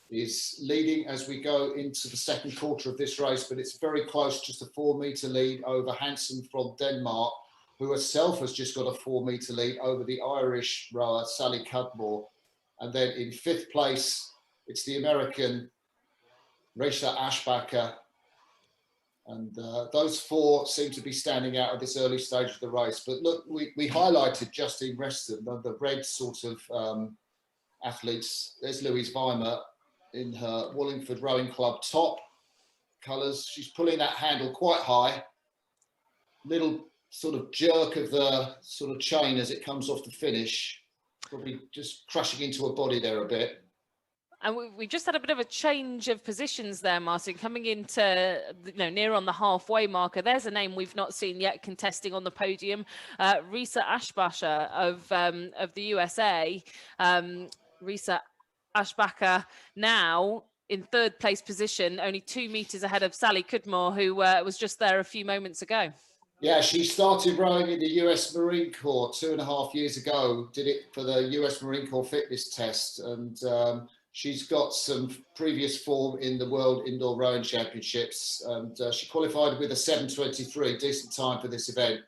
S2: is leading as we go into the second quarter of this race, but it's very close, just a 4-meter lead over Hansen from Denmark, who herself has just got a 4-meter lead over the Irish rower, Sally Cudmore. And then in 5th place, it's the American Ressa Ashbacher. And those 4 seem to be standing out at this early stage of the race. But look, we highlighted Justine Reston, the red sort of athletes. There's Louise Weimar in her Wallingford Rowing Club top colours. She's pulling that handle quite high. Little sort of jerk of the sort of chain as it comes off the finish. Probably just crushing into her body there a bit.
S5: And we just had a bit of a change of positions there, Martin, coming into, near on the halfway marker. There's a name we've not seen yet contesting on the podium, Ressa Ashbacher of the USA. Ressa Ashbacher now in 3rd place position, only 2 meters ahead of Sally Cudmore, who was just there a few moments ago.
S2: Yeah, she started rowing in the US Marine Corps 2.5 years ago, did it for the US Marine Corps fitness test. And she's got some previous form in the World Indoor Rowing Championships. And she qualified with a 7:23, decent time for this event.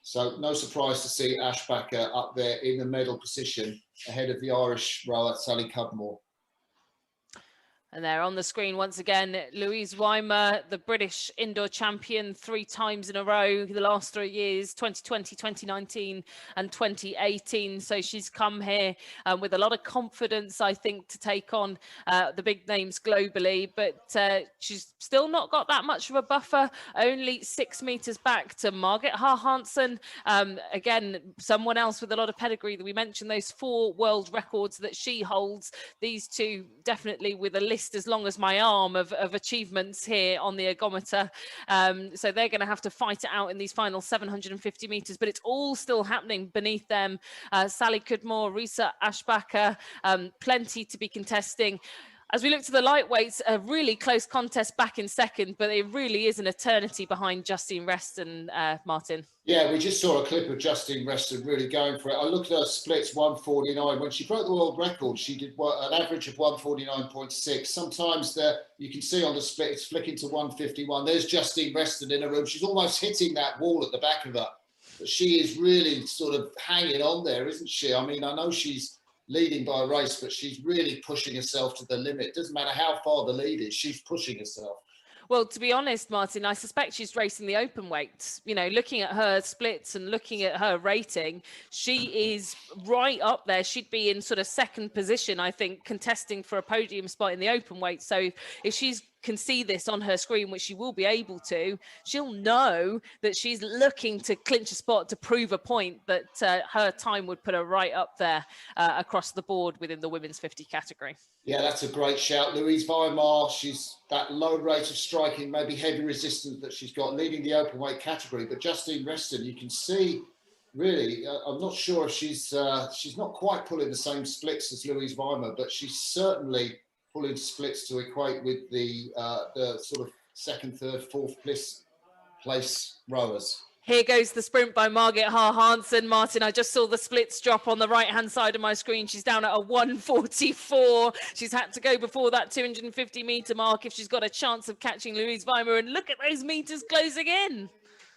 S2: So no surprise to see Ashbacher up there in the medal position ahead of the Irish rower, Sally Cudmore.
S5: And there on the screen, once again, Louise Weimar, the British indoor champion 3 times in a row, the last 3 years, 2020, 2019 and 2018. So she's come here with a lot of confidence, I think, to take on the big names globally. But she's still not got that much of a buffer, only 6 meters back to Margit Hansen. Again, someone else with a lot of pedigree that we mentioned, those 4 world records that she holds. These 2 definitely with a list as long as my arm of achievements here on the ergometer. So they're going to have to fight it out in these final 750 meters, but it's all still happening beneath them. Sally Cudmore, Ressa Ashbacher, plenty to be contesting. As we look to the lightweights, a really close contest back in second, but it really is an eternity behind Justine Reston, Martin.
S2: Yeah, we just saw a clip of Justine Reston really going for it. I looked at her splits 149. When she broke the world record, she did an average of 149.6. Sometimes you can see on the split, it's flicking to 151. There's Justine Reston in her room. She's almost hitting that wall at the back of her. But she is really sort of hanging on there, isn't she? I mean, I know she's leading by a race, but she's really pushing herself to the limit. Doesn't matter how far the lead is, she's pushing herself.
S5: Well, to be honest, Martin, I suspect she's racing the open weights. You know, looking at her splits and looking at her rating, she is right up there. She'd be in sort of second position, I think, contesting for a podium spot in the open weight. So if she's can see this on her screen, which she will be able to, she'll know that she's looking to clinch a spot to prove a point that her time would put her right up there across the board within the women's 50 category.
S2: Yeah, that's a great shout. Louise Weimar, she's that low rate of striking, maybe heavy resistance that she's got leading the open weight category. But Justine Reston, you can see, really, I'm not sure if she's not quite pulling the same splits as Louise Weimar, but she's certainly pulling splits to equate with the sort of second, third, fourth place rowers.
S5: Here goes the sprint by Margit Haar-Hansen. Martin, I just saw the splits drop on the right-hand side of my screen. She's down at a 1:44. She's had to go before that 250-metre mark if she's got a chance of catching Louise Weimar. And look at those meters closing in.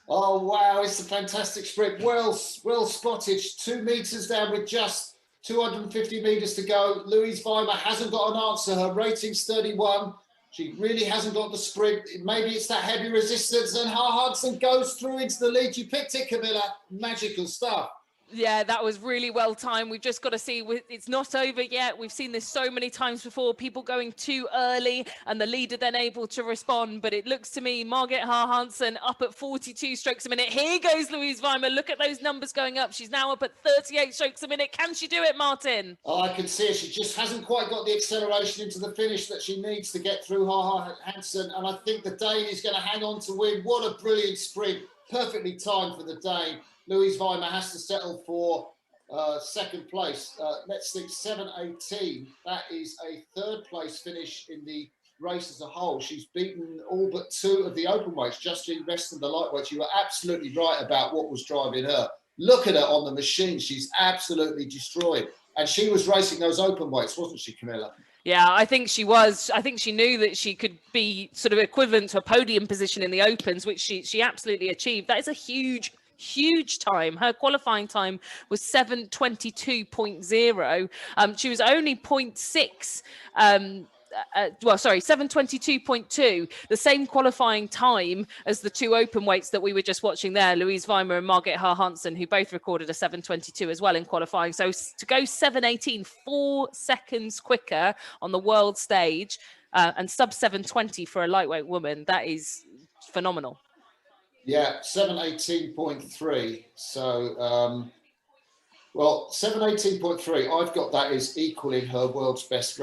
S2: Oh, wow, it's a fantastic sprint. Well spotted. 2 meters down with just 250 meters to go. Louise Weimar hasn't got an answer. Her rating's 31. She really hasn't got the sprint. Maybe it's that heavy resistance, and Haar-Hansen goes through into the lead. You picked it, Camilla. Magical stuff.
S5: Yeah, that was really well timed. We've just got to see, it's not over yet. We've seen this so many times before, people going too early and the leader then able to respond. But it looks to me, Margit Haar-Hansen up at 42 strokes a minute. Here goes Louise Weimar. Look at those numbers going up. She's now up at 38 strokes a minute. Can she do it, Martin?
S2: Oh, I can see it. She just hasn't quite got the acceleration into the finish that she needs to get through Haar-Hansen. And I think the Dane is going to hang on to win. What a brilliant sprint. Perfectly timed for the Dane. Louise Weimar has to settle for second place. Let's think 7:18. That is a third place finish in the race as a whole. She's beaten all but 2 of the open weights. Justine Reston, the lightweight. You were absolutely right about what was driving her. Look at her on the machine. She's absolutely destroyed. And she was racing those open weights, wasn't she, Camilla?
S5: Yeah, I think she was. I think she knew that she could be sort of equivalent to a podium position in the Opens, which she absolutely achieved. That is a huge time. Her qualifying time was 7:22.0. She was only 0.6 7:22.2, the same qualifying time as the 2 open weights that we were just watching there, Louise Weimar and Margit Haar-Hansen, who both recorded a 7:22 as well in qualifying. So to go 7:18, 4 seconds quicker on the world stage, and sub 7:20 for a lightweight woman, that is phenomenal.
S2: Yeah, 7:18.3. So, well, 7:18.3. I've got that as equaling her world's best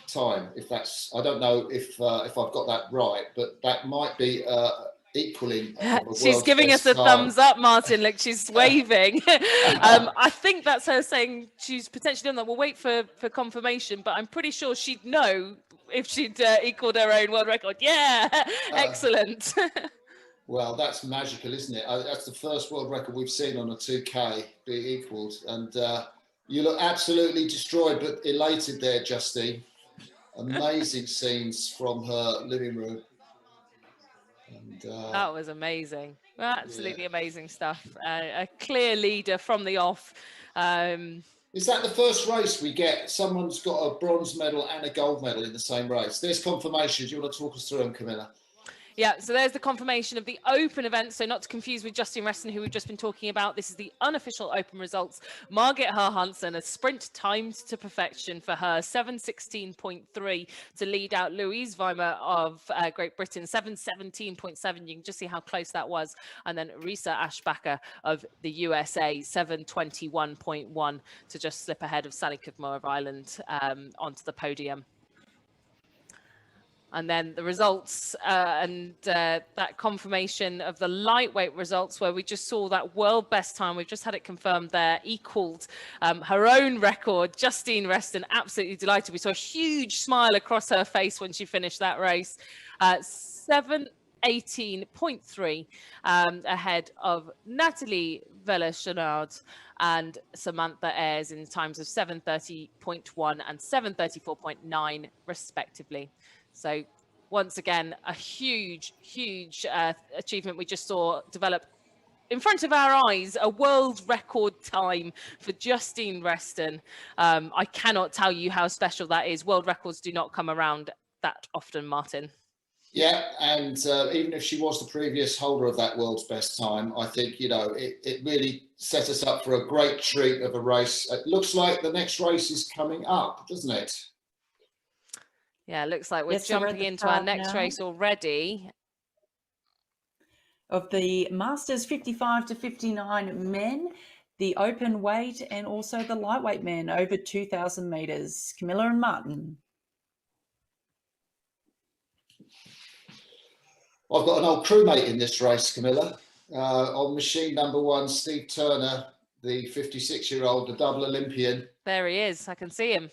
S2: time. If that's, I don't know if I've got that right, but that might be equaling.
S5: She's giving us a thumbs up, Martin. Look, she's waving. I think that's her saying she's potentially done that. We'll wait for confirmation, but I'm pretty sure she'd know if she'd equaled her own world record. Yeah, excellent.
S2: Well, that's magical, isn't it? That's the first world record we've seen on a 2K being equalled. And you look absolutely destroyed, but elated there, Justine. Amazing scenes from her living room. And,
S5: that was amazing. Absolutely amazing stuff. A clear leader from the off.
S2: Is that the first race we get? Someone's got a bronze medal and a gold medal in the same race. There's confirmation. Do you want to talk us through them, Camilla?
S5: Yeah, so there's the confirmation of the open event. So not to confuse with Justine Reston, who we've just been talking about. This is the unofficial open results. Margit Haar-Hansen, a sprint timed to perfection for her, 7:16.3 to lead out Louise Weimar of Great Britain, 7:17.7. You can just see how close that was. And then Risa Ashbacher of the USA, 7:21.1 to just slip ahead of Sally Kudmo of Ireland onto the podium. And then the results and that confirmation of the lightweight results, where we just saw that world best time. We've just had it confirmed there, equaled her own record. Justine Reston, absolutely delighted. We saw a huge smile across her face when she finished that race. 7:18.3 ahead of Natalie Vellachenard and Samantha Ayres in times of 7:30.1 and 7:34.9 respectively. So once again, a huge achievement we just saw develop in front of our eyes, a world record time for Justine Reston. I cannot tell you how special that is. World records do not come around that often, Martin.
S2: Yeah, and even if she was the previous holder of that world's best time, I think, you know, it really set us up for a great treat of a race. It looks like the next race is coming up, doesn't it?
S5: Yeah, it looks like we're
S4: Yes, so we're at
S5: jumping
S4: the
S5: into our
S4: start
S5: next
S4: now
S5: race already.
S4: of the Masters 55 to 59 men, the open weight, and also the lightweight men over 2,000 metres. Camilla and Martin.
S2: I've got an old crewmate in this race, Camilla. On machine number 1, Steve Turner, the 56-year-old, the double Olympian.
S5: There he is. I can see him.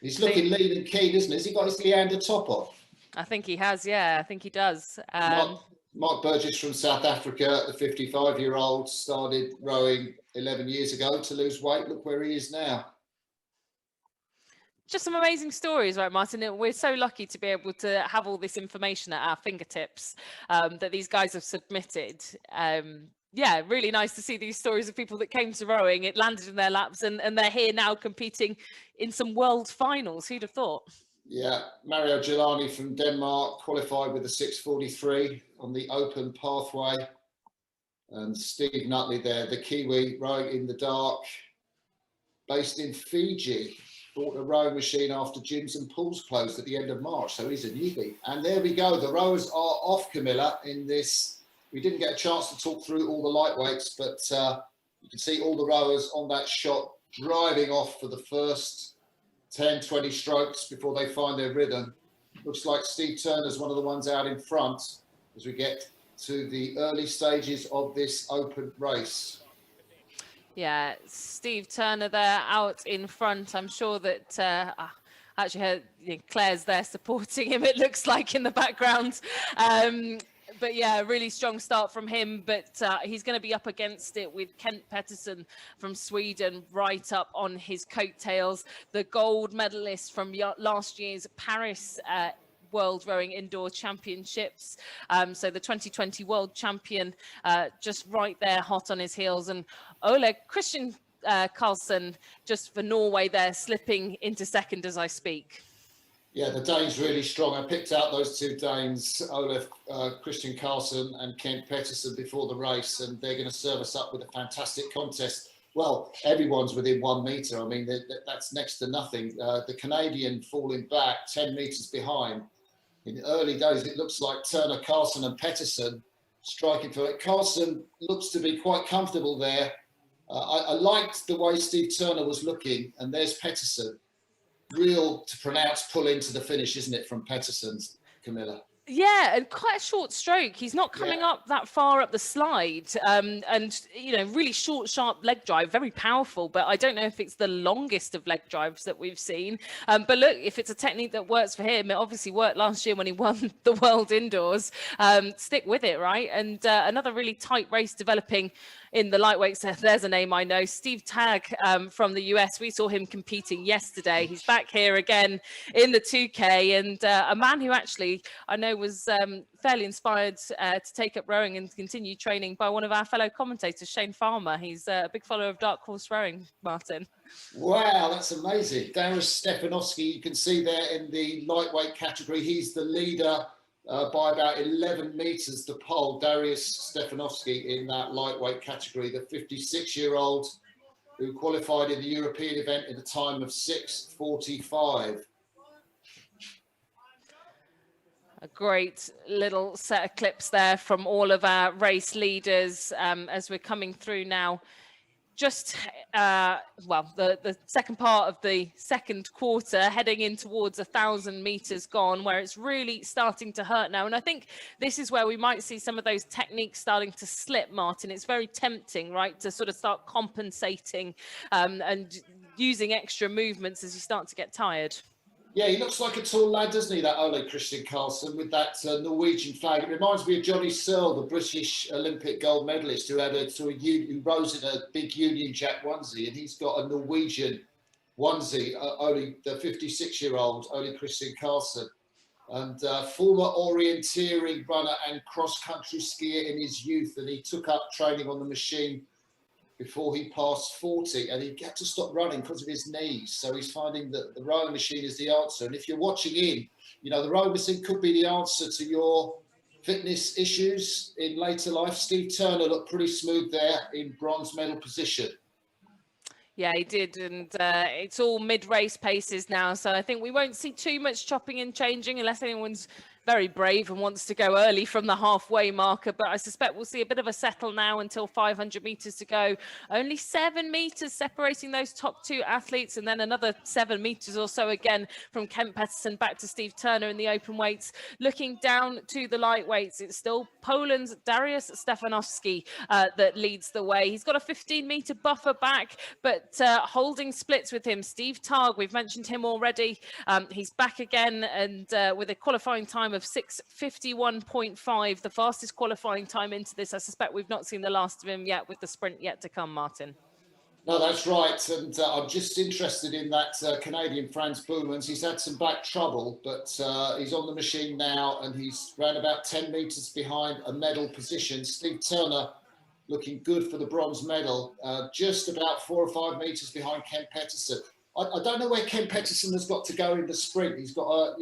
S2: He's looking lean and keen, isn't he? Has he got his Leander top off?
S5: I think he has, yeah. I think he does.
S2: Mark Burgess from South Africa, the 55-year-old, started rowing 11 years ago to lose weight. Look where he is now.
S5: Just some amazing stories, right, Martin? We're so lucky to be able to have all this information at our fingertips that these guys have submitted. Yeah, really nice to see these stories of people that came to rowing, it landed in their laps, and they're here now competing in some world finals. Who'd have thought?
S2: Yeah, Mario Gelani from Denmark qualified with a 6:43 on the open pathway. And Steve Nutley there, the Kiwi, rowing in the dark, based in Fiji. Bought a rowing machine after gyms and pools closed at the end of March, so he's a newbie. And there we go, the rowers are off, Camilla, in this. We didn't get a chance to talk through all the lightweights, but you can see all the rowers on that shot driving off for the first 10, 20 strokes before they find their rhythm. Looks like Steve Turner's one of the ones out in front as we get to the early stages of this open race.
S5: Yeah, Steve Turner there out in front. I'm sure that actually heard, Claire's there supporting him, it looks like, in the background. But yeah, really strong start from him, but he's going to be up against it with Kent Pettersson from Sweden right up on his coattails, the gold medalist from last year's Paris World Rowing Indoor Championships. So the 2020 world champion just right there hot on his heels, and Ole Christian Carlsen just for Norway there slipping into second as I speak.
S2: Yeah, the Danes really strong. I picked out those two Danes, Ole Christian Carlsen and Kent Pettersson, before the race, and they're going to serve us up with a fantastic contest. Well, everyone's within 1 metre. I mean, that's next to nothing. The Canadian falling back 10 metres behind. In the early days, it looks like Turner, Carlsen and Pettersson striking for it. Carlsen looks to be quite comfortable there. I liked the way Steve Turner was looking, and there's Pettersson. Real to pronounce pull into the finish, isn't it, from Pettersson's, Camilla?
S5: Yeah, and quite a short stroke. He's not coming up that far up the slide. And, really short, sharp leg drive, very powerful. But I don't know if it's the longest of leg drives that we've seen. But look, if it's a technique that works for him, it obviously worked last year when he won the World Indoors. Stick with it, right? And another really tight race developing in the lightweights. There's a name I know, Steve Tagg from the US. We saw him competing yesterday. He's back here again in the 2K, and a man who actually I know was fairly inspired to take up rowing and continue training by one of our fellow commentators, Shane Farmer. He's a big follower of Dark Horse Rowing, Martin.
S2: Wow, that's amazing. Darius Stefanovski, you can see there in the lightweight category, he's the leader by about 11 metres to pole. Darius Stefanovski in that lightweight category, the 56-year-old who qualified in the European event in a time of 6:45.
S5: A great little set of clips there from all of our race leaders as we're coming through now. Just, the second part of the second quarter, heading in towards 1,000 meters gone, where it's really starting to hurt now. And I think this is where we might see some of those techniques starting to slip, Martin. It's very tempting, right, to sort of start compensating and using extra movements as you start to get tired.
S2: Yeah, he looks like a tall lad, doesn't he, that Ole Christian Carlsen, with that Norwegian flag. It reminds me of Johnny Searle, the British Olympic gold medalist, who had who rose in a big Union Jack onesie, and he's got a Norwegian onesie. Ole, the 56-year-old Ole Christian Carlsen, and former orienteering runner and cross-country skier in his youth, and he took up training on the machine before he passed 40, and he had to stop running because of his knees. So he's finding that the rowing machine is the answer. And if you're watching in, you know, the rowing machine could be the answer to your fitness issues in later life. Steve Turner looked pretty smooth there in bronze medal position.
S5: Yeah, he did, and it's all mid-race paces now, so I think we won't see too much chopping and changing unless anyone's very brave and wants to go early from the halfway marker, but I suspect we'll see a bit of a settle now until 500 meters to go. Only 7 meters separating those top two athletes, and then another 7 meters or so again from Kent Pettersson back to Steve Turner in the open weights. Looking down to the lightweights, it's still Poland's Dariusz Stefanowski that leads the way. He's got a 15-meter buffer back, but holding splits with him. Steve Targ, we've mentioned him already. He's back again, and with a qualifying time of 6:51.5, the fastest qualifying time into this. I suspect we've not seen the last of him yet, with the sprint yet to come, Martin.
S2: No, that's right. And I'm just interested in that Canadian Franz Boumans. He's had some back trouble, but he's on the machine now, and he's around about 10 metres behind a medal position. Steve Turner looking good for the bronze medal, just about 4 or 5 metres behind Kent Pettersson. I don't know where Kent Pettersson has got to go in the sprint. He's got a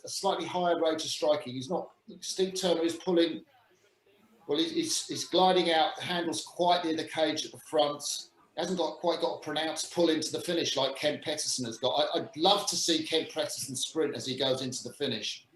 S2: slightly higher rate of striking. He's not. Steve Turner is pulling. Well, he's gliding out. The handle's quite near the cage at the front. He hasn't quite got a pronounced pull into the finish like Kent Pettersson has got. I'd love to see Kent Pettersson sprint as he goes into the finish.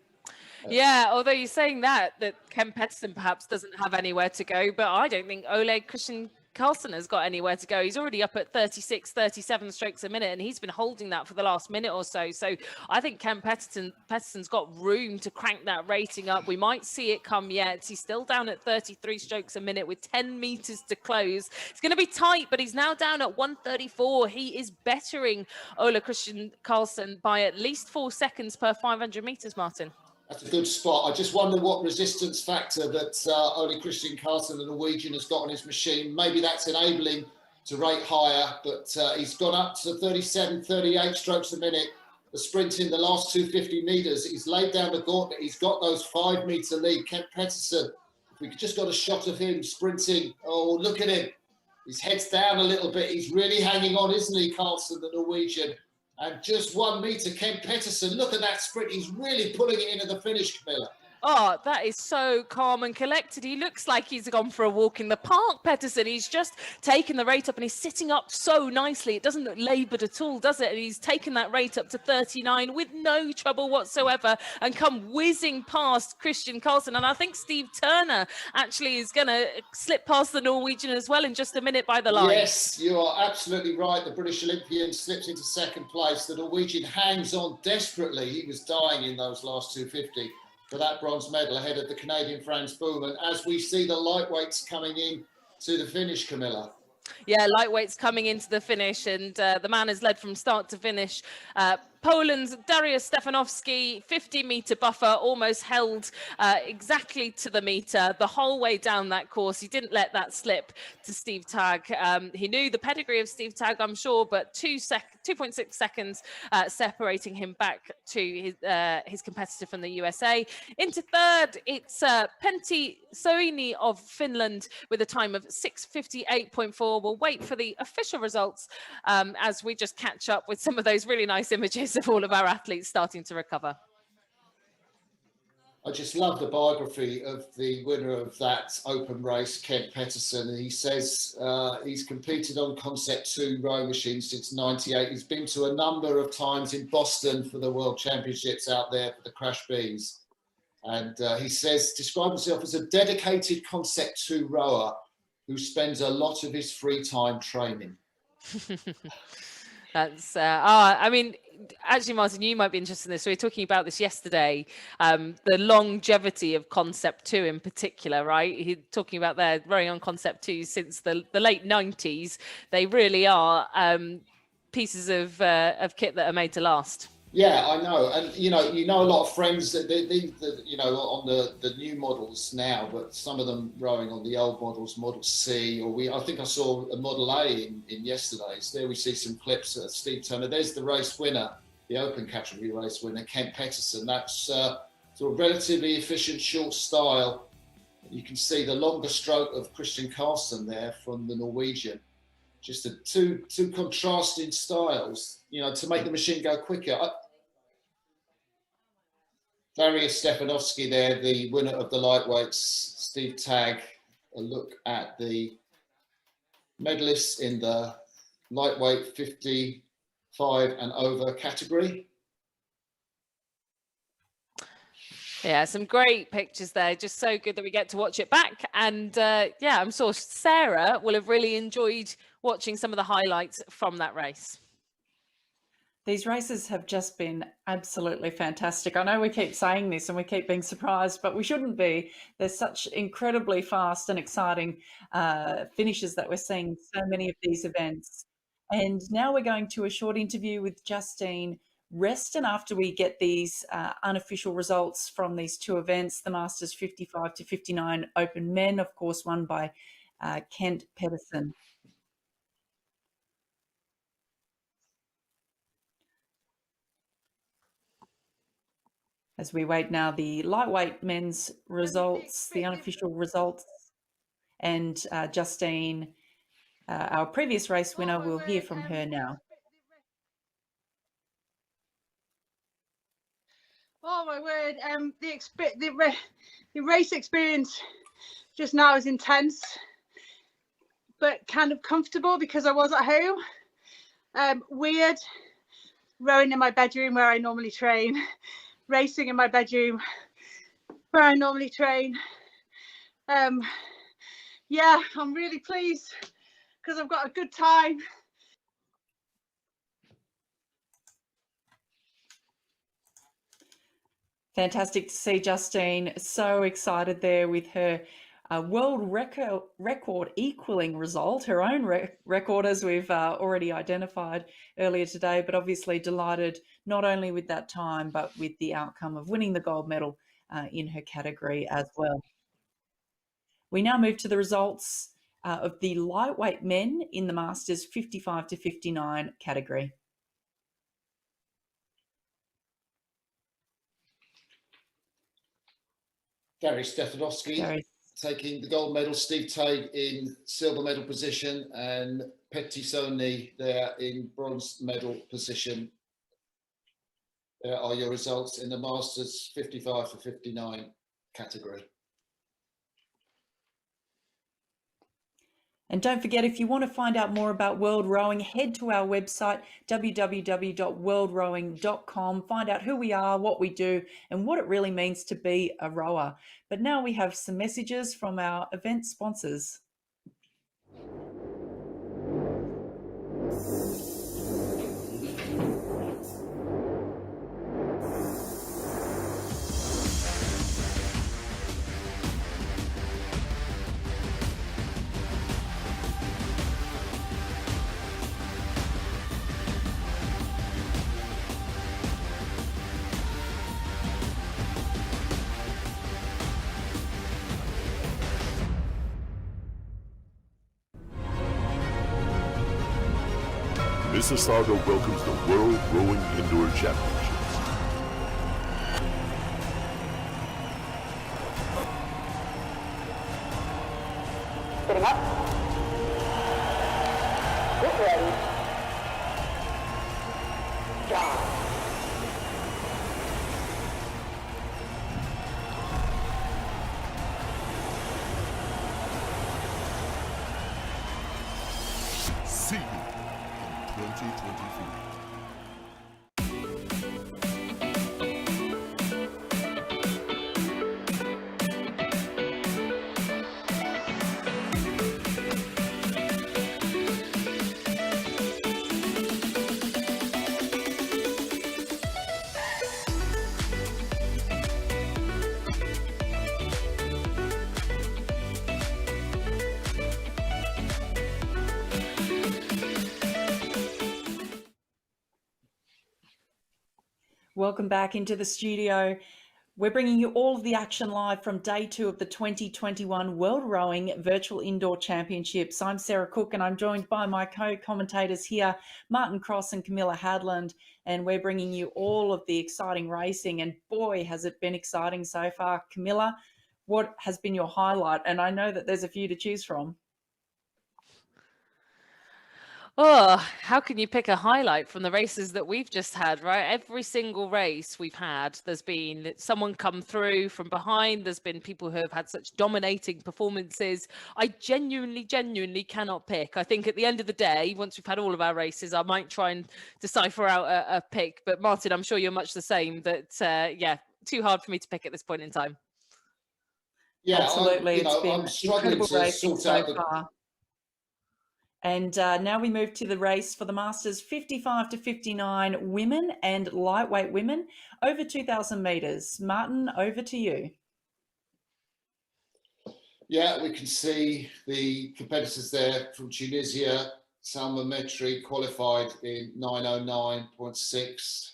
S5: Yeah, although you're saying that Kent Pettersson perhaps doesn't have anywhere to go, but I don't think Ole Christian Carlsen has got anywhere to go. He's already up at 36, 37 strokes a minute, and he's been holding that for the last minute or so. So I think Kent Pettersson's got room to crank that rating up. We might see it come yet. He's still down at 33 strokes a minute with 10 meters to close. It's going to be tight, but he's now down at 134. He is bettering Ole Christian Carlsen by at least 4 seconds per 500 meters, Martin.
S2: That's a good spot. I just wonder what resistance factor that Ole Christian Carlsen, the Norwegian, has got on his machine. Maybe that's enabling to rate higher, but he's gone up to 37, 38 strokes a minute. The sprint in the last 250 metres, he's laid down the gauntlet. He's got those 5 metre lead. Kent Pettersson, if we could just got a shot of him sprinting. Oh, look at him. His head's down a little bit. He's really hanging on, isn't he, Carlsen, the Norwegian? And just 1 metre, Kent Pettersson. Look at that sprint. He's really pulling it into the finish, Camilla.
S5: Oh, that is so calm and collected. He looks like he's gone for a walk in the park, Pettersson. He's just taken the rate up and he's sitting up so nicely. It doesn't look laboured at all, does it? And he's taken that rate up to 39 with no trouble whatsoever and come whizzing past Christian Carlsen. And I think Steve Turner actually is going to slip past the Norwegian as well in just a minute by the line.
S2: Yes, you are absolutely right. The British Olympian slips into second place. The Norwegian hangs on desperately. He was dying in those last 250. For that bronze medal ahead of the Canadian Franz Boumans, as we see the lightweights coming in to the finish, Camilla.
S5: Yeah, lightweights coming into the finish, and the man has led from start to finish. Poland's Dariusz Stefanowski, 50-meter buffer, almost held exactly to the meter the whole way down that course. He didn't let that slip to Steve Tagg. He knew the pedigree of Steve Tagg, I'm sure, but 2.6 seconds separating him back to his competitor from the USA. Into third, it's Pentti Soini of Finland with a time of 6:58.4. We'll wait for the official results as we just catch up with some of those really nice images of all of our athletes starting to recover.
S2: I just love the biography of the winner of that open race, Kent Pettersson. He says he's competed on Concept 2 rowing machines since '98. He's been to a number of times in Boston for the World Championships out there for the Crash Bees. And he says, describes himself as a dedicated Concept 2 rower who spends a lot of his free time training.
S5: That's, I mean, actually, Martin, you might be interested in this. We were talking about this yesterday, the longevity of Concept 2 in particular, right? He's talking about their rowing on Concept 2 since the late 90s. They really are pieces of kit that are made to last.
S2: Yeah, I know. And, you know a lot of friends that, on the new models now, but some of them rowing on the old models, Model C, or I think I saw a Model A in yesterday's. There we see some clips of Steve Turner. There's the race winner, the open category race winner, Kent Pettersson. That's sort of relatively efficient, short style. You can see the longer stroke of Christian Carlsen there from the Norwegian. just the two contrasting styles, you know, to make the machine go quicker. Darius Stefanovski there, the winner of the lightweights. Steve Tagg, a look at the medalists in the lightweight 55 and over category.
S5: Yeah, some great pictures there. Just so good that we get to watch it back. And yeah, I'm sure Sarah will have really enjoyed watching some of the highlights from that race.
S4: These races have just been absolutely fantastic. I know we keep saying this and we keep being surprised, but we shouldn't be. There's such incredibly fast and exciting finishes that we're seeing so many of these events. And now we're going to a short interview with Justine Reston after we get these unofficial results from these two events, the Masters 55 to 59 Open Men, of course, won by Kent Pedersen. As we wait now, the lightweight men's results, the unofficial results, and Justine, our previous race winner, we'll hear from her now.
S14: Oh my word! The race experience just now is intense, but kind of comfortable because I was at home. Weird, rowing in my bedroom where I normally train, racing in my bedroom where I normally train. Yeah, I'm really pleased because I've got a good time.
S4: Fantastic to see Justine so excited there with her world record equaling result, her own record as we've already identified earlier today, but obviously delighted not only with that time, but with the outcome of winning the gold medal in her category as well. We now move to the results of the lightweight men in the Masters 55 to 59 category.
S2: Darius Stefanovski taking the gold medal, Steve Tagg in silver medal position, and Pettisoni there in bronze medal position. There are your results in the Masters 55 to 59 category.
S4: And don't forget, if you want to find out more about World Rowing, head to our website, www.worldrowing.com. Find out who we are, what we do, and what it really means to be a rower. But now we have some messages from our event sponsors.
S3: Mississauga welcomes the World Rowing Indoor Championships.
S8: Getting up. Get ready. Dive.
S3: See you in 2023.
S4: Welcome back into the studio. We're bringing you all of the action live from day 2 of the 2021 World Rowing Virtual Indoor Championships. I'm Sarah Cook and I'm joined by my co-commentators here, Martin Cross and Camilla Hadland, and we're bringing you all of the exciting racing, and boy, has it been exciting so far. Camilla, what has been your highlight? And I know that there's a few to choose from.
S5: Oh, how can you pick a highlight from the races that we've just had, right? Every single race we've had, there's been someone come through from behind. There's been people who have had such dominating performances. I genuinely cannot pick. I think at the end of the day, once we've had all of our races, I might try and decipher out a pick. But Martin, I'm sure you're much the same, that, yeah, too hard for me to pick at this point in time.
S2: Yeah,
S4: Absolutely. It's been
S2: I'm struggling
S4: incredible
S2: to
S4: racing
S2: sort
S4: so
S2: out the.
S4: far. And now we move to the race for the Masters 55 to 59 women and lightweight women over 2,000 metres. Martin, over to you.
S2: Yeah, we can see the competitors there from Tunisia. Salma Metri qualified in 9:09.6.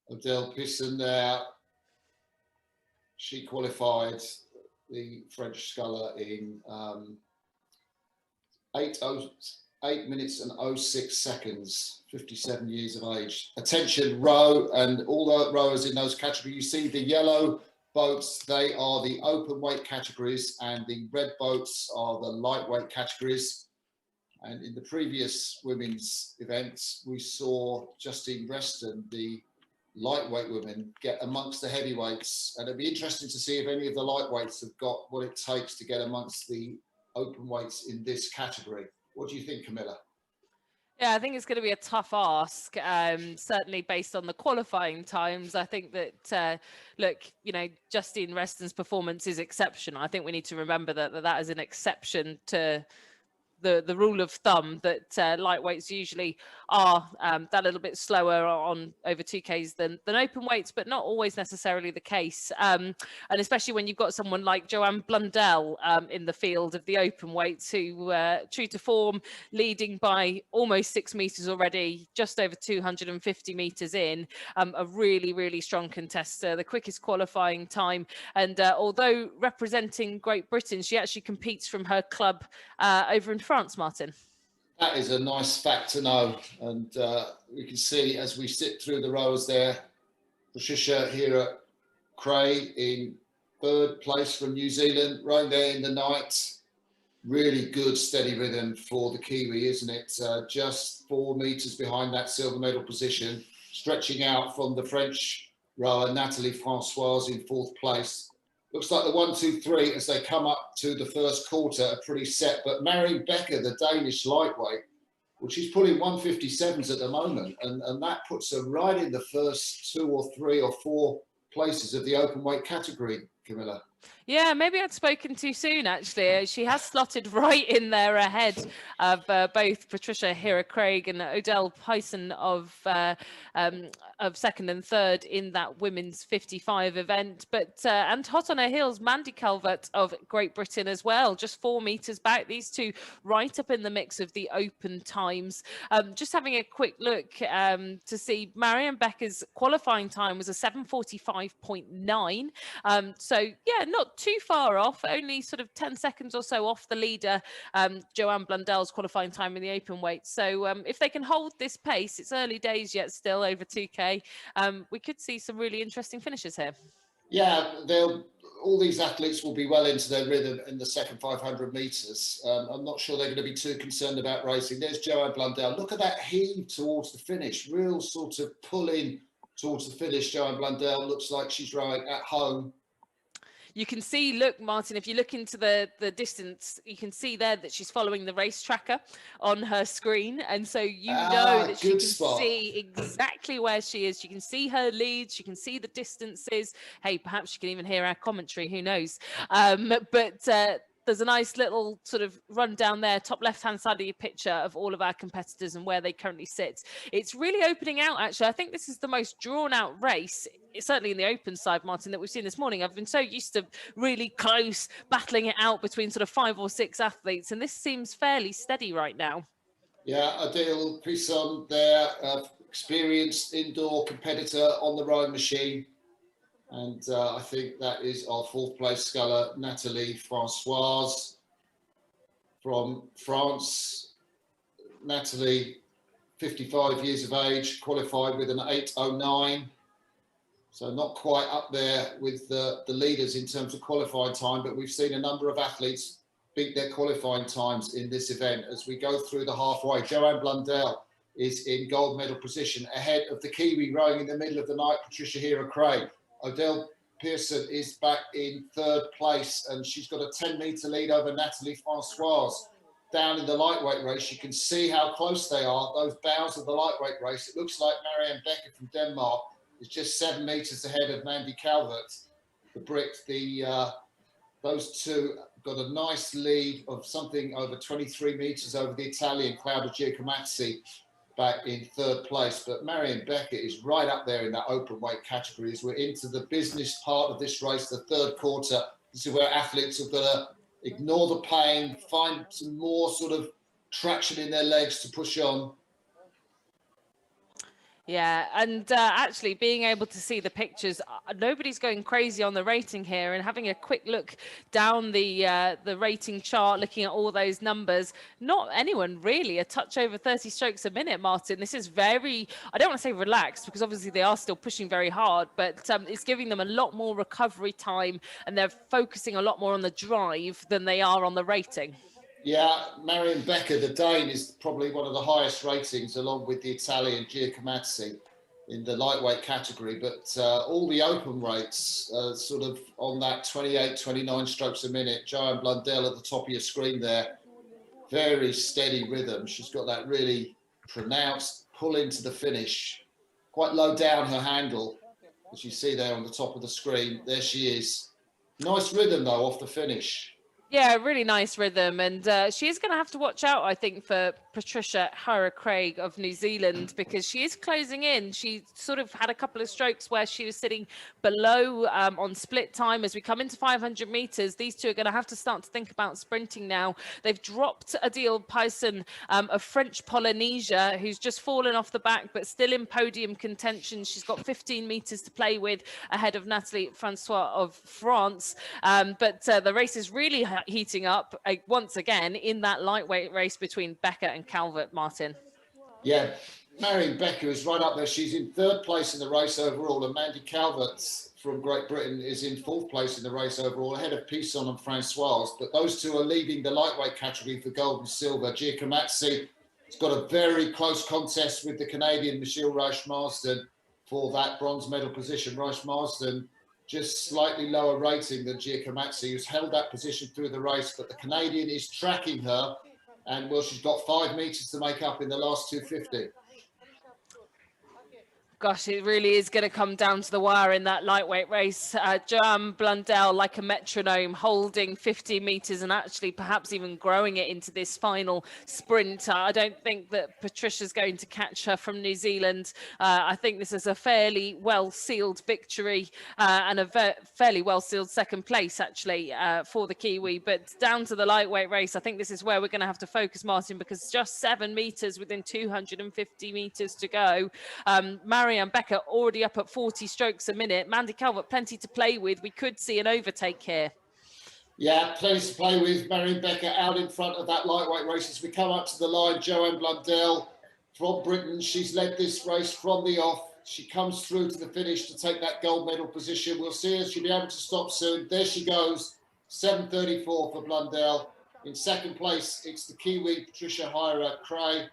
S2: Adele Pisson there. She qualified, the French sculler, in 8 minutes and 06 seconds, 57 years of age. Attention, row, and all the rowers in those categories. You see the yellow boats, they are the open weight categories, and the red boats are the lightweight categories. And in the previous women's events, we saw Justine Reston, the lightweight women, get amongst the heavyweights. And it'd be interesting to see if any of the lightweights have got what it takes to get amongst the open weights in this category. What do you think, Camilla?
S5: Yeah, I think it's going to be a tough ask, certainly based on the qualifying times. I think that, look, you know, Justine Reston's performance is exceptional. I think we need to remember that is an exception to the rule of thumb that lightweights usually are that little bit slower on over 2Ks than open weights, but not always necessarily the case. And especially when you've got someone like Joanne Blundell in the field of the open weights, who true to form, leading by almost 6 meters already, just over 250 meters in, a really strong contester, the quickest qualifying time. And although representing Great Britain, she actually competes from her club over in France, Martin.
S2: That is a nice fact to know. And we can see as we sit through the rows there, Patricia Hira Craig in 3rd place from New Zealand, right there in the night. Really good steady rhythm for the Kiwi, isn't it? Just 4 meters behind that silver medal position, stretching out from the French rower Nathalie Francoise in 4th place. Looks like the 1, 2, 3 as they come up to the first quarter are pretty set. But Marion Becker, the Danish lightweight, well, she's pulling 157s at the moment, and that puts her right in the first 2 or 3 or 4 places of the open weight category, Camilla.
S5: Yeah, maybe I'd spoken too soon, actually. She has slotted right in there ahead of both Patricia Hira-Craig and Odell Pison of 2nd and 3rd in that women's 55 event. But and hot on her heels, Mandy Calvert of Great Britain as well, just 4 meters back. These two right up in the mix of the open times. Just having a quick look to see Marion Becker's qualifying time was a 7:45.9. So yeah, not too far off, only sort of 10 seconds or so off the leader, Joanne Blundell's qualifying time in the open weight. So if they can hold this pace, it's early days yet still over 2K, we could see some really interesting finishes here.
S2: Yeah, all these athletes will be well into their rhythm in the second 500 metres. I'm not sure they're going to be too concerned about racing. There's Joanne Blundell. Look at that heave towards the finish, real sort of pulling towards the finish. Joanne Blundell looks like she's rowing at home.
S5: You can see, look, Martin, if you look into the distance, you can see there that she's following the race tracker on her screen. And so you know that she can see exactly where she is. You can see her leads. You can see the distances. Hey, perhaps you can even hear our commentary. Who knows? There's a nice little sort of rundown there, top left-hand side of your picture of all of our competitors and where they currently sit. It's really opening out, actually. I think this is the most drawn-out race, certainly in the open side, Martin, that we've seen this morning. I've been so used to really close, battling it out between sort of 5 or 6 athletes, and this seems fairly steady right now.
S2: Yeah, Adele Pison there, experienced indoor competitor on the rowing machine. And I think that is our 4th place sculler, Nathalie Francoise from France. Nathalie, 55 years of age, qualified with an 8:09. So not quite up there with the leaders in terms of qualifying time, but we've seen a number of athletes beat their qualifying times in this event. As we go through the halfway, Joanne Blundell is in gold medal position ahead of the Kiwi rowing in the middle of the night, Patricia Hera-Craig. Odell Pearson is back in third place, and she's got a 10-metre lead over Natalie Francoise. Down in the lightweight race, you can see how close they are, those bows of the lightweight race. It looks like Marianne Becker from Denmark is just 7 metres ahead of Mandy Calvert. The Brit, those two got a nice lead of something over 23 metres over the Italian Claudia Giacomazzi back in third place. But Marianne Becker is right up there in that open weight category as we're into the business part of this race, the third quarter. This is where athletes have got to ignore the pain, find some more sort of traction in their legs to push on.
S5: Yeah, and actually being able to see the pictures, nobody's going crazy on the rating here, and having a quick look down the rating chart, looking at all those numbers, not anyone really a touch over 30 strokes a minute, Martin. This is very, I don't want to say relaxed, because obviously they are still pushing very hard, but it's giving them a lot more recovery time, and they're focusing a lot more on the drive than they are on the rating.
S2: Yeah, Marianne Becker, the Dane, is probably one of the highest ratings, along with the Italian Giacomazzi in the lightweight category. But all the open rates sort of on that 28, 29 strokes a minute. Joanne Blundell at the top of your screen there. Very steady rhythm. She's got that really pronounced pull into the finish. Quite low down her handle, as you see there on the top of the screen. There she is. Nice rhythm, though, off the finish.
S5: Yeah, really nice rhythm, and she is going to have to watch out, I think, for Patricia Hera-Craig of New Zealand, because she is closing in. She sort of had a couple of strokes where she was sitting below on split time. As we come into 500 meters, these two are going to have to start to think about sprinting now. They've dropped Adele Payson of French Polynesia, who's just fallen off the back, but still in podium contention. She's got 15 meters to play with ahead of Natalie Francois of France, but the race is really heating up once again in that lightweight race between Becker and Calvert, Martin.
S2: Yeah, Marianne Becker is right up there. She's in third place in the race overall, and Mandy Calvert from Great Britain is in fourth place in the race overall, ahead of Payson and Francoise. But those two are leading the lightweight category for gold and silver. Giacomazzi has got a very close contest with the Canadian Michelle Rice-Marsden for that bronze medal position. Rice-Marsden just slightly lower rating than Giacomazzi, who's held that position through the race, but the Canadian is tracking her, and well, she's got 5 meters to make up in the last 250.
S5: Gosh, it really is going to come down to the wire in that lightweight race. Joanne Blundell, like a metronome, holding 50 meters and actually perhaps even growing it into this final sprint. I don't think that Patricia's going to catch her from New Zealand. I think this is a fairly well-sealed victory and a fairly well-sealed second place, actually, for the Kiwi. But down to the lightweight race, I think this is where we're going to have to focus, Martin, because just 7 meters within 250 meters to go. Marianne Becker already up at 40 strokes a minute. Mandy Calvert, plenty to play with. We could see an overtake here.
S2: Yeah, plenty to play with. Marianne Becker out in front of that lightweight race. As we come up to the line, Joanne Blundell from Britain. She's led this race from the off. She comes through to the finish to take that gold medal position. We'll see her. She'll be able to stop soon. There she goes. 7:34 for Blundell. In second place, it's the Kiwi, Patricia Hera-Craig.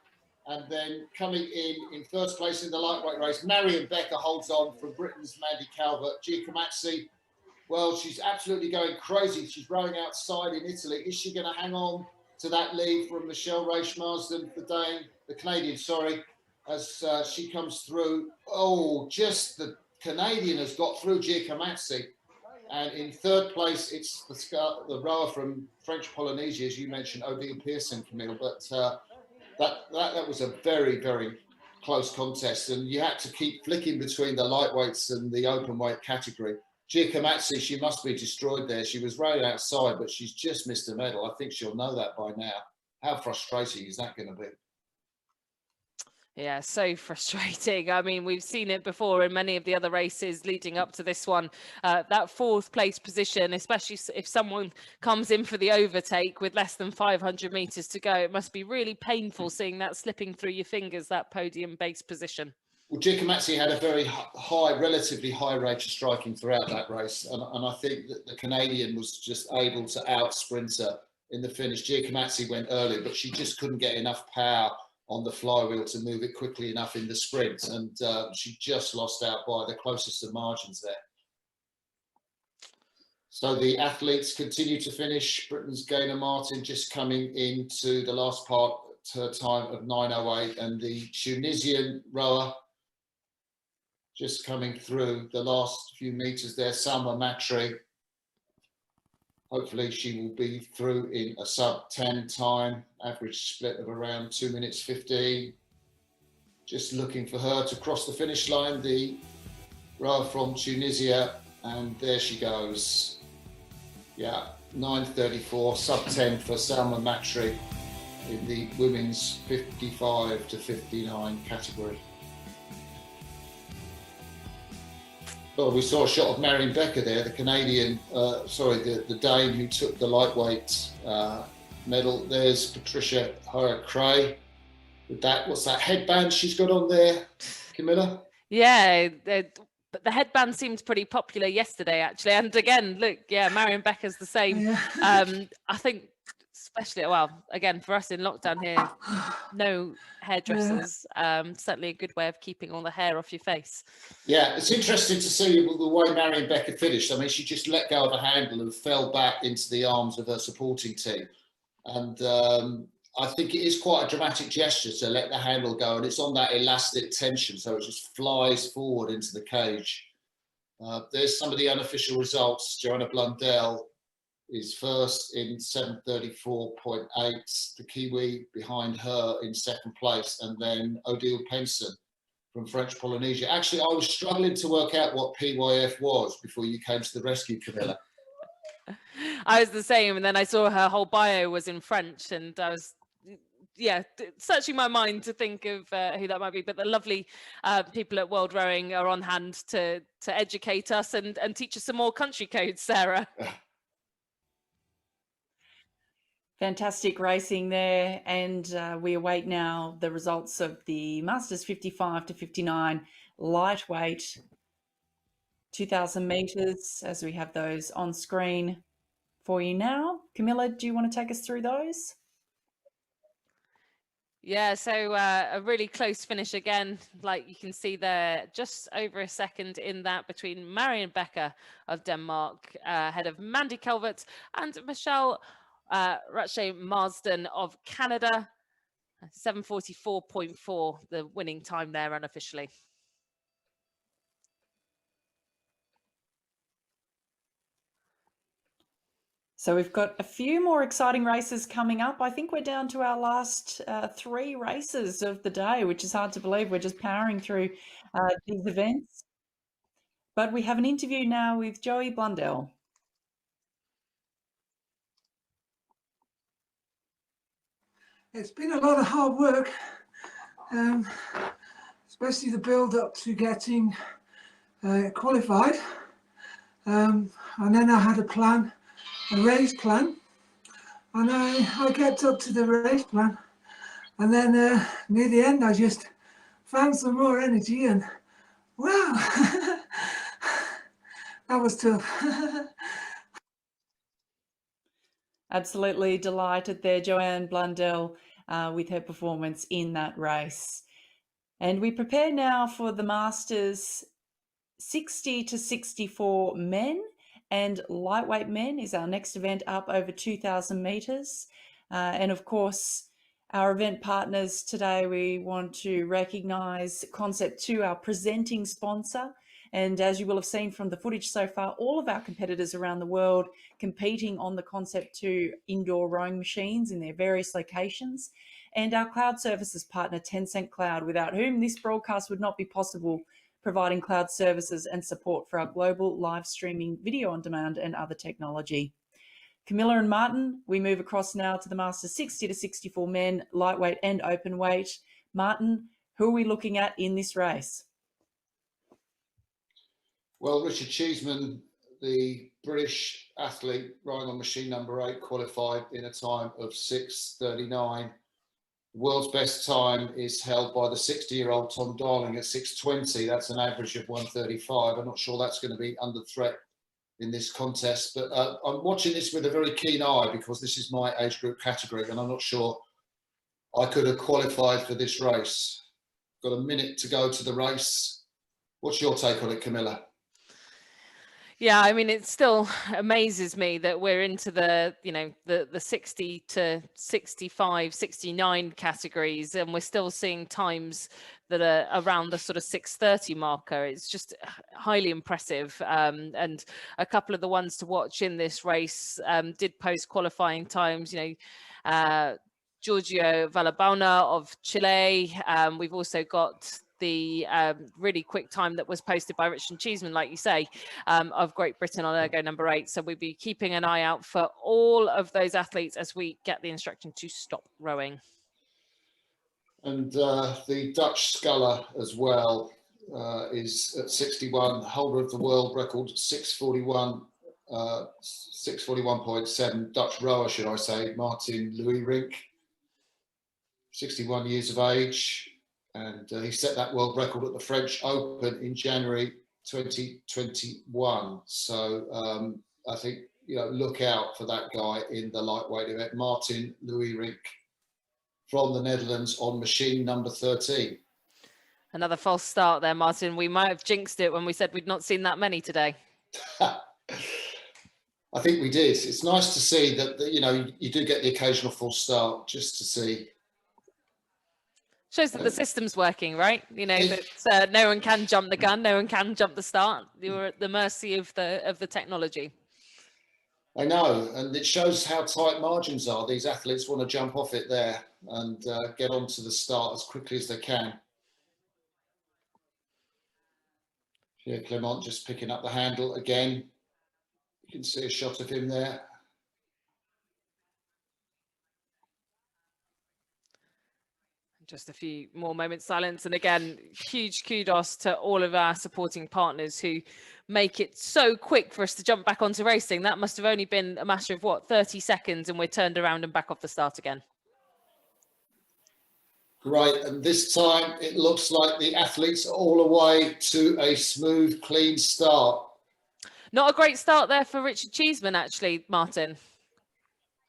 S2: And then coming in first place in the lightweight race, Marianne Becker holds on from Britain's Mandy Calvert. Giacomazzi, well, she's absolutely going crazy. She's rowing outside in Italy. Is she going to hang on to that lead from Michelle Rice-Marsden, the Canadian, as she comes through? Oh, just the Canadian has got through Giacomazzi. And in third place, it's the rower from French Polynesia, as you mentioned, Odile Pearson, Camille. But that was a very, very close contest. And you had to keep flicking between the lightweights and the open weight category. Giacomazzi, she must be destroyed there. She was right outside, but she's just missed a medal. I think she'll know that by now. How frustrating is that going to be?
S5: Yeah, so frustrating. I mean, we've seen it before in many of the other races leading up to this one. That fourth place position, especially if someone comes in for the overtake with less than 500 meters to go, it must be really painful seeing that slipping through your fingers, that podium base position.
S2: Well, Giacomazzi had a very high, relatively high rate of striking throughout that race. And I think that the Canadian was just able to out-sprint her in the finish. Giacometti went earlier, but she just couldn't get enough power on the flywheel to move it quickly enough in the sprint, and she just lost out by the closest of margins there. So the athletes continue to finish. Britain's Gaynor Martin just coming into the last part, her time of 9:08, and the Tunisian rower just coming through the last few meters there, Salma Matri. Hopefully she will be through in a sub-10 time, average split of around 2 minutes 15. Just looking for her to cross the finish line, the rower from Tunisia, and there she goes. Yeah, 9:34, sub-10 for Salma Matri in the women's 55 to 59 category. Well, we saw a shot of Marion Becker there, the Canadian, the Dane who took the lightweight medal. There's Patricia Hora-Cray with that, what's that headband she's got on there, Camilla?
S5: Yeah, but the headband seemed pretty popular yesterday, actually. And again, look, yeah, Marion Becker's the same.
S15: Yeah.
S5: I think, especially, well, again, for us in lockdown here, no hairdressers, certainly a good way of keeping all the hair off your face.
S2: Yeah, it's interesting to see the way Marion Becker finished. I mean, she just let go of the handle and fell back into the arms of her supporting team. And I think it is quite a dramatic gesture to let the handle go, and it's on that elastic tension, so it just flies forward into the cage. There's some of the unofficial results. Joanna Blundell is first in 7:34.8, the Kiwi behind her in second place, and then Odile Penson from French Polynesia. Actually, I was struggling to work out what PYF was before you came to the rescue, Camilla.
S5: I was the same, and then I saw her whole bio was in French, and I was, yeah, searching my mind to think of who that might be. But the lovely people at World Rowing are on hand to educate us and teach us some more country codes, Sarah.
S4: Fantastic racing there, and we await now the results of the Masters 55 to 59 lightweight 2,000 metres, as we have those on screen for you now. Camilla, do you want to take us through those?
S5: Yeah, so a really close finish again, like you can see there, just over a second in that between Marion Becker of Denmark, ahead of Mandy Calvert, and Michelle Ratche Marsden of Canada. 7:44.4, the winning time there unofficially.
S4: So we've got a few more exciting races coming up. I think we're down to our last 3 races of the day, which is hard to believe. We're just powering through these events. But we have an interview now with Joey Blundell.
S15: It's been a lot of hard work, especially the build up to getting qualified. And then I had a race plan, and I get up to the race plan, and then near the end I just found some more energy, and wow, that was tough.
S4: Absolutely delighted there, Joanne Blundell, with her performance in that race. And we prepare now for the Masters 60 to 64 men, and lightweight men is our next event up over 2,000 metres. And of course, our event partners today, we want to recognise Concept 2, our presenting sponsor. And as you will have seen from the footage so far, all of our competitors around the world competing on the Concept 2 indoor rowing machines in their various locations. And our cloud services partner, Tencent Cloud, without whom this broadcast would not be possible, providing cloud services and support for our global live streaming, video on demand and other technology. Camilla and Martin, we move across now to the Masters 60 to 64 men, lightweight and open weight. Martin, who are we looking at in this race?
S2: Well, Richard Cheeseman, the British athlete riding on machine number 8, qualified in a time of 6:39. The world's best time is held by the 60-year-old Tom Darling at 6:20. That's an average of 1:35. I'm not sure that's going to be under threat in this contest. But I'm watching this with a very keen eye because this is my age group category, and I'm not sure I could have qualified for this race. Got a minute to go to the race. What's your take on it, Camilla?
S5: Yeah, I mean, it still amazes me that we're into the, the 60 to 65, 69 categories, and we're still seeing times that are around the sort of 6:30 marker. It's just highly impressive. And a couple of the ones to watch in this race did post qualifying times, Giorgio Valabona of Chile. We've also got the really quick time that was posted by Richard Cheeseman, like you say, of Great Britain on ergo number 8. So we'll be keeping an eye out for all of those athletes as we get the instruction to stop rowing.
S2: And the Dutch sculler as well is at 61, holder of the world record, 641.7, Dutch rower, should I say, Martin Louis-Rink, 61 years of age. And he set that world record at the French Open in January 2021. So I think, look out for that guy in the lightweight event, Martin Louis-Rink from the Netherlands on machine number 13.
S5: Another false start there, Martin. We might have jinxed it when we said we'd not seen that many today.
S2: I think we did. It's nice to see that, you do get the occasional false start just to see.
S5: Shows that the system's working, right? That no one can jump the gun, no one can jump the start. You're at the mercy of the technology.
S2: I know, and it shows how tight margins are. These athletes want to jump off it there and get onto the start as quickly as they can. Pierre Clement just picking up the handle again. You can see a shot of him there.
S5: Just a few more moments silence. And again, huge kudos to all of our supporting partners who make it so quick for us to jump back onto racing. That must have only been a matter of 30 seconds and we're turned around and back off the start again.
S2: Great, and this time it looks like the athletes are all away to a smooth, clean start.
S5: Not a great start there for Richard Cheeseman, actually, Martin.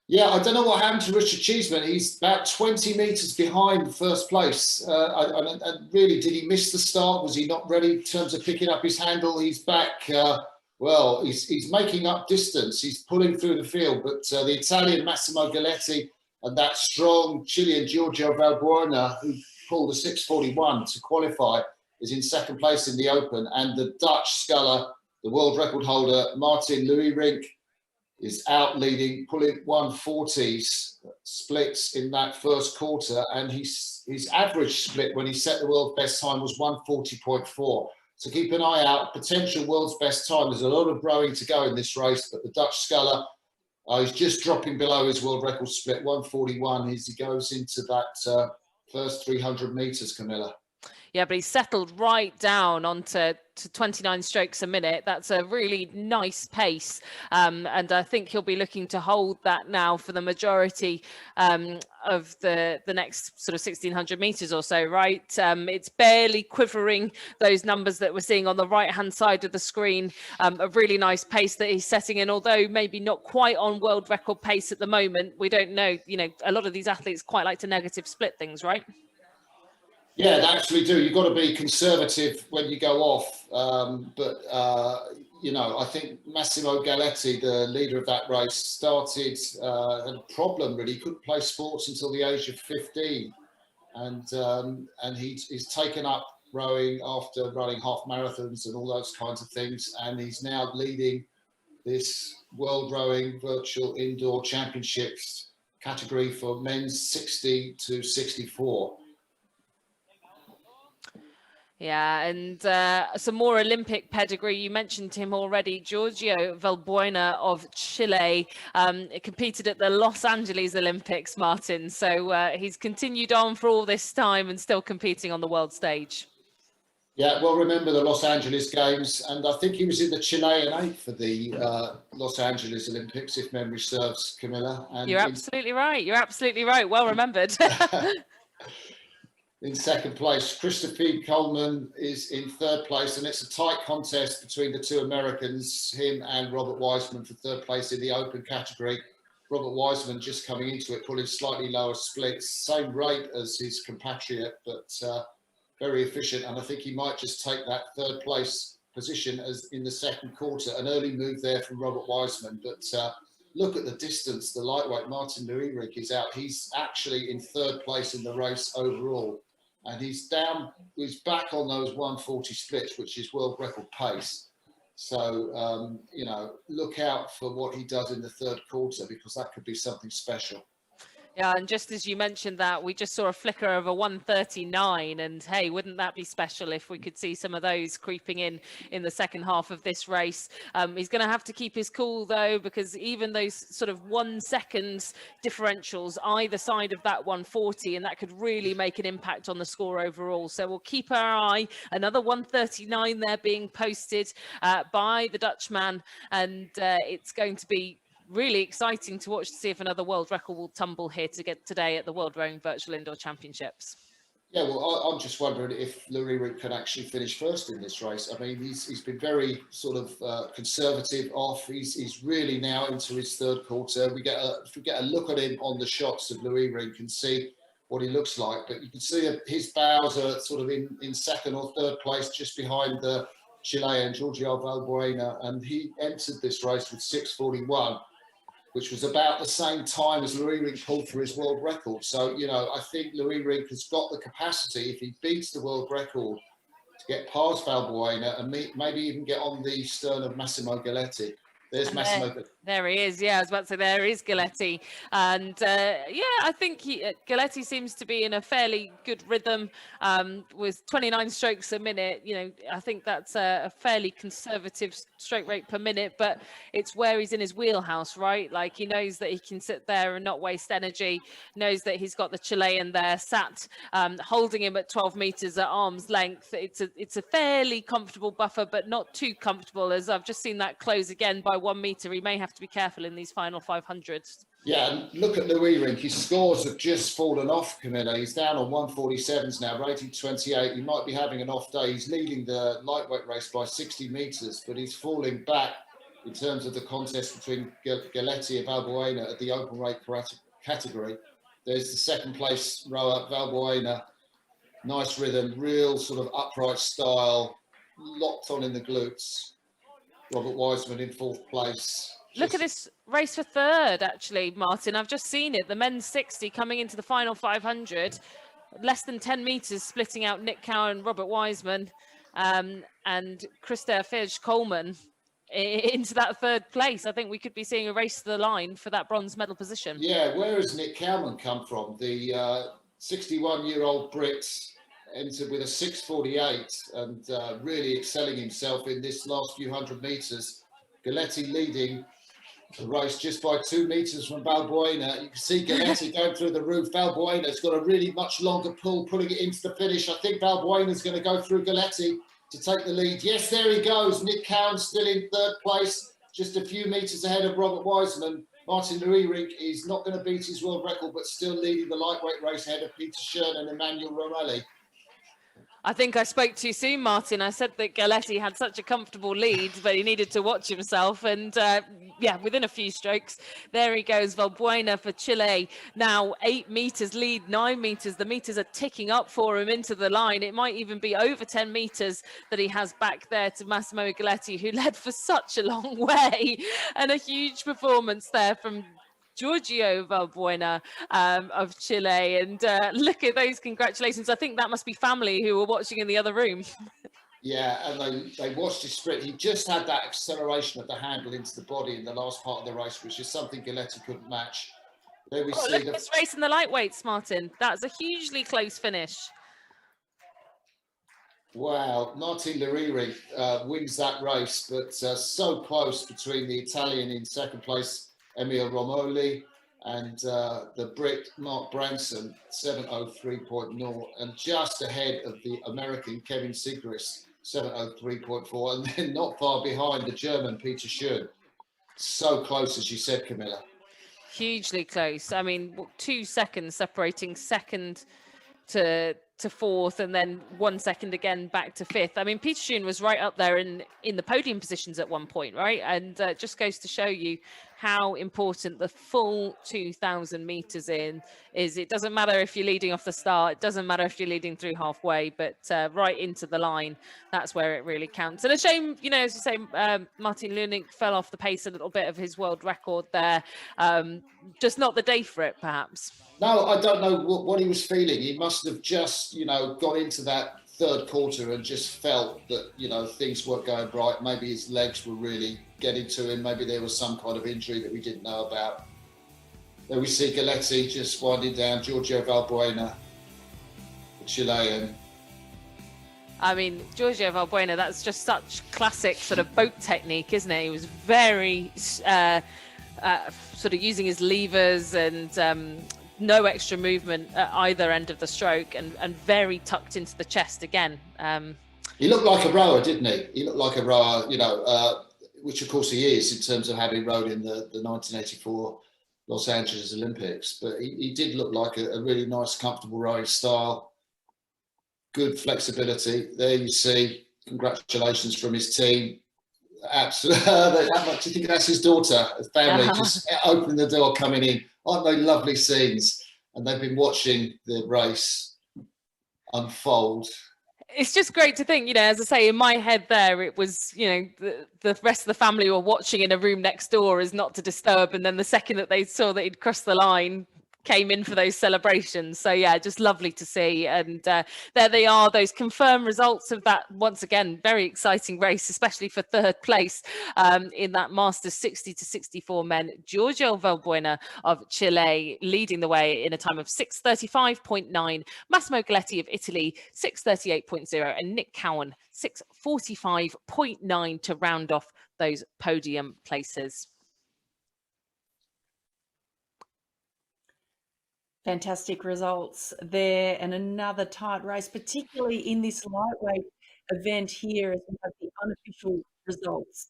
S2: Yeah, I don't know what happened to Richard Cheeseman. He's about 20 metres behind first place. And really, did he miss the start? Was he not ready in terms of picking up his handle? He's back. He's making up distance. He's pulling through the field. But the Italian Massimo Galletti and that strong Chilean Giorgio Valbuena, who pulled a 6:41 to qualify, is in second place in the Open. And the Dutch sculler, the world record holder, Martin Louis-Rink, is out leading, pulling 140s splits in that first quarter, and his average split when he set the world's best time was 140.4. So keep an eye out, potential world's best time. There's a lot of rowing to go in this race, but the Dutch sculler, he's just dropping below his world record split, 141, as he goes into that first 300 metres, Camilla.
S5: Yeah, but he's settled right down onto 29 strokes a minute. That's a really nice pace. And I think he'll be looking to hold that now for the majority of the next sort of 1600 meters or so, right? It's barely quivering those numbers that we're seeing on the right-hand side of the screen. A really nice pace that he's setting in, although maybe not quite on world record pace at the moment. We don't know, a lot of these athletes quite like to negative split things, right?
S2: Yeah, they actually do. You've got to be conservative when you go off. I think Massimo Galletti, the leader of that race, started had a problem really. He couldn't play sports until the age of 15. And he's taken up rowing after running half marathons and all those kinds of things. And he's now leading this World Rowing Virtual Indoor Championships category for men's 60 to 64.
S5: Yeah, and some more Olympic pedigree. You mentioned him already, Giorgio Valbuena of Chile. Competed at the Los Angeles Olympics, Martin. So he's continued on for all this time and still competing on the world stage.
S2: Yeah, well, remember the Los Angeles Games, and I think he was in the Chilean 8 for the Los Angeles Olympics, if memory serves, Camilla. And
S5: You're absolutely right. You're absolutely right. Well remembered.
S2: in second place. Christopher Coleman is in third place, and it's a tight contest between the two Americans, him and Robert Wiseman, for third place in the open category. Robert Wiseman just coming into it, pulling slightly lower splits, same rate as his compatriot, but very efficient. And I think he might just take that third place position as in the second quarter. An early move there from Robert Wiseman, but look at the distance. The lightweight Martin Louis-Rink is out. He's actually in third place in the race overall, and he's back on those 140 splits, which is world record pace. So, you know, look out for what he does in the third quarter, because that could be something special.
S5: Yeah, and just as you mentioned that, we just saw a flicker of a 139, and hey, wouldn't that be special if we could see some of those creeping in the second half of this race. He's going to have to keep his cool though, because even those sort of 1 second differentials either side of that 140, and that could really make an impact on the score overall. So we'll keep our eye. Another 139 there being posted by the Dutchman, and it's going to be really exciting to watch to see if another world record will tumble here today at the World Rowing Virtual Indoor Championships.
S2: Yeah, well, I'm just wondering if Louis-Rink can actually finish first in this race. I mean, he's been very sort of conservative off. He's really now into his third quarter. If we get a look at him on the shots of Louis-Rink and see what he looks like, but you can see his bows are sort of in second or third place, just behind the Chilean Giorgio Valbuena, and he entered this race with 6:41. Which was about the same time as Louis-Rink pulled for his world record. So, you know, I think Louis-Rink has got the capacity, if he beats the world record, to get past Valbuena and maybe even get on the stern of Massimo Galletti. There's Massimo.
S5: There he is. Yeah, I was about to say there is Galletti. And yeah, I think Galletti seems to be in a fairly good rhythm with 29 strokes a minute. You know, I think that's a fairly conservative stroke rate per minute, but it's where he's in his wheelhouse, right? Like he knows that he can sit there and not waste energy, knows that he's got the Chilean there sat holding him at 12 meters at arm's length. It's a fairly comfortable buffer, but not too comfortable, as I've just seen that close again by 1 meter. He may have to be careful in these final 500s.
S2: Yeah, and look at Louis-Rink. His scores have just fallen off, Camilla. He's down on 147s now, rating 28. He might be having an off day. He's leading the lightweight race by 60 metres, but he's falling back in terms of the contest between Galletti and Valbuena at the open weight category. There's the second place rower, Valbuena. Nice rhythm, real sort of upright style, locked on in the glutes. Robert Wiseman in fourth place.
S5: Look at this race for third, actually, Martin. I've just seen it. The men's 60 coming into the final 500. Less than 10 metres splitting out Nick Cowan, Robert Wiseman, and Christopher Coleman into that third place. I think we could be seeing a race to the line for that bronze medal position.
S2: Yeah, where has Nick Cowan come from? The 61-year-old Brit entered with a 6:48 and really excelling himself in this last few hundred metres. Galletti leading the race just by 2 metres from Valbuena. You can see Galletti going through the roof. Valbuena's got a really much longer pull, pulling it into the finish. I think Valbuena's going to go through Galletti to take the lead. Yes, there he goes. Nick Cowan still in third place, just a few metres ahead of Robert Wiseman. Martin Louis-Rink is not going to beat his world record, but still leading the lightweight race ahead of Peter Schön and Emmanuel Romeli.
S5: I think I spoke too soon, Martin. I said that Galletti had such a comfortable lead, but he needed to watch himself. And yeah, within a few strokes, there he goes. Valbuena for Chile. Now 8 metres lead, 9 metres. The metres are ticking up for him into the line. It might even be over 10 metres that he has back there to Massimo Galletti, who led for such a long way. And a huge performance there from Giorgio Valbuena of Chile. And look at those congratulations. I think that must be family who were watching in the other room.
S2: Yeah, and they watched his sprint. He just had that acceleration of the handle into the body in the last part of the race, which is something Galletti couldn't match. There we see
S5: look at this race in the lightweights, Martin. That's a hugely close finish.
S2: Wow, Martin Louis-Rink wins that race, but so close between the Italian in second place, Emil Romoli, and the Brit Mark Branson, 7:03.0, and just ahead of the American Kevin Siegrist, 7:03.4, and then not far behind the German Peter Schön. So close, as you said, Camilla.
S5: Hugely close. I mean, 2 seconds separating second to to fourth, and then 1 second again back to fifth. I mean, Peter Schoen was right up there in the podium positions at one point, right? And it just goes to show you how important the full 2,000 meters is. It doesn't matter if you're leading off the start, it doesn't matter if you're leading through halfway, but right into the line, that's where it really counts. And a shame, you know, as you say, Martin Luning fell off the pace a little bit of his world record there. Just not the day for it, perhaps.
S2: No, I don't know what he was feeling. He must have just, you know, got into that third quarter and just felt that, you know, things weren't going right. Maybe his legs were really getting to him. Maybe there was some kind of injury that we didn't know about. Then we see Galetti just winding down Giorgio Valbuena, the Chilean.
S5: I mean, Giorgio Valbuena, that's just such classic sort of boat technique, isn't it? He was very sort of using his levers and no extra movement at either end of the stroke, and very tucked into the chest again.
S2: He looked like a rower, didn't he? He looked like a rower, you know, which of course he is in terms of having rowed in the 1984 Los Angeles Olympics. But he did look like a really nice, comfortable rowing style. Good flexibility. There you see, congratulations from his team. Absolutely. How much do you think that's his daughter, his family, just opening the door, coming in? Aren't they lovely scenes? And they've been watching the race unfold.
S5: It's just great to think, you know, as I say, in my head there, it was, you know, the rest of the family were watching in a room next door as not to disturb. And then the second that they saw that he'd crossed the line, came in for those celebrations. So yeah, just lovely to see. And there they are, those confirmed results of that, once again, very exciting race, especially for third place in that Masters 60 to 64 men. Giorgio Valbuena of Chile leading the way in a time of 6:35.9, Massimo Galetti of Italy 6:38.0, and Nick Cowan 6:45.9 to round off those podium places.
S4: Fantastic results there, and another tight race, particularly in this lightweight event here as we have the unofficial results.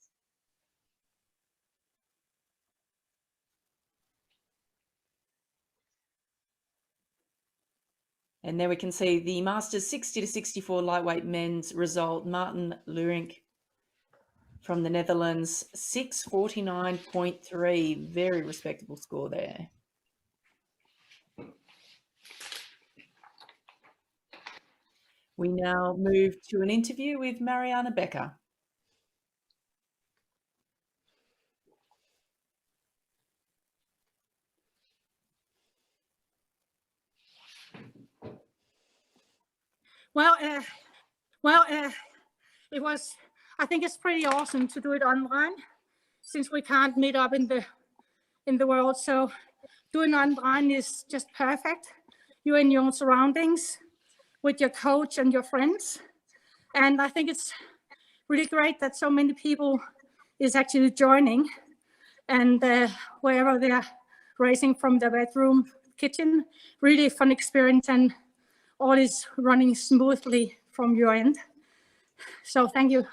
S4: And there we can see the Masters 60 to 64 lightweight men's result. Martin Luring from the Netherlands, 6:49.3, very respectable score there. We now move to an interview with Mariana Becker.
S13: Well, it was, I think it's pretty awesome to do it online since we can't meet up in the world. So doing online is just perfect. You're in your own surroundings with your coach and your friends. And I think it's really great that so many people is actually joining, and wherever they're racing from their bedroom, kitchen, really fun experience, and all is running smoothly from your end. So thank you.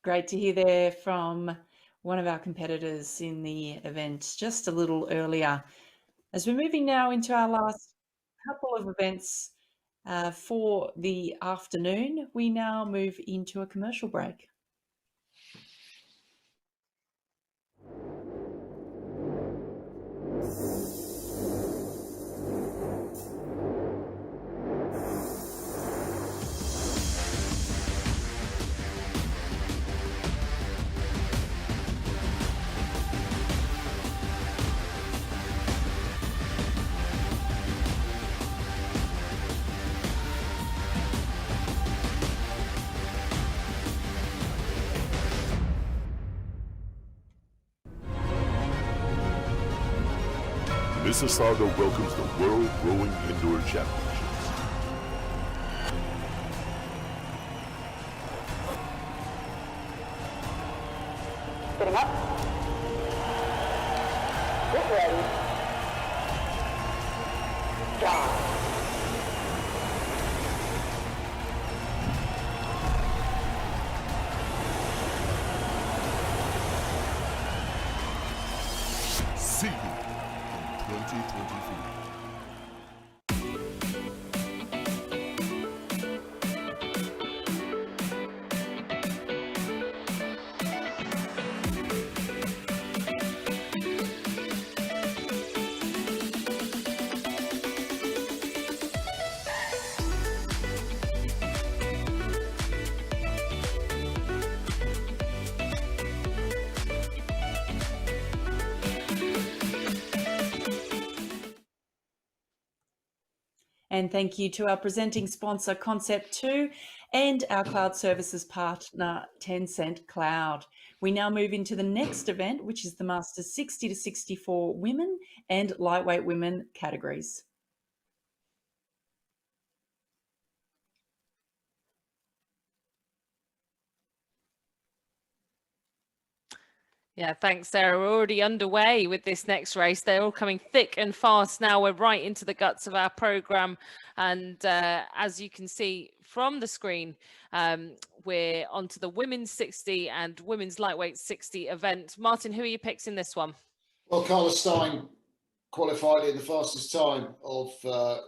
S4: Great to hear there from one of our competitors in the event just a little earlier. As we're moving now into our last couple of events for the afternoon, we now move into a commercial break.
S3: Mississauga welcomes the World Rowing Indoor Championships.
S8: Getting up. Get ready. John.
S3: See you in 2023.
S4: And thank you to our presenting sponsor, Concept 2, and our cloud services partner, Tencent Cloud. We now move into the next event, which is the Masters 60 to 64 women and lightweight women categories.
S5: Yeah, thanks, Sarah. We're already underway with this next race. They're all coming thick and fast now. We're right into the guts of our programme. And as you can see from the screen, we're onto the women's 60 and women's lightweight 60 event. Martin, who are your picks in this one?
S2: Well, Carla Stein qualified in the fastest time of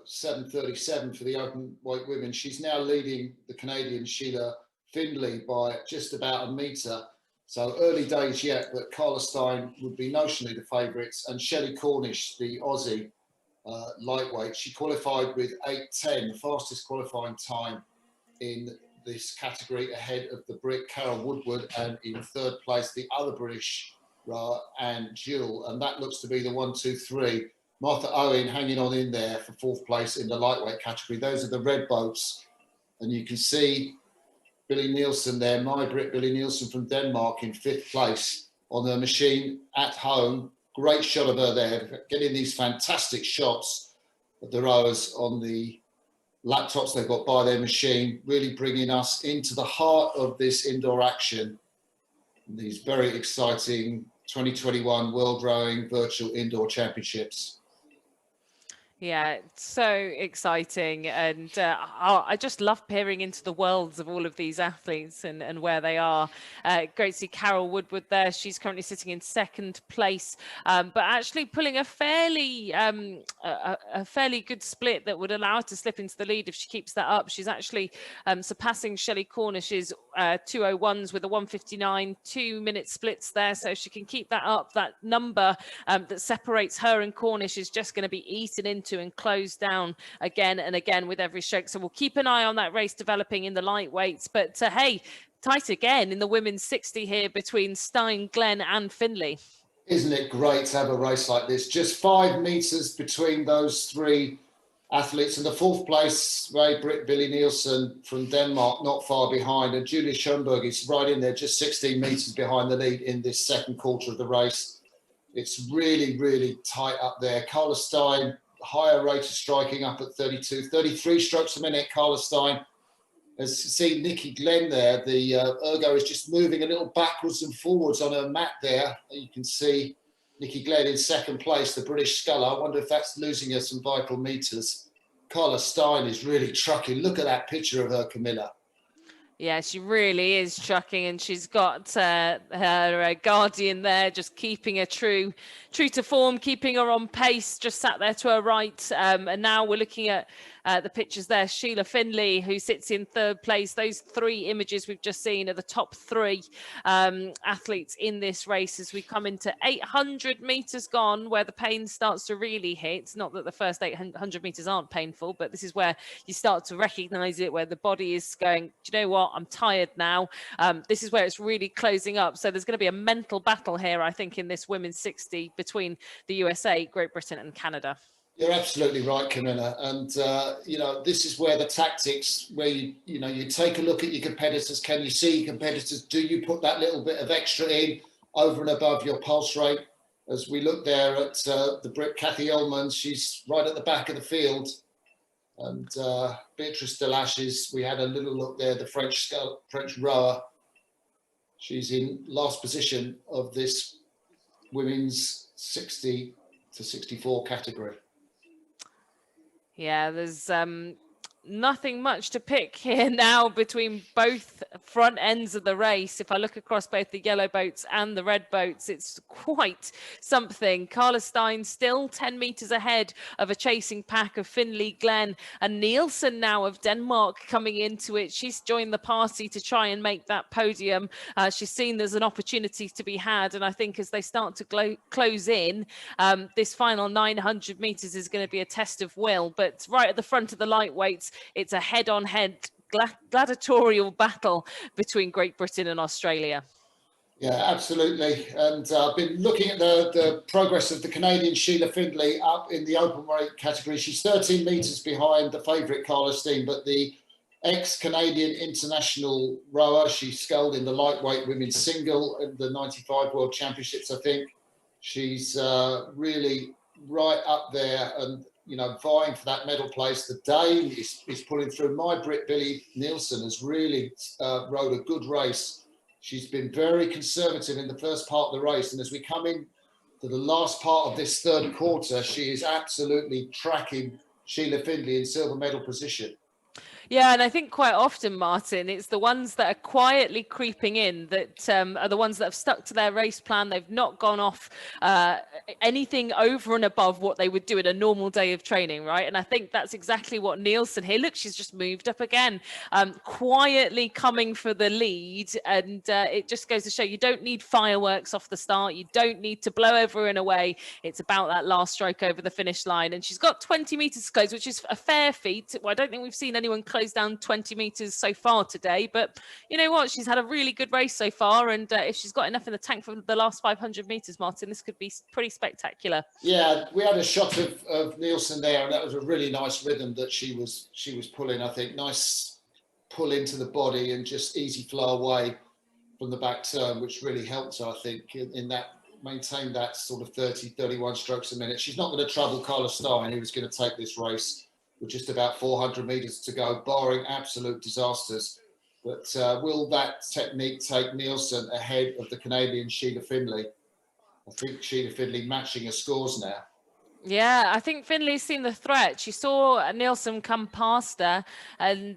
S2: 7:37 for the open weight women. She's now leading the Canadian Sheila Findlay by just about a metre. So early days yet, but Carla Stein would be notionally the favourites. And Shelley Cornish, the Aussie lightweight, she qualified with 8:10, the fastest qualifying time in this category, ahead of the Brit Carol Woodward, and in third place the other British and Jill, and that looks to be the 1, 2, 3. Martha Owen hanging on in there for fourth place in the lightweight category. Those are the red boats, and you can see Billy Nielsen there, my Brit Billy Nielsen from Denmark, in fifth place on her machine at home. Great shot of her there, getting these fantastic shots of the rowers on the laptops they've got by their machine, really bringing us into the heart of this indoor action. These very exciting 2021 World Rowing Virtual Indoor Championships.
S5: Yeah, it's so exciting. And I just love peering into the worlds of all of these athletes and where they are. Great to see Carol Woodward there. She's currently sitting in second place, but actually pulling a fairly good split that would allow her to slip into the lead if she keeps that up. She's actually surpassing Shelley Cornish's 2:01s with a 1:59, 2-minute splits there. So if she can keep that up, that number that separates her and Cornish is just going to be eaten into and closed down again and again with every stroke. So we'll keep an eye on that race developing in the lightweights. But hey, tight again in the women's 60 here between Stein, Glenn and Findlay.
S2: Isn't it great to have a race like this? Just 5 metres between those three athletes, and the fourth place, Brit Billy Nielsen from Denmark, not far behind, and Julia Schoenberg is right in there, just 16 metres behind the lead in this second quarter of the race. It's really, really tight up there. Carla Stein, higher rate of striking, up at 32, 33 strokes a minute. Carla Stein. As you see Nikki Glenn there, the ergo is just moving a little backwards and forwards on her mat there. You can see Nikki Glenn in second place, the British sculler. I wonder if that's losing her some vital metres. Carla Stein is really trucking. Look at that picture of her, Camilla.
S5: Yeah, she really is trucking, and she's got her guardian there, just keeping her true to form, keeping her on pace, just sat there to her right. And now we're looking at the pictures there. Sheila Findlay, who sits in third place. Those three images we've just seen are the top three athletes in this race as we come into 800 metres gone, where the pain starts to really hit. Not that the first 800 metres aren't painful, but this is where you start to recognise it, where the body is going, do you know what? I'm tired now. This is where it's really closing up. So there's going to be a mental battle here, I think, in this women's 60 between the USA, Great Britain and Canada.
S2: You're absolutely right, Camilla. And, this is where the tactics, where you take a look at your competitors. Can you see your competitors? Do you put that little bit of extra in over and above your pulse rate? As we look there at the Brit Kathy Ullman, she's right at the back of the field. And Beatrice Delashes, we had a little look there, the French rower. She's in last position of this women's 60 to 64 category.
S5: Yeah, there's nothing much to pick here now between both front ends of the race, if I look across both the yellow boats and the red boats, it's quite something. Carla Stein still 10 meters ahead of a chasing pack of Finley, Glenn and Nielsen now of Denmark coming into it. She's joined the party to try and make that podium. She's seen there's an opportunity to be had, and I think as they start to close in, this final 900 meters is going to be a test of will. But right at the front of the lightweights, it's a head-on-head gladiatorial battle between Great Britain and Australia.
S2: Yeah, absolutely. And I've been looking at the progress of the Canadian Sheila Findlay up in the open weight category. She's 13 metres behind the favourite Carla Steen, but the ex-Canadian international rower, she sculled in the lightweight women's single at the 95 World Championships, I think. She's really right up there and, you know, vying for that medal place. The Dane is pulling through. My Brit Billy Nielsen has really rode a good race. She's been very conservative in the first part of the race. And as we come in to the last part of this third quarter, she is absolutely tracking Sheila Findlay in silver medal position.
S5: Yeah, and I think quite often, Martin, it's the ones that are quietly creeping in that are the ones that have stuck to their race plan. They've not gone off anything over and above what they would do in a normal day of training, right? And I think that's exactly what Nielsen here. Look, she's just moved up again, quietly coming for the lead. And it just goes to show you don't need fireworks off the start. You don't need to blow everyone away. It's about that last stroke over the finish line. And she's got 20 meters to close, which is a fair feat. Well, I don't think we've seen anyone close down 20 meters so far today, but you know what, she's had a really good race so far, and if she's got enough in the tank for the last 500 meters, Martin, this could be pretty spectacular.
S2: Yeah, we had a shot of Nielsen there, and that was a really nice rhythm that she was pulling. I think nice pull into the body and just easy flow away from the back turn, which really helped her, I think, in that maintain that sort of 30-31 strokes a minute. She's not going to trouble Carla Stein, who was going to take this race with just about 400 meters to go, barring absolute disasters. But will that technique take Nielsen ahead of the Canadian Sheila Findlay? I think Sheila Findlay matching her scores now.
S5: Yeah, I think Finley's seen the threat. She saw Nielsen come past her and,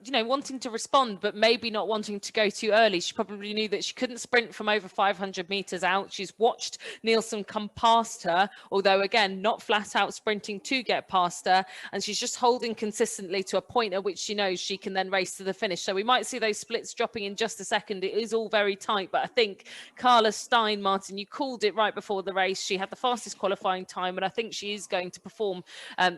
S5: you know, wanting to respond, but maybe not wanting to go too early. She probably knew that she couldn't sprint from over 500 meters out. She's watched Nielsen come past her, although, again, not flat out sprinting to get past her. And she's just holding consistently to a point at which she knows she can then race to the finish. So we might see those splits dropping in just a second. It is all very tight, but I think Carla Stein, Martin, you called it right before the race. She had the fastest qualifying time, and I think she is going to perform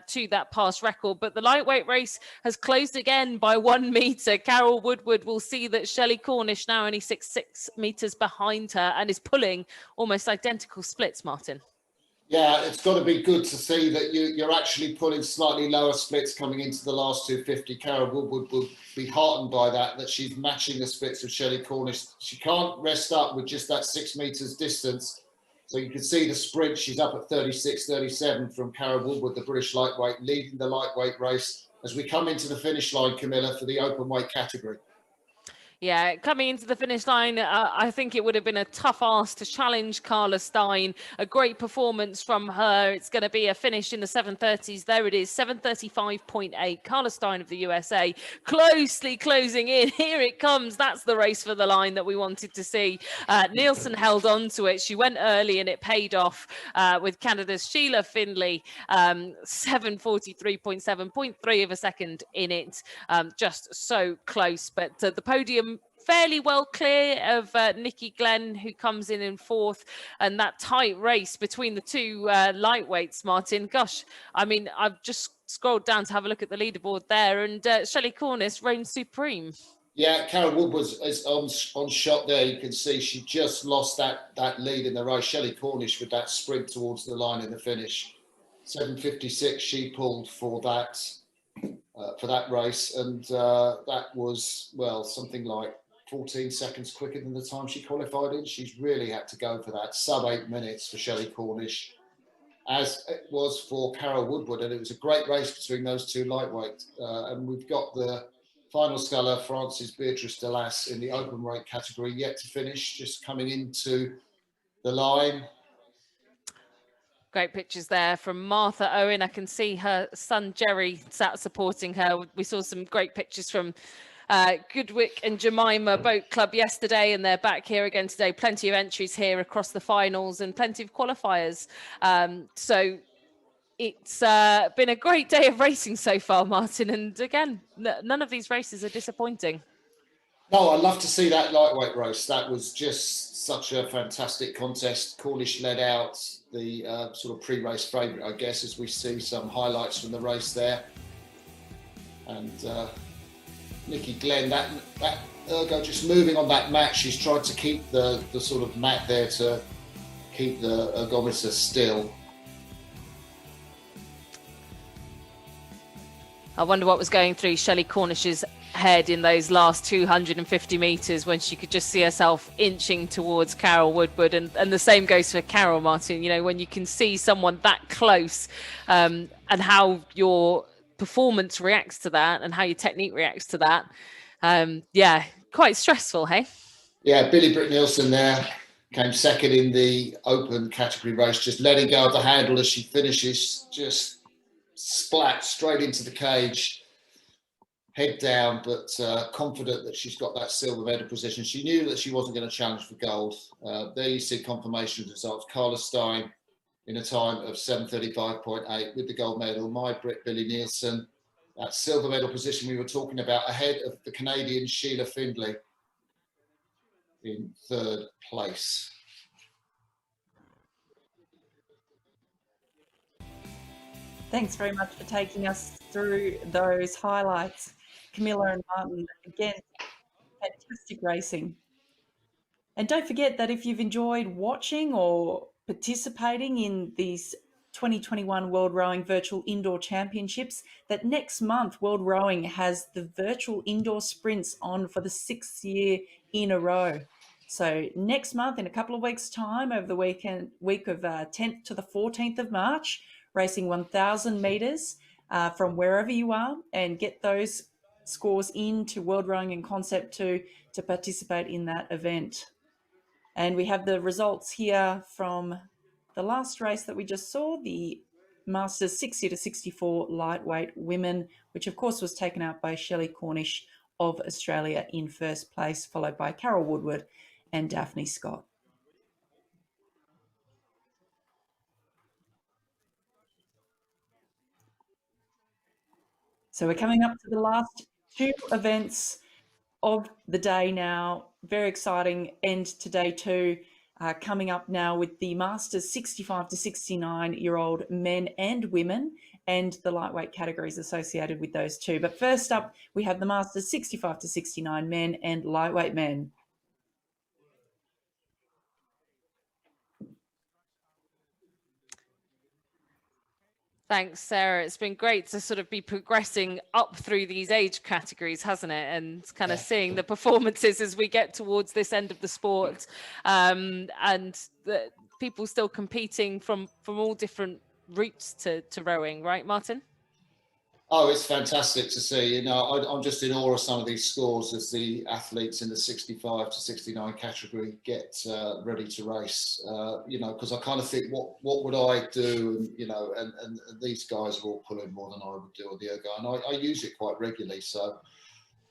S5: to that past record. But the lightweight race has closed again by 1 meter. Carol Woodward will see that Shelley Cornish now only 6 meters behind her and is pulling almost identical splits, Martin.
S2: Yeah, it's got to be good to see that you're actually pulling slightly lower splits coming into the last 250. Carol Woodward will be heartened by that she's matching the splits of Shelley Cornish. She can't rest up with just that 6 meters distance. So you can see the sprint, she's up at 36-37 from Carol Woodward, the British lightweight, leading the lightweight race as we come into the finish line, Camilla, for the open weight category.
S5: Yeah, coming into the finish line, I think it would have been a tough ask to challenge Carla Stein. A great performance from her. It's going to be a finish in the 7:30s. There it is, 7:35.8. Carla Stein of the USA closely closing in. Here it comes. That's the race for the line that we wanted to see. Nielsen held on to it. She went early and it paid off with Canada's Sheila Findlay, 7:43.7, 0.3 of a second in it. Just so close, but the podium fairly well clear of Nikki Glenn, who comes in fourth, and that tight race between the two lightweights, Martin. Gosh, I mean, I've just scrolled down to have a look at the leaderboard there, and Shelley Cornish reigns supreme.
S2: Yeah, Carol Woodward is on shot there. You can see she just lost that lead in the race. Shelley Cornish with that sprint towards the line in the finish. 7:56 she pulled for that race, and that was, well, something like 14 seconds quicker than the time she qualified in. She's really had to go for that sub 8 minutes for Shelley Cornish, as it was for Carol Woodward, and it was a great race between those two lightweights. And we've got the final sculler, Frances Beatrice Delas, in the open weight category, yet to finish, just coming into the line.
S5: Great pictures there from Martha Owen. I can see her son Jerry sat supporting her. We saw some great pictures from Goodwick and Jemima Boat Club yesterday, and they're back here again today. Plenty of entries here across the finals and plenty of qualifiers. So it's been a great day of racing so far, Martin. And again, none of these races are disappointing.
S2: No, I love to see that lightweight race. That was just such a fantastic contest. Cornish led out the sort of pre-race favourite, I guess, as we see some highlights from the race there. And Nikki Glenn, that Ergo just moving on that mat. She's tried to keep the sort of mat there to keep the ergometer still.
S5: I wonder what was going through Shelley Cornish's head in those last 250 metres when she could just see herself inching towards Carol Woodward. And the same goes for Carol, Martin. You know, when you can see someone that close and how your performance reacts to that and how your technique reacts to that. Yeah, quite stressful, hey?
S2: Yeah, Billy Britt Nielsen there came second in the open category race, just letting go of the handle as she finishes, just splat straight into the cage, head down, but confident that she's got that silver medal position. She knew that she wasn't going to challenge for gold. There you see confirmation of results. Carla Stein in a time of 7:35.8 with the gold medal. My Brit Billy Nielsen, that silver medal position we were talking about, ahead of the Canadian Sheila Findlay in third place.
S4: Thanks very much for taking us through those highlights, Camilla and Martin. Again, fantastic racing. And don't forget that if you've enjoyed watching or participating in these 2021 World Rowing Virtual Indoor Championships, that next month World Rowing has the virtual indoor sprints on for the 6th year in a row. So next month, in a couple of weeks' time, over the week of 10th to the 14th of March, racing 1,000 metres from wherever you are, and get those scores into World Rowing and Concept 2 to participate in that event. And we have the results here from the last race that we just saw, the Masters 60 to 64 lightweight women, which of course was taken out by Shelley Cornish of Australia in first place, followed by Carol Woodward and Daphne Scott. So we're coming up to the last two events of the day now. Very exciting end to day two. Coming up now with the Masters 65 to 69-year-old men and women and the lightweight categories associated with those two. But first up, we have the Masters 65 to 69 men and lightweight men.
S5: Thanks, Sarah. It's been great to sort of be progressing up through these age categories, hasn't it? And kind of seeing the performances as we get towards this end of the sport, and the people still competing from all different routes to rowing, right, Martin?
S2: Oh, it's fantastic to see. You know, I'm just in awe of some of these scores as the athletes in the 65 to 69 category get ready to race. You know, because I kind of think, what would I do? And you know, and these guys are all pulling more than I would do on the ergo, and I use it quite regularly. So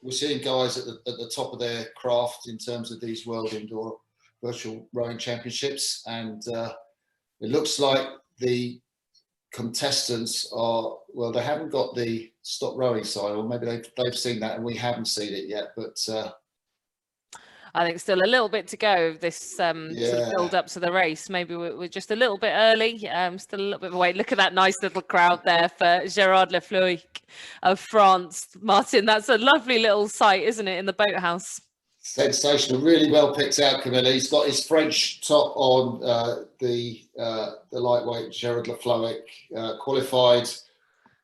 S2: we're seeing guys at the top of their craft in terms of these World Indoor Virtual Rowing Championships, and it looks like the contestants are, well, they haven't got the stop rowing sign, or maybe they've seen that and we haven't seen it yet, but
S5: I think still a little bit to go of this sort of build up to the race. Maybe we're just a little bit early, still a little bit of a wait. Look at that nice little crowd there for Gerard Lefloic of France. Martin, that's a lovely little sight, isn't it, in the boathouse?
S2: Sensational, really well picked out, Camilla. He's got his French top on, the lightweight Gerard Lefloic, qualified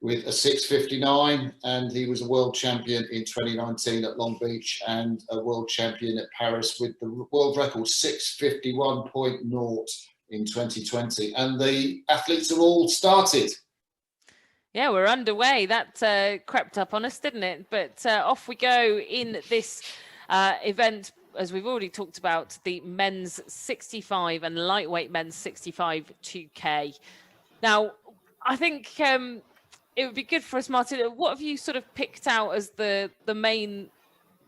S2: with a 6:59, and he was a world champion in 2019 at Long Beach and a world champion at Paris with the world record 6:51.0 in 2020. And the athletes are all started.
S5: Yeah, we're underway. That crept up on us, didn't it? But off we go in this event, as we've already talked about, the men's 65 and lightweight men's 65 2K. Now, I think it would be good for us, Martin. What have you sort of picked out as the main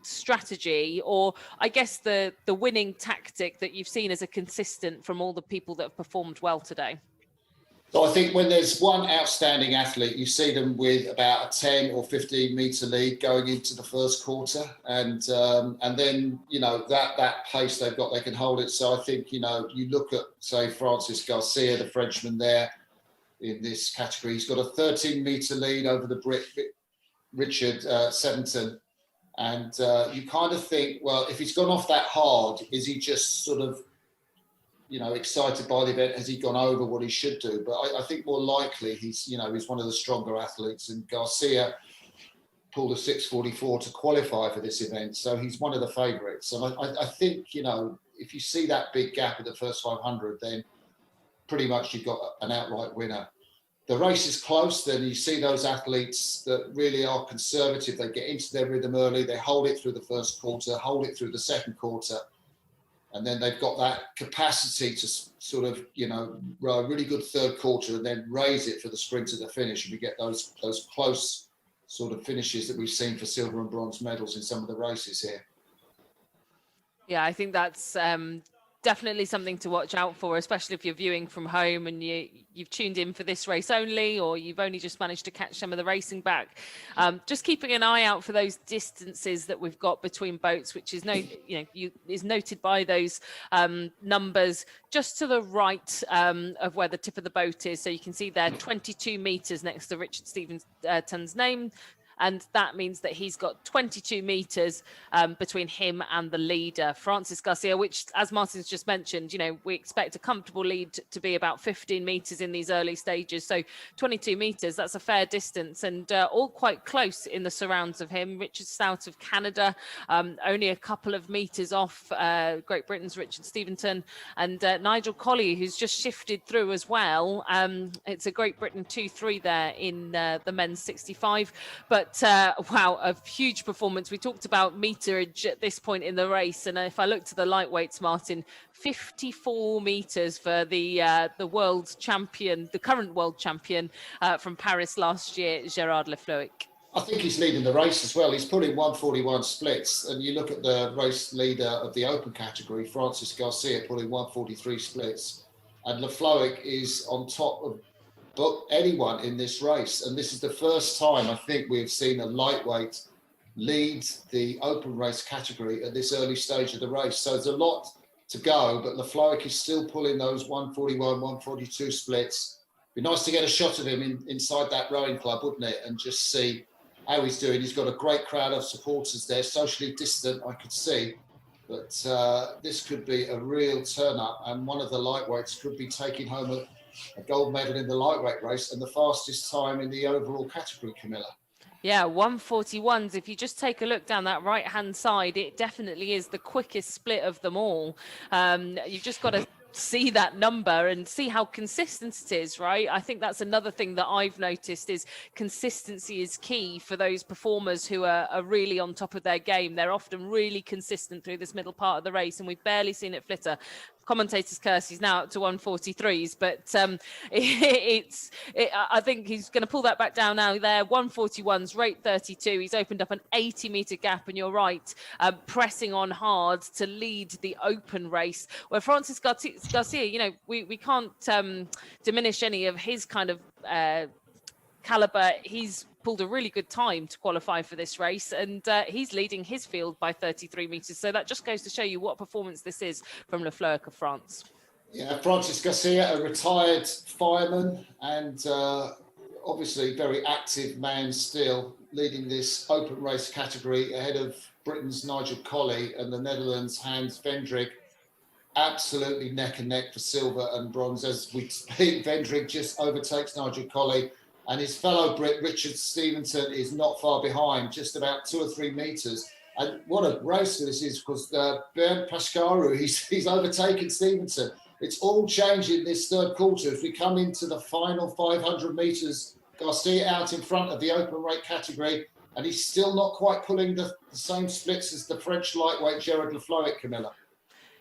S5: strategy, or I guess the winning tactic that you've seen as a consistent from all the people that have performed well today?
S2: So I think when there's one outstanding athlete, you see them with about a 10 or 15 meter lead going into the first quarter. And then, you know, that pace they've got, they can hold it. So I think, you know, you look at, say, Francis Garcia, the Frenchman there in this category, he's got a 13 meter lead over the Brit, Richard Seventon. And you kind of think, well, if he's gone off that hard, is he just sort of, you know, excited by the event? Has he gone over what he should do? But I think more likely he's one of the stronger athletes, and Garcia pulled a 6:44 to qualify for this event. So he's one of the favourites. And I think, you know, if you see that big gap at the first 500, then pretty much you've got an outright winner. The race is close, then you see those athletes that really are conservative. They get into their rhythm early, they hold it through the first quarter, hold it through the second quarter. And then they've got that capacity to sort of, you know, row a really good third quarter and then raise it for the sprint to the finish. And we get those close sort of finishes that we've seen for silver and bronze medals in some of the races here.
S5: Yeah, I think that's definitely something to watch out for, especially if you're viewing from home and you've tuned in for this race only, or you've only just managed to catch some of the racing back. Just keeping an eye out for those distances that we've got between boats, which is is noted by those numbers just to the right of where the tip of the boat is. So you can see there 22 meters next to Richard Stevenson's name. And that means that he's got 22 meters between him and the leader, Francis Garcia, which, as Martin's just mentioned, you know, we expect a comfortable lead to be about 15 meters in these early stages. So 22 meters, that's a fair distance, and all quite close in the surrounds of him. Richard's out of Canada, only a couple of meters off Great Britain's Richard Stevenson, and Nigel Colley, who's just shifted through as well. It's a Great Britain 2-3 there in the men's 65, but wow, a huge performance. We talked about meterage at this point in the race, and if I look to the lightweights, Martin, 54 meters for the world champion, the current world champion from Paris last year, Gerard Lefloic.
S2: I think he's leading the race as well. He's putting 141 splits, and you look at the race leader of the open category, Francis Garcia, pulling 143 splits, and Lefloic is on top of anyone in this race. And this is the first time I think we've seen a lightweight lead the open race category at this early stage of the race. So there's a lot to go, but Lefloic is still pulling those 141, 142 splits. Be nice to get a shot of him inside that rowing club, wouldn't it? And just see how he's doing. He's got a great crowd of supporters there, socially distant, I could see. But this could be a real turn up, and one of the lightweights could be taking home a gold medal in the lightweight race and the fastest time in the overall category, Camilla.
S5: Yeah, 141s. If you just take a look down that right-hand side, it definitely is the quickest split of them all. You've just got to see that number and see how consistent it is, right? I think that's another thing that I've noticed is consistency is key for those performers who are really on top of their game. They're often really consistent through this middle part of the race, and we've barely seen it flitter. Commentator's curse, he's now up to 143s, but I think he's going to pull that back down now there. 141s, rate 32. He's opened up an 80-meter gap, and you're right, pressing on hard to lead the open race. Where Francis Garcia, you know, we can't diminish any of his kind of caliber. He's pulled a really good time to qualify for this race, and he's leading his field by 33 meters. So that just goes to show you what performance this is from Lefloic of France.
S2: Yeah, Francis Garcia, a retired fireman and obviously very active man still, leading this open race category ahead of Britain's Nigel Colley and the Netherlands' Hans Vendrig. Absolutely neck and neck for silver and bronze. As we speak, Vendrig just overtakes Nigel Colley, and his fellow Brit, Richard Stevenson, is not far behind, just about 2 or 3 meters. And what a race this is, because Bernd Pascaru, he's overtaken Stevenson. It's all changing this third quarter. If we come into the final 500 meters, Garcia out in front of the open rate category, and he's still not quite pulling the same splits as the French lightweight Gerard Lefloic, Camilla.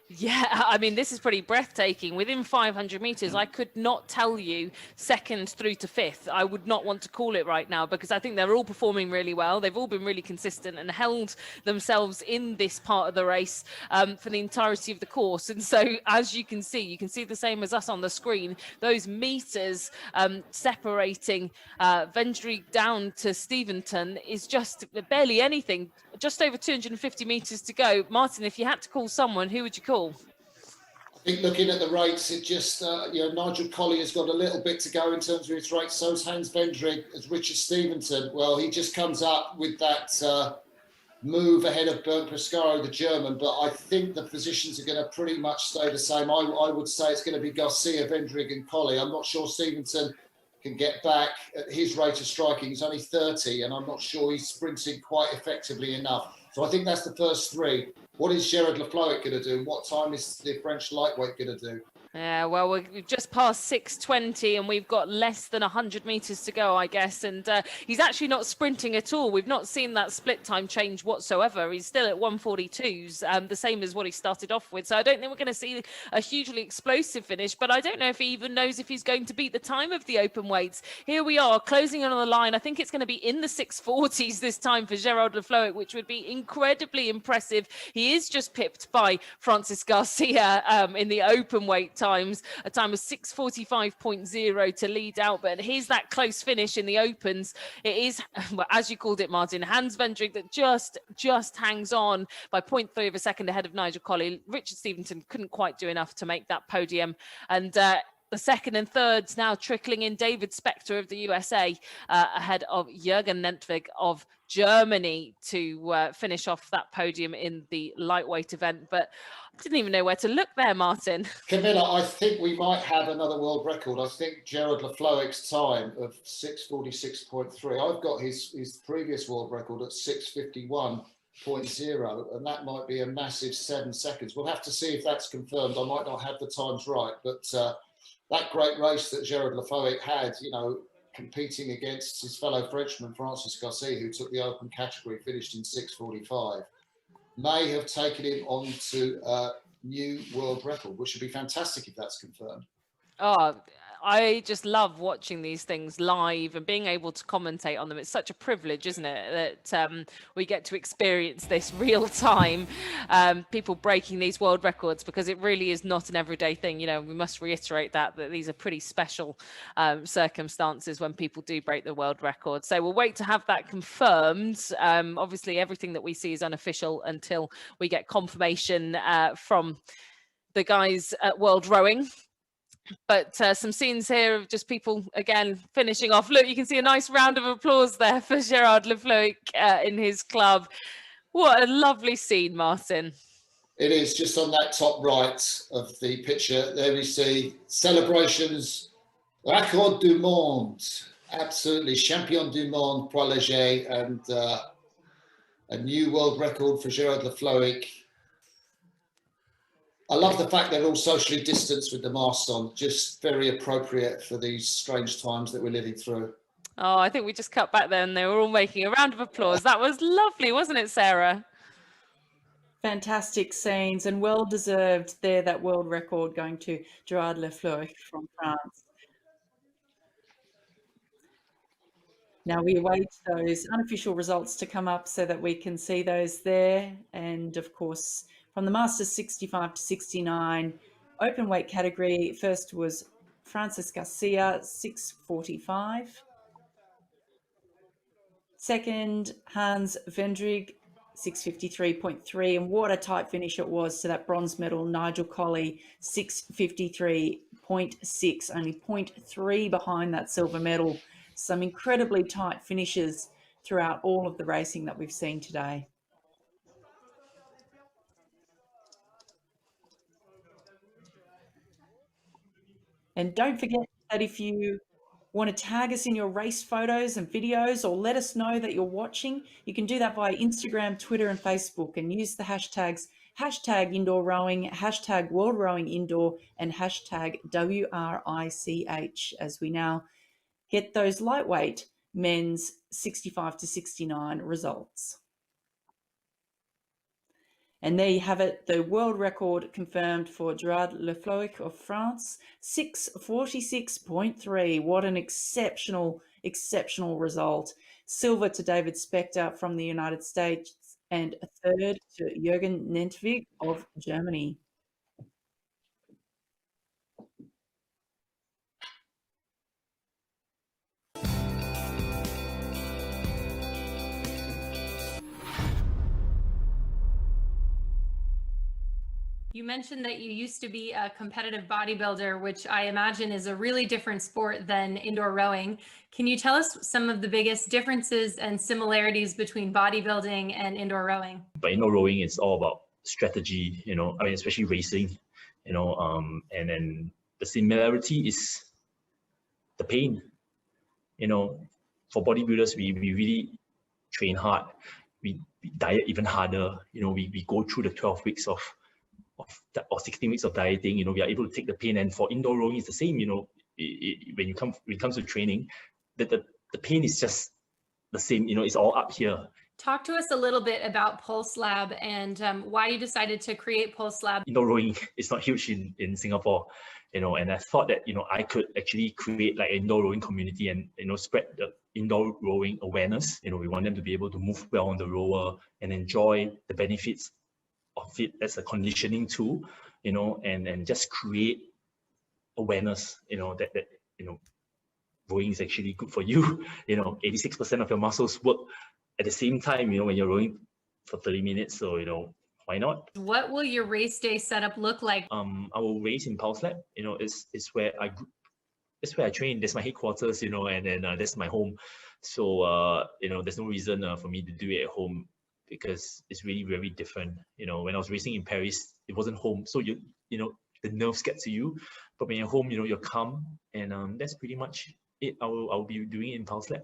S5: Yeah, I mean, this is pretty breathtaking. Within 500 meters, I could not tell you second through to fifth. I would not want to call it right now because I think they're all performing really well. They've all been really consistent and held themselves in this part of the race for the entirety of the course. And so, as you can see the same as us on the screen, those meters separating Vendry down to Steventon is just barely anything. Just over 250 meters to go. Martin, if you had to call someone, who would you call?
S2: I think looking at the rates, it just, Nigel Colley has got a little bit to go in terms of his rates. So's Hans Vendrig, as Richard Stevenson. Well, he just comes up with that move ahead of Bernd Pescaro, the German, but I think the positions are going to pretty much stay the same. I would say it's going to be Garcia, Vendrig and Colley. I'm not sure Stevenson can get back at his rate of striking. He's only 30, and I'm not sure he's sprinting quite effectively enough. So I think that's the first three. What is Gerard Lafloic going to do? What time is the French lightweight going to do?
S5: Yeah, well, we've just passed 6:20 and we've got less than 100 meters to go, I guess. And he's actually not sprinting at all. We've not seen that split time change whatsoever. He's still at 1:42s, the same as what he started off with. So I don't think we're going to see a hugely explosive finish, but I don't know if he even knows if he's going to beat the time of the open weights. Here we are, closing in on the line. I think it's going to be in the 6:40s this time for Gerard Lafloic, which would be incredibly impressive. He is just pipped by Francis Garcia in the open weight times, a time of 6:45.0 to lead out. But here's that close finish in the opens. It is, well, as you called it, Martin, Hans Vendrig that just hangs on by 0.3 of a second ahead of Nigel Colley. Richard Stevenson couldn't quite do enough to make that podium. And the second and thirds now trickling in. David Spector of the USA ahead of Jürgen Nentwig of Germany to finish off that podium in the lightweight event. But I didn't even know where to look there, Martin.
S2: Camilla, I think we might have another world record. I think Gerard Lafloic's time of 6:46.3. I've got his previous world record at 6:51.0, and that might be a massive 7 seconds. We'll have to see if that's confirmed. I might not have the times right, but that great race that Gerard Lafloic had, competing against his fellow Frenchman, Francis Garcia, who took the open category, finished in 6:45, may have taken him on to a new world record, which would be fantastic if that's confirmed.
S5: Oh, I just love watching these things live and being able to commentate on them. It's such a privilege, isn't it, that we get to experience this real time, people breaking these world records, because it really is not an everyday thing. We must reiterate that these are pretty special circumstances when people do break the world record. So we'll wait to have that confirmed. Obviously, everything that we see is unofficial until we get confirmation from the guys at World Rowing. But some scenes here of just people, again, finishing off. Look, you can see a nice round of applause there for Gerard Lafloic in his club. What a lovely scene, Martin.
S2: It is, just on that top right of the picture. There we see celebrations, Record du Monde, absolutely, Champion du Monde, poids léger, and a new world record for Gerard Lafloic. I love the fact they're all socially distanced with the masks on, just very appropriate for these strange times that we're living through.
S5: Oh, I think we just cut back there and they were all making a round of applause. That was lovely, wasn't it, Sarah?
S4: Fantastic scenes and well deserved there, that world record going to Gerard Lafloic from France. Now we await those unofficial results to come up so that we can see those there. And of course, from the Masters 65 to 69 open weight category, first was Francis Garcia, 6:45. Second, Hans Vendrig, 6:53.3. And what a tight finish it was to that bronze medal, Nigel Colley, 6:53.6, only 0.3 behind that silver medal. Some incredibly tight finishes throughout all of the racing that we've seen today. And don't forget that if you want to tag us in your race photos and videos, or let us know that you're watching, you can do that via Instagram, Twitter, and Facebook, and use the hashtags #indoor rowing, #world rowing indoor, and #WRICH, as we now get those lightweight men's 65 to 69 results. And there you have it, the world record confirmed for Gerard Lefloic of France, 6:46.3. What an exceptional result. Silver to David Spector from the United States and a third to Jürgen Nentwig of Germany.
S11: You mentioned that you used to be a competitive bodybuilder, which I imagine is a really different sport than indoor rowing. Can you tell us some of the biggest differences and similarities between bodybuilding and indoor rowing?
S16: But indoor rowing is all about strategy, you know, I mean, especially racing, you know, and then the similarity is the pain. You know, for bodybuilders, we really train hard. We diet even harder. You know, we go through the 12 weeks or 16 weeks of dieting. You know, we are able to take the pain. And for indoor rowing, it's the same. You know, when it comes to training, the pain is just the same. You know, it's all up here.
S11: Talk to us a little bit about Pulse Lab and why you decided to create Pulse Lab.
S16: Indoor rowing is not huge in Singapore, you know, and I thought that, you know, I could actually create like an indoor rowing community and, you know, spread the indoor rowing awareness. You know, we want them to be able to move well on the rower and enjoy the benefits of it as a conditioning tool, you know, and just create awareness, you know, that you know, rowing is actually good for you. You know, 86% of your muscles work at the same time, you know, when you're rowing for 30 minutes. So, you know, why not?
S11: What will your race day setup look like?
S16: I will race in Pulse Lab. You know, it's where I train. That's my headquarters, you know, and then that's my home. So, you know, there's no reason for me to do it at home because it's really very different. You know, when I was racing in Paris, it wasn't home. So you know, the nerves get to you, but when you're home, you know, you're calm, and that's pretty much it. I will be doing it in Pulse Lab.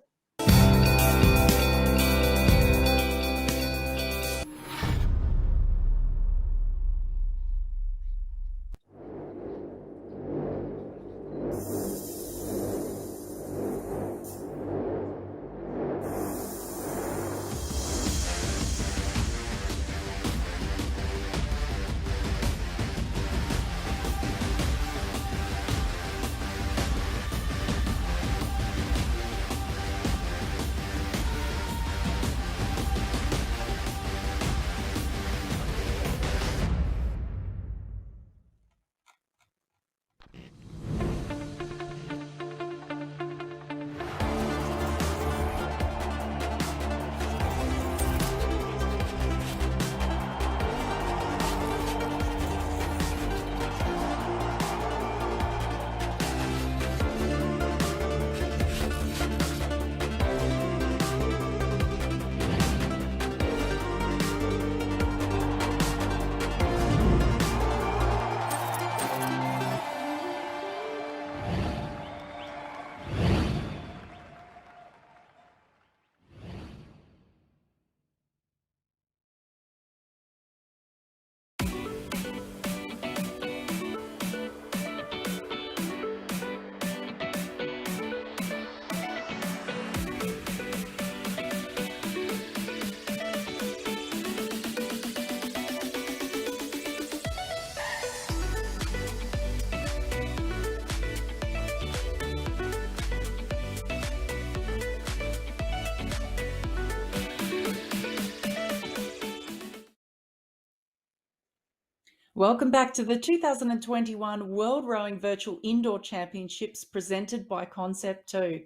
S4: Welcome back to the 2021 World Rowing Virtual Indoor Championships presented by Concept 2.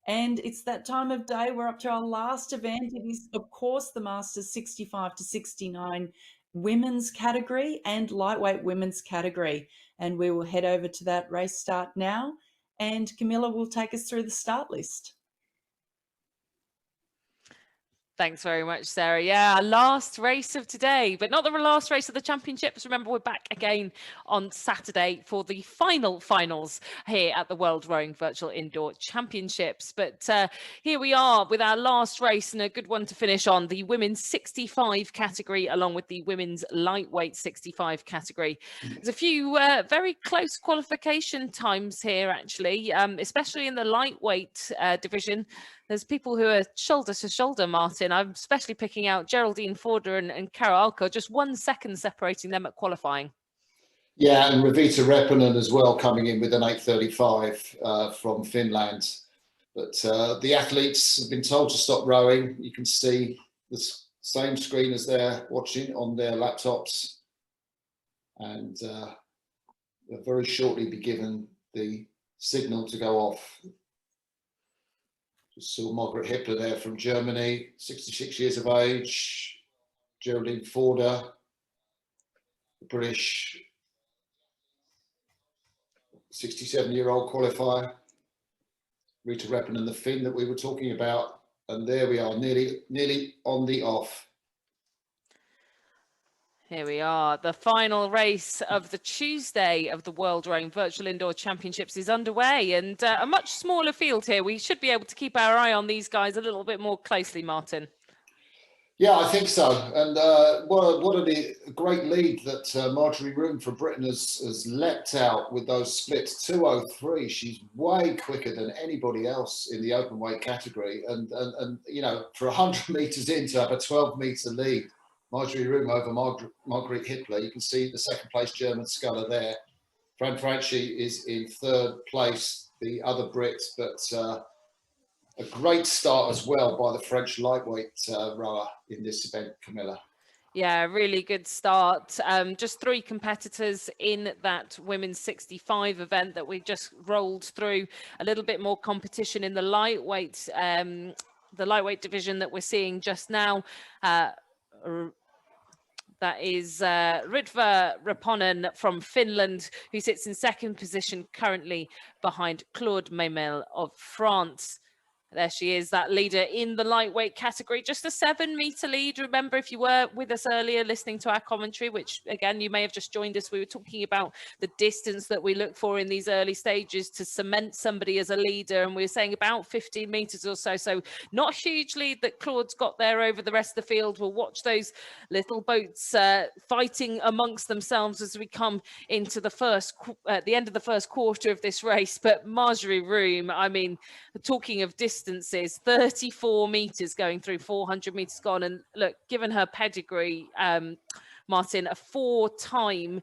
S4: And it's that time of day. We're up to our last event. It is, of course, the Masters 65 to 69 women's category and lightweight women's category. And we will head over to that race start now. And Camilla will take us through the start list.
S5: Thanks very much, Sarah. Yeah, our last race of today, but not the last race of the championships. Remember, we're back again on Saturday for the finals here at the World Rowing Virtual Indoor Championships. But here we are with our last race, and a good one to finish on, the women's 65 category, along with the women's lightweight 65 category. There's a few very close qualification times here, actually, especially in the lightweight division. there's people who are shoulder to shoulder, Martin. I'm especially picking out Geraldine Forder and Karo Alko, just 1 second separating them at qualifying.
S2: Yeah, and Ravita Reponen as well, coming in with an 8:35 from Finland. But the athletes have been told to stop rowing. You can see the same screen as they're watching on their laptops. And they'll very shortly be given the signal to go off. Just saw Margaret Hippler there from Germany, 66 years of age. Geraldine Forder, the British 67-year-old qualifier. Rita Reponen, the Finn that we were talking about. And there we are, nearly on the off.
S5: Here we are. The final race of the Tuesday of the World Rowing Virtual Indoor Championships is underway, and a much smaller field here. We should be able to keep our eye on these guys a little bit more closely, Martin.
S2: Yeah, I think so. And what a great lead that Marjorie Room from Britain has leapt out with those splits. 2:03. She's way quicker than anybody else in the open weight category. And you know, for 100 meters in to have a 12-meter lead, Marjorie Room over Margaret Hippler. You can see the second place German sculler there. Fran Franchi is in third place, the other Brit, but a great start as well by the French lightweight rower in this event, Camilla.
S5: Yeah, really good start. Just 3 competitors in that women's 65 event that we just rolled through. A little bit more competition in the lightweight division that we're seeing just now. That is Ritva Reponen from Finland, who sits in second position currently behind Claude Memel of France. There she is, that leader in the lightweight category, just a 7-meter lead. Remember, if you were with us earlier listening to our commentary, which again, you may have just joined us, we were talking about the distance that we look for in these early stages to cement somebody as a leader. And we were saying about 15 meters or so. So not a huge lead that Claude's got there over the rest of the field. We'll watch those little boats fighting amongst themselves as we come into the end of the first quarter of this race. But Marjorie Room, I mean, talking of distances, 34 meters going through 400 meters gone. And look, given her pedigree, Martin, a four-time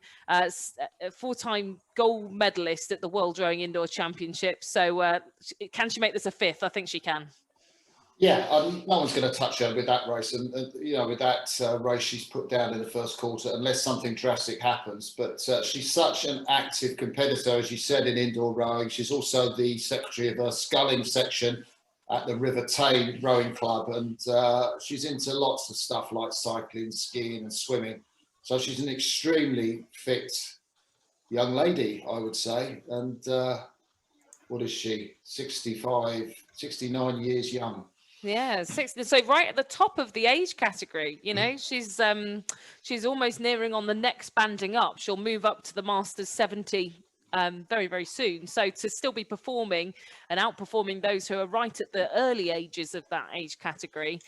S5: gold medalist at the World Rowing Indoor Championships. So can she make this a 5th? I think she can.
S2: Yeah, no one's going to touch her with that race, and you know, with that race she's put down in the first quarter, unless something drastic happens. But she's such an active competitor, as you said, in indoor rowing. She's also the secretary of a sculling section at the River Tay Rowing Club, and she's into lots of stuff like cycling, skiing, and swimming. So she's an extremely fit young lady, I would say. And what is she? 65, 69 years young.
S5: Yeah, 60. So right at the top of the age category, you know, she's almost nearing on the next banding up. She'll move up to the Masters 70 very, very soon. So to still be performing and outperforming those who are right at the early ages of that age category,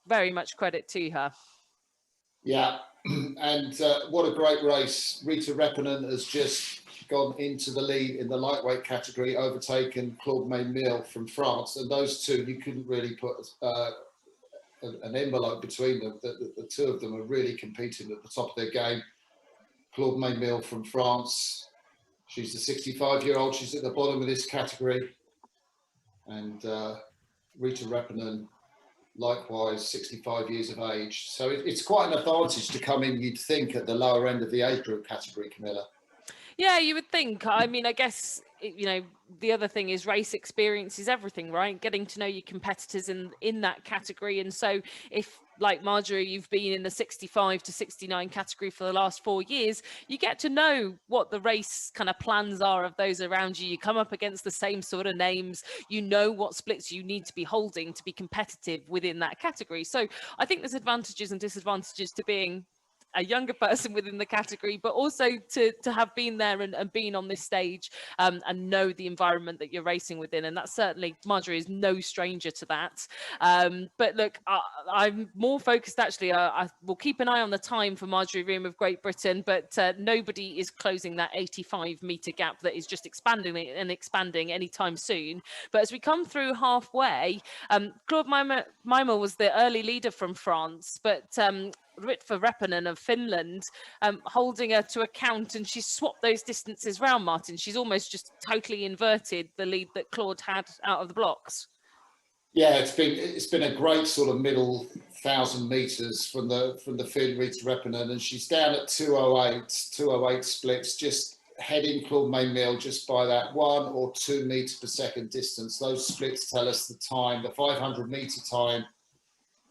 S5: very much credit to her.
S2: Yeah, and what a great race. Rita Reponen has just gone into the lead in the lightweight category, overtaken Claude Memel from France. And those two, you couldn't really put an envelope between them. The two of them are really competing at the top of their game. Claude Memel from France, she's the 65-year-old. She's at the bottom of this category. And Rita Reponen, likewise 65 years of age. So it's quite an advantage to come in, you'd think, at the lower end of the age group category, Camilla.
S5: Yeah, you would think. I mean, I guess, you know, the other thing is race experience is everything, right? Getting to know your competitors in that category. And so if, like Marjorie, you've been in the 65 to 69 category for the last 4 years, you get to know what the race kind of plans are of those around you. You come up against the same sort of names. You know what splits you need to be holding to be competitive within that category. So I think there's advantages and disadvantages to being a younger person within the category, but also to have been there and been on this stage and know the environment that you're racing within. And that's certainly, Marjorie is no stranger to that. But look, I'm more focused actually. I will keep an eye on the time for Marjorie Room of Great Britain, but nobody is closing that 85-meter gap that is just expanding and expanding anytime soon. But as we come through halfway, Claude Maimel was the early leader from France, but Ritva Reppanen of Finland holding her to account, and she's swapped those distances round, Martin. She's almost just totally inverted the lead that Claude had out of the blocks.
S2: Yeah, it's been a great sort of middle 1,000 meters from the field Ritva Reppanen, and she's down at 208 splits, just heading Claude Maimel just by that 1 or 2 meters per second distance. Those splits tell us the time, the 500-meter time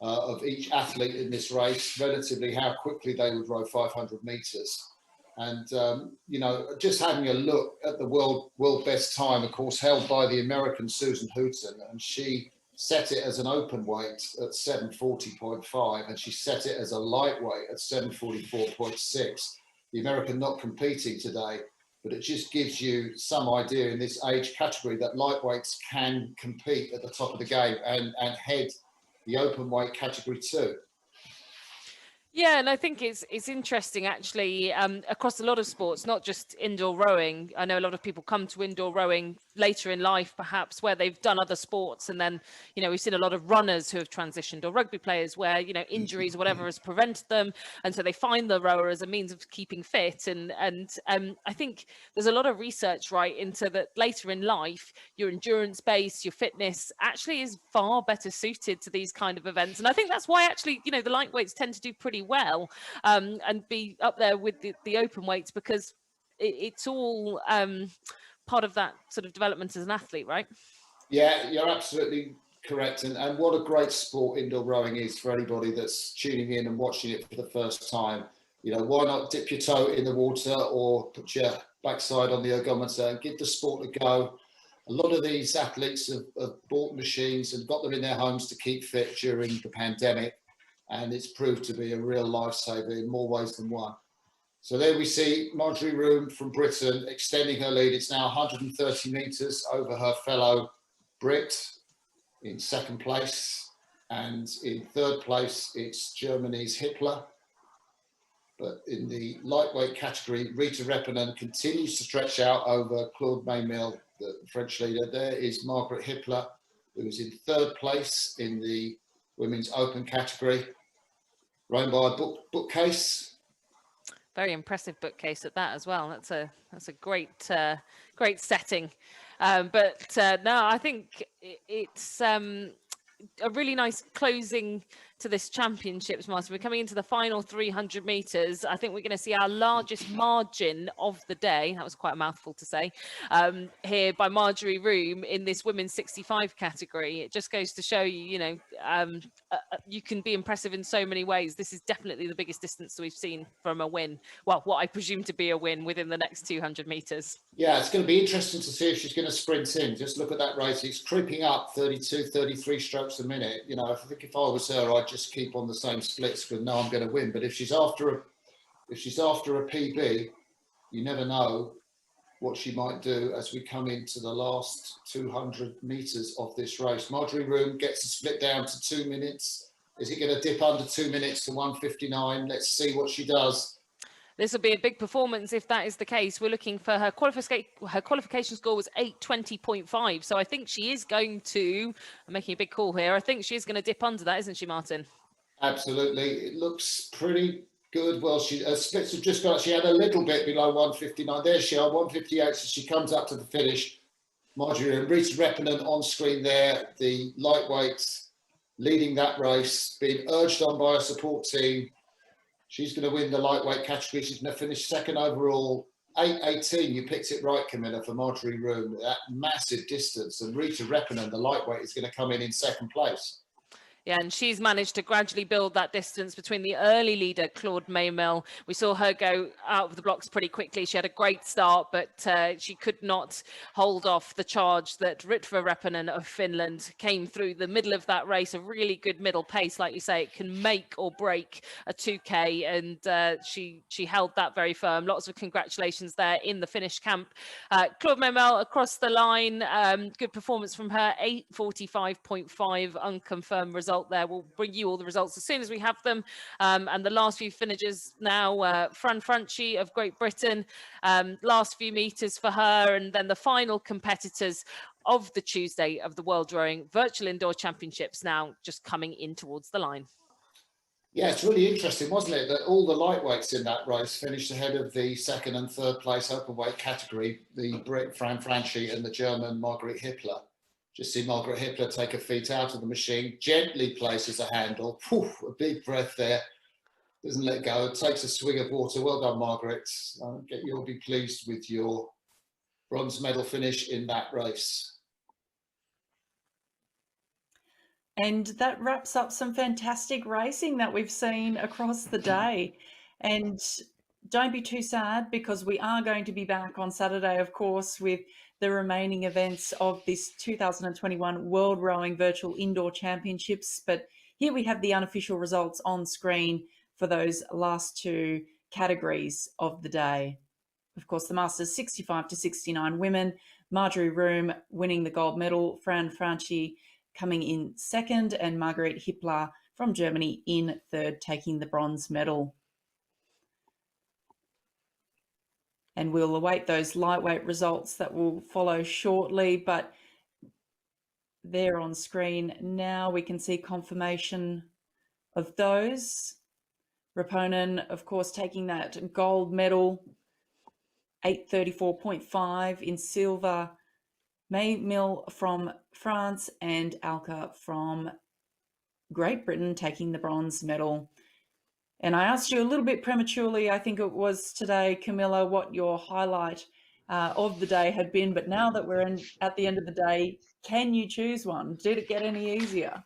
S2: of each athlete in this race, relatively how quickly they would row 500 meters. And, you know, just having a look at the world best time, of course, held by the American Susan Houghton, and she set it as an open weight at 740.5, and she set it as a lightweight at 744.6. The American not competing today, but it just gives you some idea in this age category that lightweights can compete at the top of the game and head the open weight category too.
S5: Yeah, and I think it's interesting actually across a lot of sports, not just indoor rowing. I know a lot of people come to indoor rowing later in life, perhaps where they've done other sports, and then, you know, we've seen a lot of runners who have transitioned, or rugby players where, you know, injuries or whatever has prevented them, and so they find the rower as a means of keeping fit. And I think there's a lot of research right into that later in life, your endurance base, your fitness actually is far better suited to these kind of events. And I think that's why actually, you know, the lightweights tend to do pretty well and be up there with the open weights, because it's all part of that sort of development as an athlete, right?
S2: Yeah, you're absolutely correct. And what a great sport indoor rowing is for anybody that's tuning in and watching it for the first time. You know, why not dip your toe in the water or put your backside on the ergometer and give the sport a go. A lot of these athletes have bought machines and got them in their homes to keep fit during the pandemic, and it's proved to be a real lifesaver in more ways than one. So there we see Marjorie Room from Britain extending her lead. It's now 130 metres over her fellow Brit in second place. And in third place, it's Germany's Hippler. But in the lightweight category, Ritva Reppanen continues to stretch out over Claude Maimel, the French leader. There is Margaret Hippler, who is in third place in the women's open category, rowing by a bookcase.
S5: Very impressive bookcase at that as well. That's a great great setting. But no, I think it's a really nice closing to this championships, Martin. We're coming into the final 300 meters. I think we're going to see our largest margin of the day. That was quite a mouthful to say. Here by Marjorie Room in this women's 65 category. It just goes to show you, you know, you can be impressive in so many ways. This is definitely the biggest distance we've seen from a win. Well, what I presume to be a win within the next 200 meters.
S2: Yeah, it's going to be interesting to see if she's going to sprint in. Just look at that race. It's creeping up 32, 33 strokes a minute. You know, I think if I was her, I'd just keep on the same splits because know I'm going to win. But if she's after a PB, you never know what she might do as we come into the last 200 meters of this race. Marjorie Room gets a split down to 2 minutes. Is it going to dip under 2 minutes to 1:59? Let's see what she does.
S5: This will be a big performance if that is the case. We're looking for her qualification score was 820.5. So I think she is going to, I'm making a big call here, I think she is going to dip under that, isn't she, Martin?
S2: Absolutely. It looks pretty good. Well, her splits have just got, she had a little bit below 1:59. There she are, 1:58. So she comes up to the finish. Marjorie and Ritva Reppanen on screen there, the lightweights leading that race, being urged on by a support team. She's going to win the lightweight category. She's going to finish second overall. 8:18, you picked it right, Camilla, for Marjorie Room. That massive distance. And Ritva Reppanen, the lightweight, is going to come in second place.
S5: Yeah, and she's managed to gradually build that distance between the early leader, Claude Maymel. We saw her go out of the blocks pretty quickly. She had a great start, but she could not hold off the charge that Ritva Reppanen of Finland came through the middle of that race. A really good middle pace, like you say, it can make or break a 2K, and she held that very firm. Lots of congratulations there in the finish camp. Claude Maymel across the line, good performance from her, 8:45.5 unconfirmed result there. We'll bring you all the results as soon as we have them. And the last few finishers now, Fran Franchi of Great Britain, last few meters for her, and then the final competitors of the Tuesday of the World Rowing Virtual Indoor Championships now just coming in towards the line.
S2: Yeah, it's really interesting, wasn't it, that all the lightweights in that race finished ahead of the second and third place openweight category, the Brit Fran Franchi and the German Margaret Hippler. Just see Margaret Hippler take her feet out of the machine, gently places a handle, a big breath there, doesn't let go, takes a swig of water. Well done, Margaret. You'll be pleased with your bronze medal finish in that race.
S4: And that wraps up some fantastic racing that we've seen across the day. And don't be too sad, because we are going to be back on Saturday, of course, with the remaining events of this 2021 World Rowing Virtual Indoor Championships. But here we have the unofficial results on screen for those last two categories of the day. Of course, the Masters 65 to 69 women, Marjorie Room winning the gold medal, Fran Franchi coming in second, and Margaret Hippler from Germany in third, taking the bronze medal. And we'll await those lightweight results that will follow shortly, but there on screen now we can see confirmation of those. Reppanen, of course, taking that gold medal, 8:34.5 in silver. Maymel from France and Alka from Great Britain taking the bronze medal. And I asked you a little bit prematurely, I think it was today, Camilla, what your highlight of the day had been. But now that we're at the end of the day, can you choose one? Did it get any easier?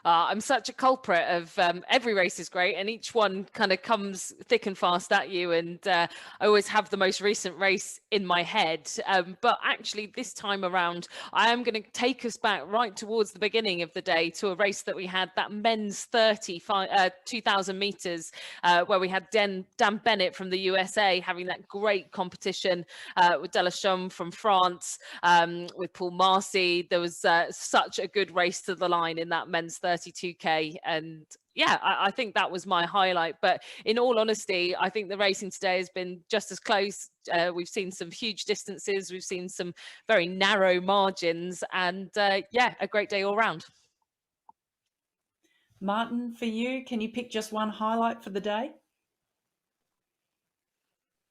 S5: I'm such a culprit of every race is great, and each one kind of comes thick and fast at you, and I always have the most recent race in my head, but actually this time around I am going to take us back right towards the beginning of the day to a race that we had, that men's 2,000 meters, where we had Dan Bennett from the USA having that great competition with Delachaume from France, with Paul Marcy. There was such a good race to the line in that men's 32K, and yeah, I think that was my highlight. But in all honesty, I think the racing today has been just as close. We've seen some huge distances, we've seen some very narrow margins, and yeah, a great day all round.
S4: Martin, for you, can you pick just one highlight for the day?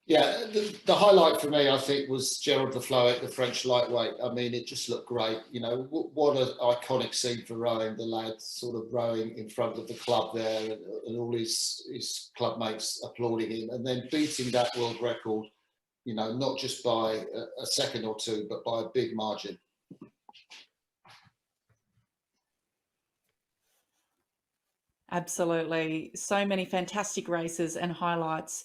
S2: Yeah, the highlight for me, I think, was Gerald de Floet, the French lightweight. I mean, it just looked great. You know, what an iconic scene for rowing. The lad sort of rowing in front of the club there, and all his club mates applauding him, and then beating that world record, you know, not just by a second or two, but by a big margin.
S4: Absolutely. So many fantastic races and highlights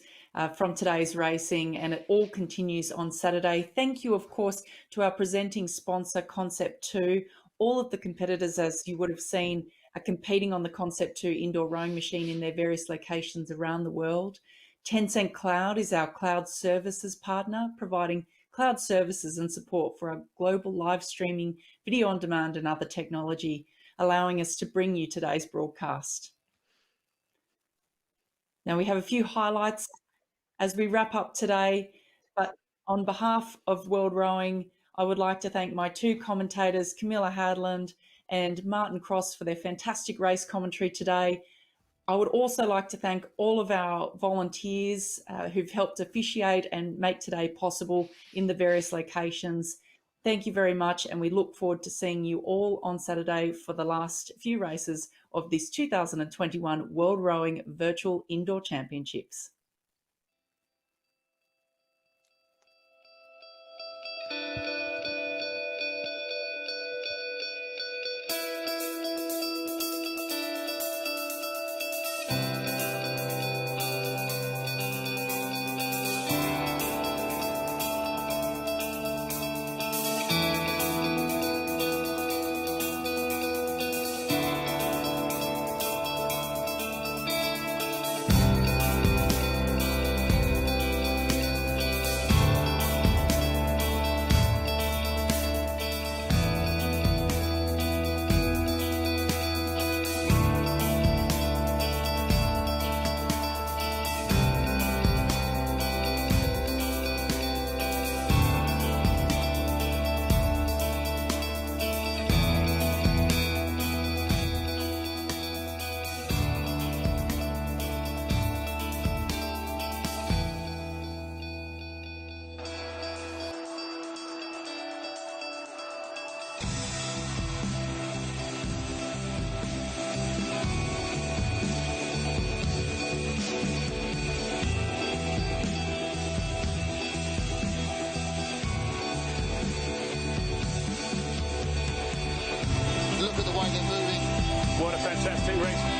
S4: from today's racing, and it all continues on Saturday. Thank you, of course, to our presenting sponsor, Concept 2. All of the competitors, as you would have seen, are competing on the Concept 2 indoor rowing machine in their various locations around the world. Tencent Cloud is our cloud services partner, providing cloud services and support for our global live streaming, video on demand, and other technology, allowing us to bring you today's broadcast. Now, we have a few highlights as we wrap up today, but on behalf of World Rowing, I would like to thank my two commentators, Camilla Hadland and Martin Cross, for their fantastic race commentary today. I would also like to thank all of our volunteers who've helped officiate and make today possible in the various locations. Thank you very much, and we look forward to seeing you all on Saturday for the last few races of this 2021 World Rowing Virtual Indoor Championships.
S17: interesting race.